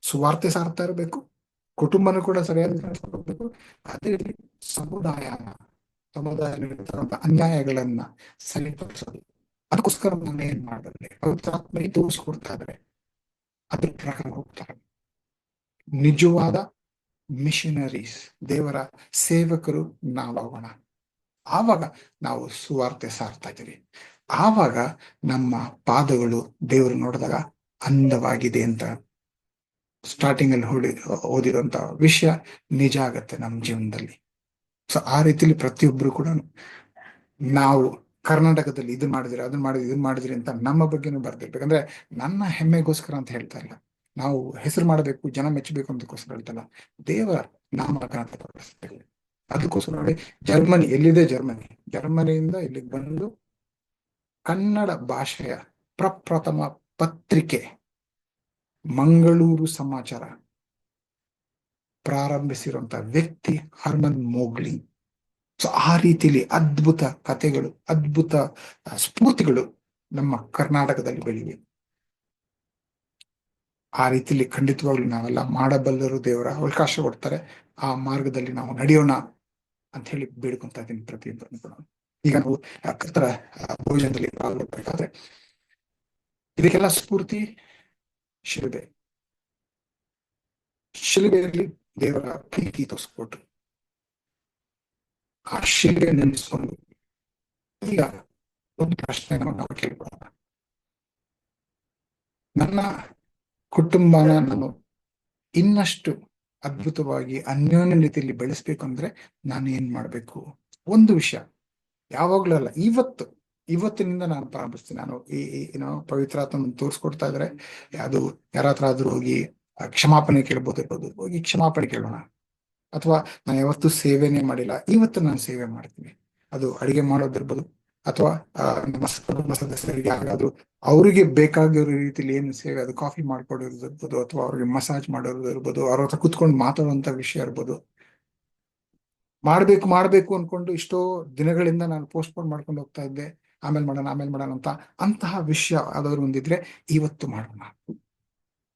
ಸುವಾರ್ತೆ ಸಾರ್ತಾ ಇರಬೇಕು, ಕುಟುಂಬನೂ ಕೂಡ ಸರಿಯಾದ ಹೋಗ್ಬೇಕು, ಅದೇ ರೀತಿ ಸಮುದಾಯದಲ್ಲಿರುವಂತಹ ಅನ್ಯಾಯಗಳನ್ನ ಸರಿಪಡಿಸೋದು. ಅದಕ್ಕೋಸ್ಕರ ನಾನು ಏನ್ ಮಾಡಬಲ್ಲೆ, ಪವಿತ್ರಾತ್ಮ ತೋರಿಸ್ಕೊಡ್ತಾ ಇದ್ರೆ ಅದ್ರ ಪ್ರಕಾರ ಹೋಗ್ತಾರೆ. ನಿಜವಾದ ಮಿಷನರೀಸ್, ದೇವರ ಸೇವಕರು ನಾವಾಗೋಣ. ಆವಾಗ ನಾವು ಸುವಾರ್ತೆ ಸಾರ್ತಾ ಇದ್ದೀವಿ. ಆವಾಗ ನಮ್ಮ ಪಾದಗಳು ದೇವರು ನೋಡಿದಾಗ ಅಂದವಾಗಿದೆ ಅಂತ ಸ್ಟಾರ್ಟಿಂಗ್ ಅಲ್ಲಿ ಓದಿರುವಂತ ವಿಷಯ ನಿಜ ಆಗತ್ತೆ ನಮ್ಮ ಜೀವನದಲ್ಲಿ. ಸೊ ಆ ರೀತಿಯಲ್ಲಿ ಪ್ರತಿಯೊಬ್ರು ಕೂಡ ನಾವು ಕರ್ನಾಟಕದಲ್ಲಿ ಇದನ್ನ ಮಾಡಿದ್ರಿ, ಅದನ್ನ ಮಾಡಿದ್ರಿ, ಇದನ್ನ ಮಾಡಿದ್ರಿ ಅಂತ ನಮ್ಮ ಬಗ್ಗೆನೂ ಬರ್ದಿರ್ಬೇಕಂದ್ರೆ, ನನ್ನ ಹೆಮ್ಮೆಗೋಸ್ಕರ ಅಂತ ಹೇಳ್ತಾ ಇಲ್ಲ, ನಾವು ಹೆಸರು ಮಾಡಬೇಕು, ಜನ ಮೆಚ್ಚಬೇಕು ಅಂತಕ್ಕೋಸ್ಕರ ಹೇಳ್ತಲ್ಲ, ದೇವರ ನಾಮಕ ಅಂತ ಬಳಸ್ಬೇಕು. ಅದಕ್ಕೋಸ್ಕರ ನೋಡಿ, ಜರ್ಮನಿ ಎಲ್ಲಿದೆ, ಜರ್ಮನಿಯಿಂದ ಇಲ್ಲಿಗೆ ಬಂದು ಕನ್ನಡ ಭಾಷೆಯ ಪ್ರಪ್ರಥಮ ಪತ್ರಿಕೆ ಮಂಗಳೂರು ಸಮಾಚಾರ ಪ್ರಾರಂಭಿಸಿರುವಂತ ವ್ಯಕ್ತಿ ಹರ್ಮನ್ ಮೋಗ್ಲಿ. ಸೊ ಆ ರೀತಿಯಲ್ಲಿ ಅದ್ಭುತ ಕಥೆಗಳು, ಅದ್ಭುತ ಸ್ಫೂರ್ತಿಗಳು ನಮ್ಮ ಕರ್ನಾಟಕದಲ್ಲಿ ಬೆಳಿವೆ. ಆ ರೀತಿಯಲ್ಲಿ ಖಂಡಿತವಾಗ್ಲೂ ನಾವೆಲ್ಲ ಮಾಡಬಲ್ಲರು. ದೇವರ ಅವಕಾಶ ಕೊಡ್ತಾರೆ, ಆ ಮಾರ್ಗದಲ್ಲಿ ನಾವು ನಡೆಯೋಣ ಅಂತ ಹೇಳಿ ಬೇಡ್ಕೊಂತ ಇದ್ದೀನಿ ಪ್ರತಿಯೊಬ್ಬರನ್ನು ಕೂಡ. ಈಗ ನಾವು ಕರ್ತರ ಭೋಜನದಲ್ಲಿ ಪಾಲ್ಗೊಳ್ಬೇಕಾದ್ರೆ ಇದಕ್ಕೆಲ್ಲ ಸ್ಫೂರ್ತಿ ಶಿಲುಬೆಯಲ್ಲಿ ದೇವರ ಪ್ರೀತಿ ತೋರಿಸ್ಕೊಟ್ರು. ಆ ಶಿಲುಬೆ ನೆನೆಸ್ಕೊಂಡು ಈಗ ಒಂದು ಪ್ರಶ್ನೆಯನ್ನು ನಾವು ಕೇಳ್ಕೊಳ್ಳೋಣ. ನನ್ನ ಕುಟುಂಬನ ನಾನು ಇನ್ನಷ್ಟು ಅದ್ಭುತವಾಗಿ ಅನ್ಯೋನ್ಯ ರೀತಿಯಲ್ಲಿ ಬೆಳೆಸ್ಬೇಕು ಅಂದ್ರೆ ನಾನು ಏನ್ ಮಾಡ್ಬೇಕು? ಒಂದು ವಿಷಯ ಯಾವಾಗ್ಲೂ ಅಲ್ಲ, ಇವತ್ತಿನಿಂದ ನಾನು ಪ್ರಾರಂಭಿಸ್ತೀನಿ. ನಾನು ಏನೋ ಪವಿತ್ರಾತ್ಮ ತೋರಿಸ್ಕೊಡ್ತಾ ಇದ್ರೆ, ಅದು ಯಾರ ಹತ್ರ ಆದ್ರೂ ಹೋಗಿ ಕ್ಷಮಾಪಣೆ ಕೇಳ್ಬೋದಿರ್ಬೋದು, ಹೋಗಿ ಕ್ಷಮಾಪಣೆ ಕೇಳೋಣ. ಅಥವಾ ನಾನು ಯಾವತ್ತೂ ಸೇವೆನೇ ಮಾಡಿಲ್ಲ, ಇವತ್ತು ನಾನು ಸೇವೆ ಮಾಡ್ತೀನಿ. ಅದು ಅಡಿಗೆ ಮಾಡೋದಿರ್ಬೋದು, ಅಥವಾ ನಮ್ಮ ಕುಟುಂಬ ಸದಸ್ಯರಿಗೆ ಯಾರಾದ್ರೂ ಅವರಿಗೆ ಬೇಕಾಗಿರೋ ರೀತಿಯಲ್ಲಿ ಏನು ಸೇವೆ, ಅದು ಕಾಫಿ ಮಾಡ್ಕೊಡೋದಿರ್ಬೋದು, ಅಥವಾ ಅವ್ರಿಗೆ ಮಸಾಜ್ ಮಾಡೋದು ಇರ್ಬೋದು, ಅವ್ರ ಹತ್ರ ಕುತ್ಕೊಂಡು ಮಾತಾಡುವಂತ ವಿಷಯ ಇರ್ಬೋದು. ಮಾಡ್ಬೇಕು ಅನ್ಕೊಂಡು ಇಷ್ಟೋ ದಿನಗಳಿಂದ ನಾನು ಪೋಸ್ಟ್ಪೋನ್ ಮಾಡ್ಕೊಂಡು ಹೋಗ್ತಾ ಇದ್ದೆ, ಆಮೇಲೆ ಮಾಡೋಣ ಅಂತ. ಅಂತಹ ವಿಷಯ ಯಾವ್ದಾದ್ರು ಒಂದಿದ್ರೆ ಇವತ್ತು ಮಾಡೋಣ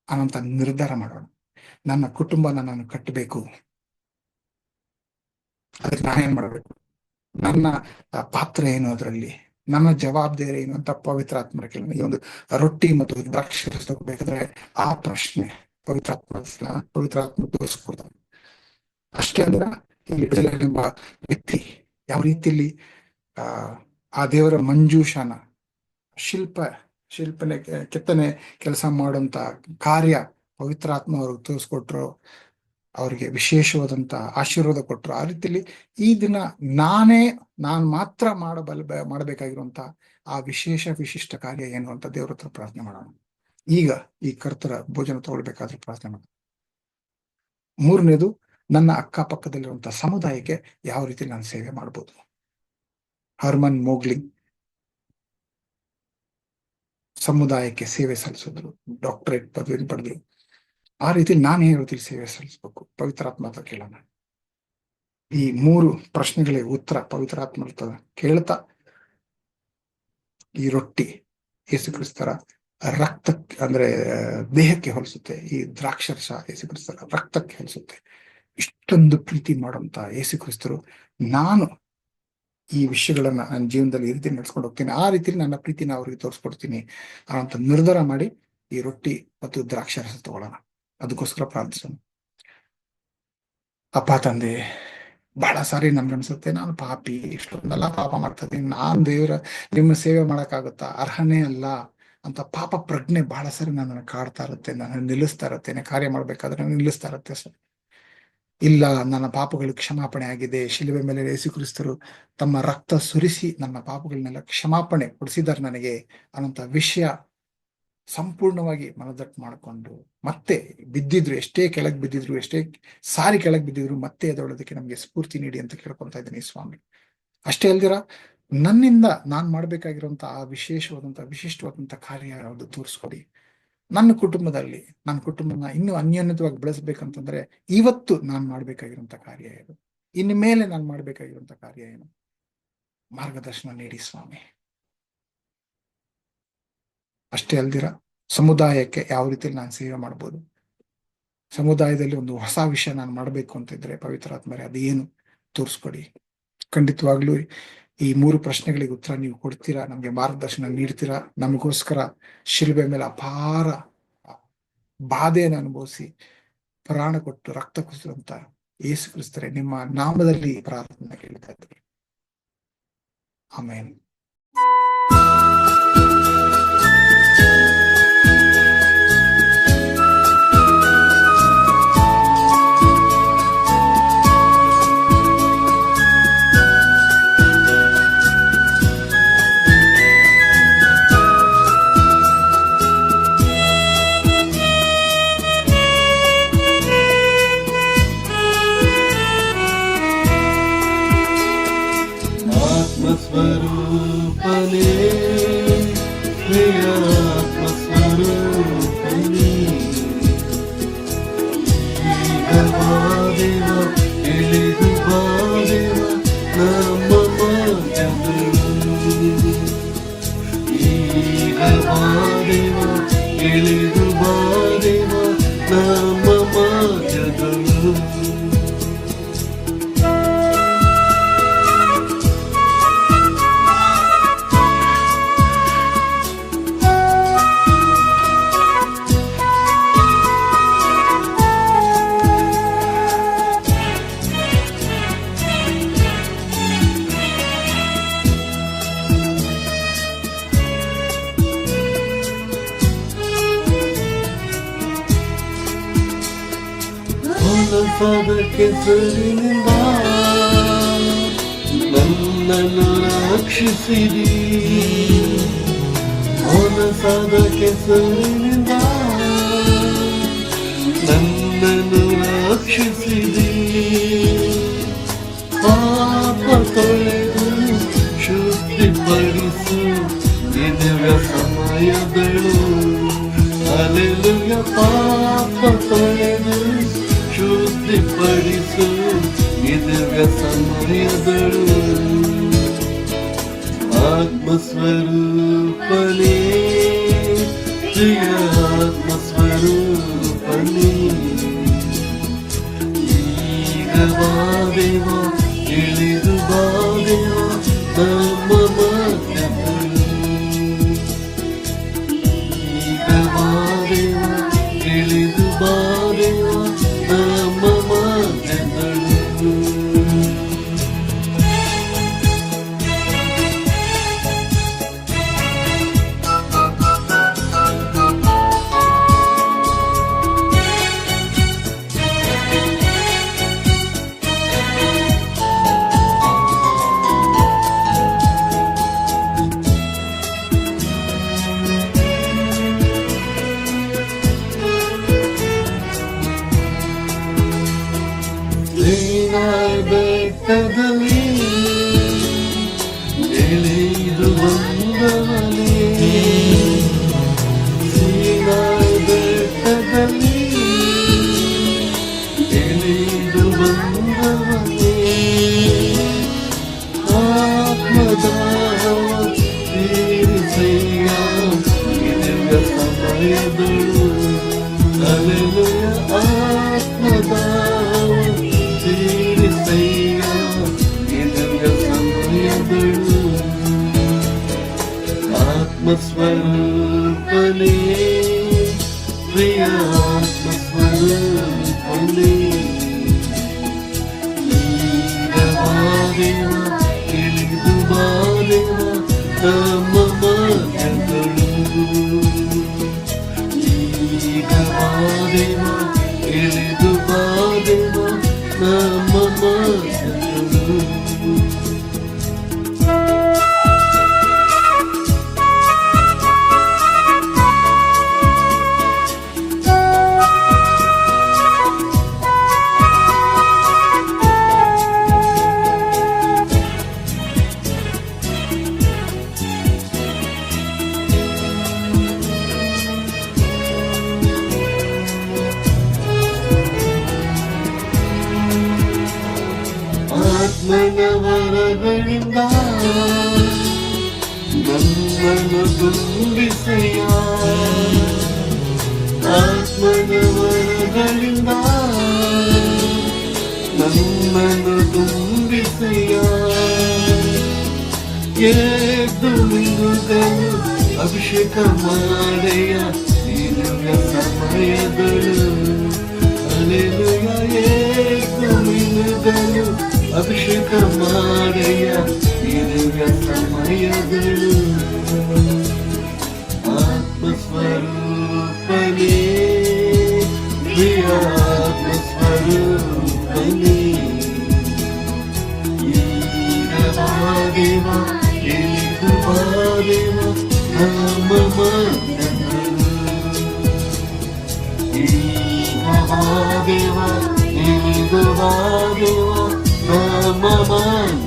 ಅನ್ನೋಂಥ ನಿರ್ಧಾರ ಮಾಡೋಣ. ನನ್ನ ಕುಟುಂಬನ ನಾನು ಕಟ್ಟಬೇಕು, ಅದಕ್ಕೆ ನಾನೇನ್ ಮಾಡ್ಬೇಕು, ನನ್ನ ಪಾತ್ರ ಏನು ಅದರಲ್ಲಿ, ನನ್ನ ಜವಾಬ್ದಾರಿ ಏನು ಅಂತ ಪವಿತ್ರಾತ್ಮರ ಕೇಳಿ. ಈ ಒಂದು ರೊಟ್ಟಿ ಮತ್ತು ದ್ರಾಕ್ಷಿ ಬೇಕಾದ್ರೆ ಆ ಪ್ರಶ್ನೆ ಪವಿತ್ರಾತ್ಮ ತೋರಿಸ್ಕೊಡ್ತಾನೆ. ಅಷ್ಟೇ ಅಲ್ಲ, ಇಲ್ಲಿ ಬೆಜಲೇಲ್ ಎಂಬ ವ್ಯಕ್ತಿ ಯಾವ ರೀತಿಯಲ್ಲಿ ಆ ದೇವರ ಮಂಜೂಷನ ಶಿಲ್ಪನೆ ಕೆತ್ತನೆ ಕೆಲಸ ಮಾಡುವಂತ ಕಾರ್ಯ ಪವಿತ್ರಾತ್ಮ ಅವ್ರಿಗೆ ತೋರಿಸ್ಕೊಟ್ರು, ಅವ್ರಿಗೆ ವಿಶೇಷವಾದಂತ ಆಶೀರ್ವಾದ ಕೊಟ್ರು. ಆ ರೀತಿಯಲ್ಲಿ ಈ ದಿನ ನಾನು ಮಾತ್ರ ಮಾಡಬೇಕಾಗಿರುವಂತ ಆ ವಿಶಿಷ್ಟ ಕಾರ್ಯ ಏನು ಅಂತ ದೇವ್ರ ಹತ್ರ ಪ್ರಾರ್ಥನೆ ಮಾಡೋಣ. ಈಗ ಈ ಕರ್ತರ ಭೋಜನ ತಗೊಳ್ಬೇಕಾದ್ರೆ ಪ್ರಾರ್ಥನೆ ಮಾಡೋಣ. ಮೂರನೇದು, ನನ್ನ ಅಕ್ಕಪಕ್ಕದಲ್ಲಿರುವಂತಹ ಸಮುದಾಯಕ್ಕೆ ಯಾವ ರೀತಿ ನಾನು ಸೇವೆ ಮಾಡ್ಬೋದು. ಹರ್ಮನ್ ಮೋಗ್ಲಿಂಗ್ ಸಮುದಾಯಕ್ಕೆ ಸೇವೆ ಸಲ್ಲಿಸಿದ್ರು, ಡಾಕ್ಟರೇಟ್ ಪದವಿ ಪಡೆದ್ರು. ಆ ರೀತಿ ನಾನು ಯಾವ ರೀತಿ ಸೇವೆ ಸಲ್ಲಿಸ್ಬೇಕು ಪವಿತ್ರಾತ್ಮ ಹತ್ರ ಕೇಳೋಣ. ಈ 3 ಪ್ರಶ್ನೆಗಳಿಗೆ ಉತ್ತರ ಪವಿತ್ರಾತ್ಮ ಹತ್ರ ಕೇಳ್ತಾ, ಈ ರೊಟ್ಟಿ ಯೇಸು ಕ್ರಿಸ್ತರ ರಕ್ತ ಅಂದ್ರೆ ದೇಹಕ್ಕೆ ಹೋಲಿಸುತ್ತೆ, ಈ ದ್ರಾಕ್ಷರಸ ಯೇಸು ಕ್ರಿಸ್ತರ ರಕ್ತಕ್ಕೆ ಹೋಲಿಸುತ್ತೆ. ಇಷ್ಟೊಂದು ಪ್ರೀತಿ ಮಾಡುವಂತ ಯೇಸು ಕ್ರಿಸ್ತರು ನಾನು ಈ ವಿಷಯಗಳನ್ನ ನನ್ನ ಜೀವನದಲ್ಲಿ ಈ ರೀತಿ ನಡ್ಸ್ಕೊಂಡು ಹೋಗ್ತೀನಿ, ಆ ರೀತಿಯಲ್ಲಿ ನನ್ನ ಪ್ರೀತಿನ ಅವ್ರಿಗೆ ತೋರಿಸ್ಕೊಡ್ತೀನಿ ಅಂತ ನಿರ್ಧಾರ ಮಾಡಿ ಈ ರೊಟ್ಟಿ ಮತ್ತು ದ್ರಾಕ್ಷರಸ ತಗೊಳ್ಳೋಣ. ಅದಕ್ಕೋಸ್ಕರ ಪ್ರಾರ್ಥಿಸೋಣ. ಅಪ್ಪ ತಂದೆ, ಬಹಳ ಸಾರಿ ನನ್ಗನ್ಸುತ್ತೆ ನಾನು ಪಾಪಿ, ಇಷ್ಟೊಂದೆಲ್ಲ ಪಾಪ ಮಾಡ್ತಾ ಇದ್ದೀನಿ, ನಾನ್ ನಿಮ್ಮ ಸೇವೆ ಮಾಡಕ್ಕಾಗುತ್ತಾ, ಅರ್ಹನೇ ಅಲ್ಲ ಅಂತ ಪಾಪ ಪ್ರಜ್ಞೆ ಬಹಳ ಸಾರಿ ನನ್ನನ್ನು ಕಾಡ್ತಾ ಇರುತ್ತೆ, ನನ್ನ ನಿಲ್ಲಿಸ್ತಾ ಇರುತ್ತೆ, ಕಾರ್ಯ ಮಾಡ್ಬೇಕಾದ್ರೆ ನಿಲ್ಲಿಸ್ತಾ ಇರುತ್ತೆ. ಸರ್, ಇಲ್ಲ, ನನ್ನ ಪಾಪಗಳು ಕ್ಷಮಾಪಣೆ ಆಗಿದೆ, ಶಿಲುಬೆ ಮೇಲೆ ಯೇಸು ಕ್ರಿಸ್ತರು ತಮ್ಮ ರಕ್ತ ಸುರಿಸಿ ನನ್ನ ಪಾಪಗಳನ್ನೆಲ್ಲ ಕ್ಷಮಾಪಣೆ ಕೊಡಿಸಿದ್ದಾರೆ ನನಗೆ ಅನ್ನೋಂಥ ವಿಷಯ ಸಂಪೂರ್ಣವಾಗಿ ಮನದಟ್ಟು ಮಾಡಿಕೊಂಡು ಮತ್ತೆ ಬಿದ್ದಿದ್ರು, ಎಷ್ಟೇ ಕೆಳಗೆ ಬಿದ್ದಿದ್ರು, ಎಷ್ಟೇ ಸಾರಿ ಕೆಳಗೆ ಬಿದ್ದಿದ್ರು ಮತ್ತೆ ಎದೊಳೋದಕ್ಕೆ ನಮ್ಗೆ ಸ್ಫೂರ್ತಿ ನೀಡಿ ಅಂತ ಕೇಳ್ಕೊತಾ ಇದ್ದೀನಿ ಸ್ವಾಮಿ. ಅಷ್ಟೇ ಅಲ್ದಿರ ನನ್ನಿಂದ ನಾನ್ ಮಾಡ್ಬೇಕಾಗಿರುವಂತ ಆ ವಿಶಿಷ್ಟವಾದಂತ ಕಾರ್ಯ ಯಾವುದು ತೋರಿಸ್ಕೊಡಿ. ನನ್ನ ಕುಟುಂಬನ ಇನ್ನೂ ಅನ್ಯೋನ್ಯತವಾಗಿ ಬೆಳೆಸ್ಬೇಕಂತಂದ್ರೆ ಇವತ್ತು ನಾನ್ ಮಾಡ್ಬೇಕಾಗಿರುವಂತ ಕಾರ್ಯ ಏನು, ಇನ್ನು ಮೇಲೆ ನಾನು ಮಾಡ್ಬೇಕಾಗಿರುವಂತ ಕಾರ್ಯ ಏನು, ಮಾರ್ಗದರ್ಶನ ನೀಡಿ ಸ್ವಾಮಿ. ಅಷ್ಟೇ ಅಲ್ದಿರ ಸಮುದಾಯಕ್ಕೆ ಯಾವ ರೀತಿಯಲ್ಲಿ ನಾನು ಸೇವೆ ಮಾಡ್ಬೋದು, ಸಮುದಾಯದಲ್ಲಿ ಒಂದು ಹೊಸ ವಿಷಯ ನಾನು ಮಾಡ್ಬೇಕು ಅಂತಿದ್ರೆ ಪವಿತ್ರಾತ್ಮರೇ ಅದೇನು ತೋರಿಸ್ಕೊಡಿ. ಖಂಡಿತವಾಗ್ಲೂ ಈ 3 ಪ್ರಶ್ನೆಗಳಿಗೆ ಉತ್ತರ ನೀವು ಕೊಡ್ತೀರಾ, ನಮ್ಗೆ ಮಾರ್ಗದರ್ಶನ ನೀಡ್ತೀರಾ. ನಮಗೋಸ್ಕರ ಶಿಲುಬೆ ಮೇಲೆ ಅಪಾರ ಬಾಧೆಯನ್ನು ಅನುಭವಿಸಿ ಪ್ರಾಣ ಕೊಟ್ಟು ರಕ್ತ ಕುಸಿದಂತ ಯೇಸು ಕ್ರಿಸ್ತರೇ, ನಿಮ್ಮ ನಾಮದಲ್ಲಿ ಪ್ರಾರ್ಥನೆ ಕೇಳ್ತಾ ಇದ್ದೀವಿ. ಆಮೇನ್. ಆತ್ಮಸ್ವರೂಪನೇ, ಪ್ರಿಯ ಆತ್ಮಸ್ವರೂಪನೇ, ಈಗ ಬಾದೇವ, ಇಳಿದು ಬಾದೇವ ನಮ್ಮ ಮಧ್ಯದಲ್ಲಿ, ಈಗ ಬಾದೇವ, ಇಳಿದು ಬಾದೇವ ನಮ್ಮ ಮಧ್ಯದಲ್ಲಿ. ಹೊಲಸಾದ ಕೆಸರಿನಿಂದ ನನ್ನನ್ನು ರಕ್ಷಿಸಿದಿ, ಹೊಲಸಾದ ಕೆಸರಿನಿಂದ ನನ್ನನ್ನು ರಕ್ಷಿಸಿದಿ, ಪಾಪ ತೊಳೆದು ಶುದ್ಧಿಪಡಿಸು ದಿವ್ಯ ಸಮಯದಳು, ಹಲ್ಲೆಲೂಯಾ. ಪಾಪ ತೊಳೆದು ಶುದ್ಧಿಪಡಿಸು ದಿವ್ಯ ಸಮಯದಳು, ಆತ್ಮಸ್ವರೂಪನೇ, ಪ್ರಿಯ ಆತ್ಮಸ್ವರೂಪನೇ, ಈಗ ಬಾದೇವ, ಇಳಿದು ಬಾದೇವ ನಮ್ಮ ಮಧ್ಯದಲ್ಲಿ. ಸಮಯದಳು ಅಲೆಲುಯ ಆತ್ಮದಾವ ಸೇರಿಸಯ್ಯ ನಿಜಗ ಸಮಯದಳು ಆತ್ಮಸ್ವರೂಪನೇ ಪ್ರಿಯ ಆತ್ಮಸ್ವರೂಪನೇ ಈಗ ಬಾರೆವ ಇಳಿದು ಬಾರೆವ ನಮ್ಮ ಮಾರ್ಗಗಳು ಈಗ ಬಾರೆವ ಇಳಿದು ಬಾರೆವ ನಮ್ಮ ಮಾರ್ಗಗಳು ಆತ್ಮನವರಗಳಿಂದ ನನ್ನನ್ನು ತುಂಬಿಸಯ್ಯ ಆತ್ಮನವರಗಳಿಂದ ನನ್ನನ್ನು ತುಂಬಿಸಯ್ಯ ಎದ್ದು ನಿಂಗುಗಲು ಅಭಿಷೇಕ ಮಾಡಯ್ಯ ನಿಜಗ ಸಮಯದಳು ಅಲೆಲುಯ ಎದ್ದು ನಿಂಗುಗಲು ಅಭಿಷೇಕ ಮಾಡಯ್ಯ ನಿಜಗ ಸಮಯದಳು ಆತ್ಮಸ್ವರೂಪನೇ ಪ್ರಿಯ ಆತ್ಮಸ್ವರೂಪನೇ ಈಗ ಬಾರೆವ ಇಳಿದು ಬಾರೆವ ನಮ್ಮ ಮಾರ್ಗಗಳು ಈಗ ಬಾರೆವ ಇಳಿದು ಬಾರೆವ ನಮ್ಮ ಮಾರ್ಗಗಳು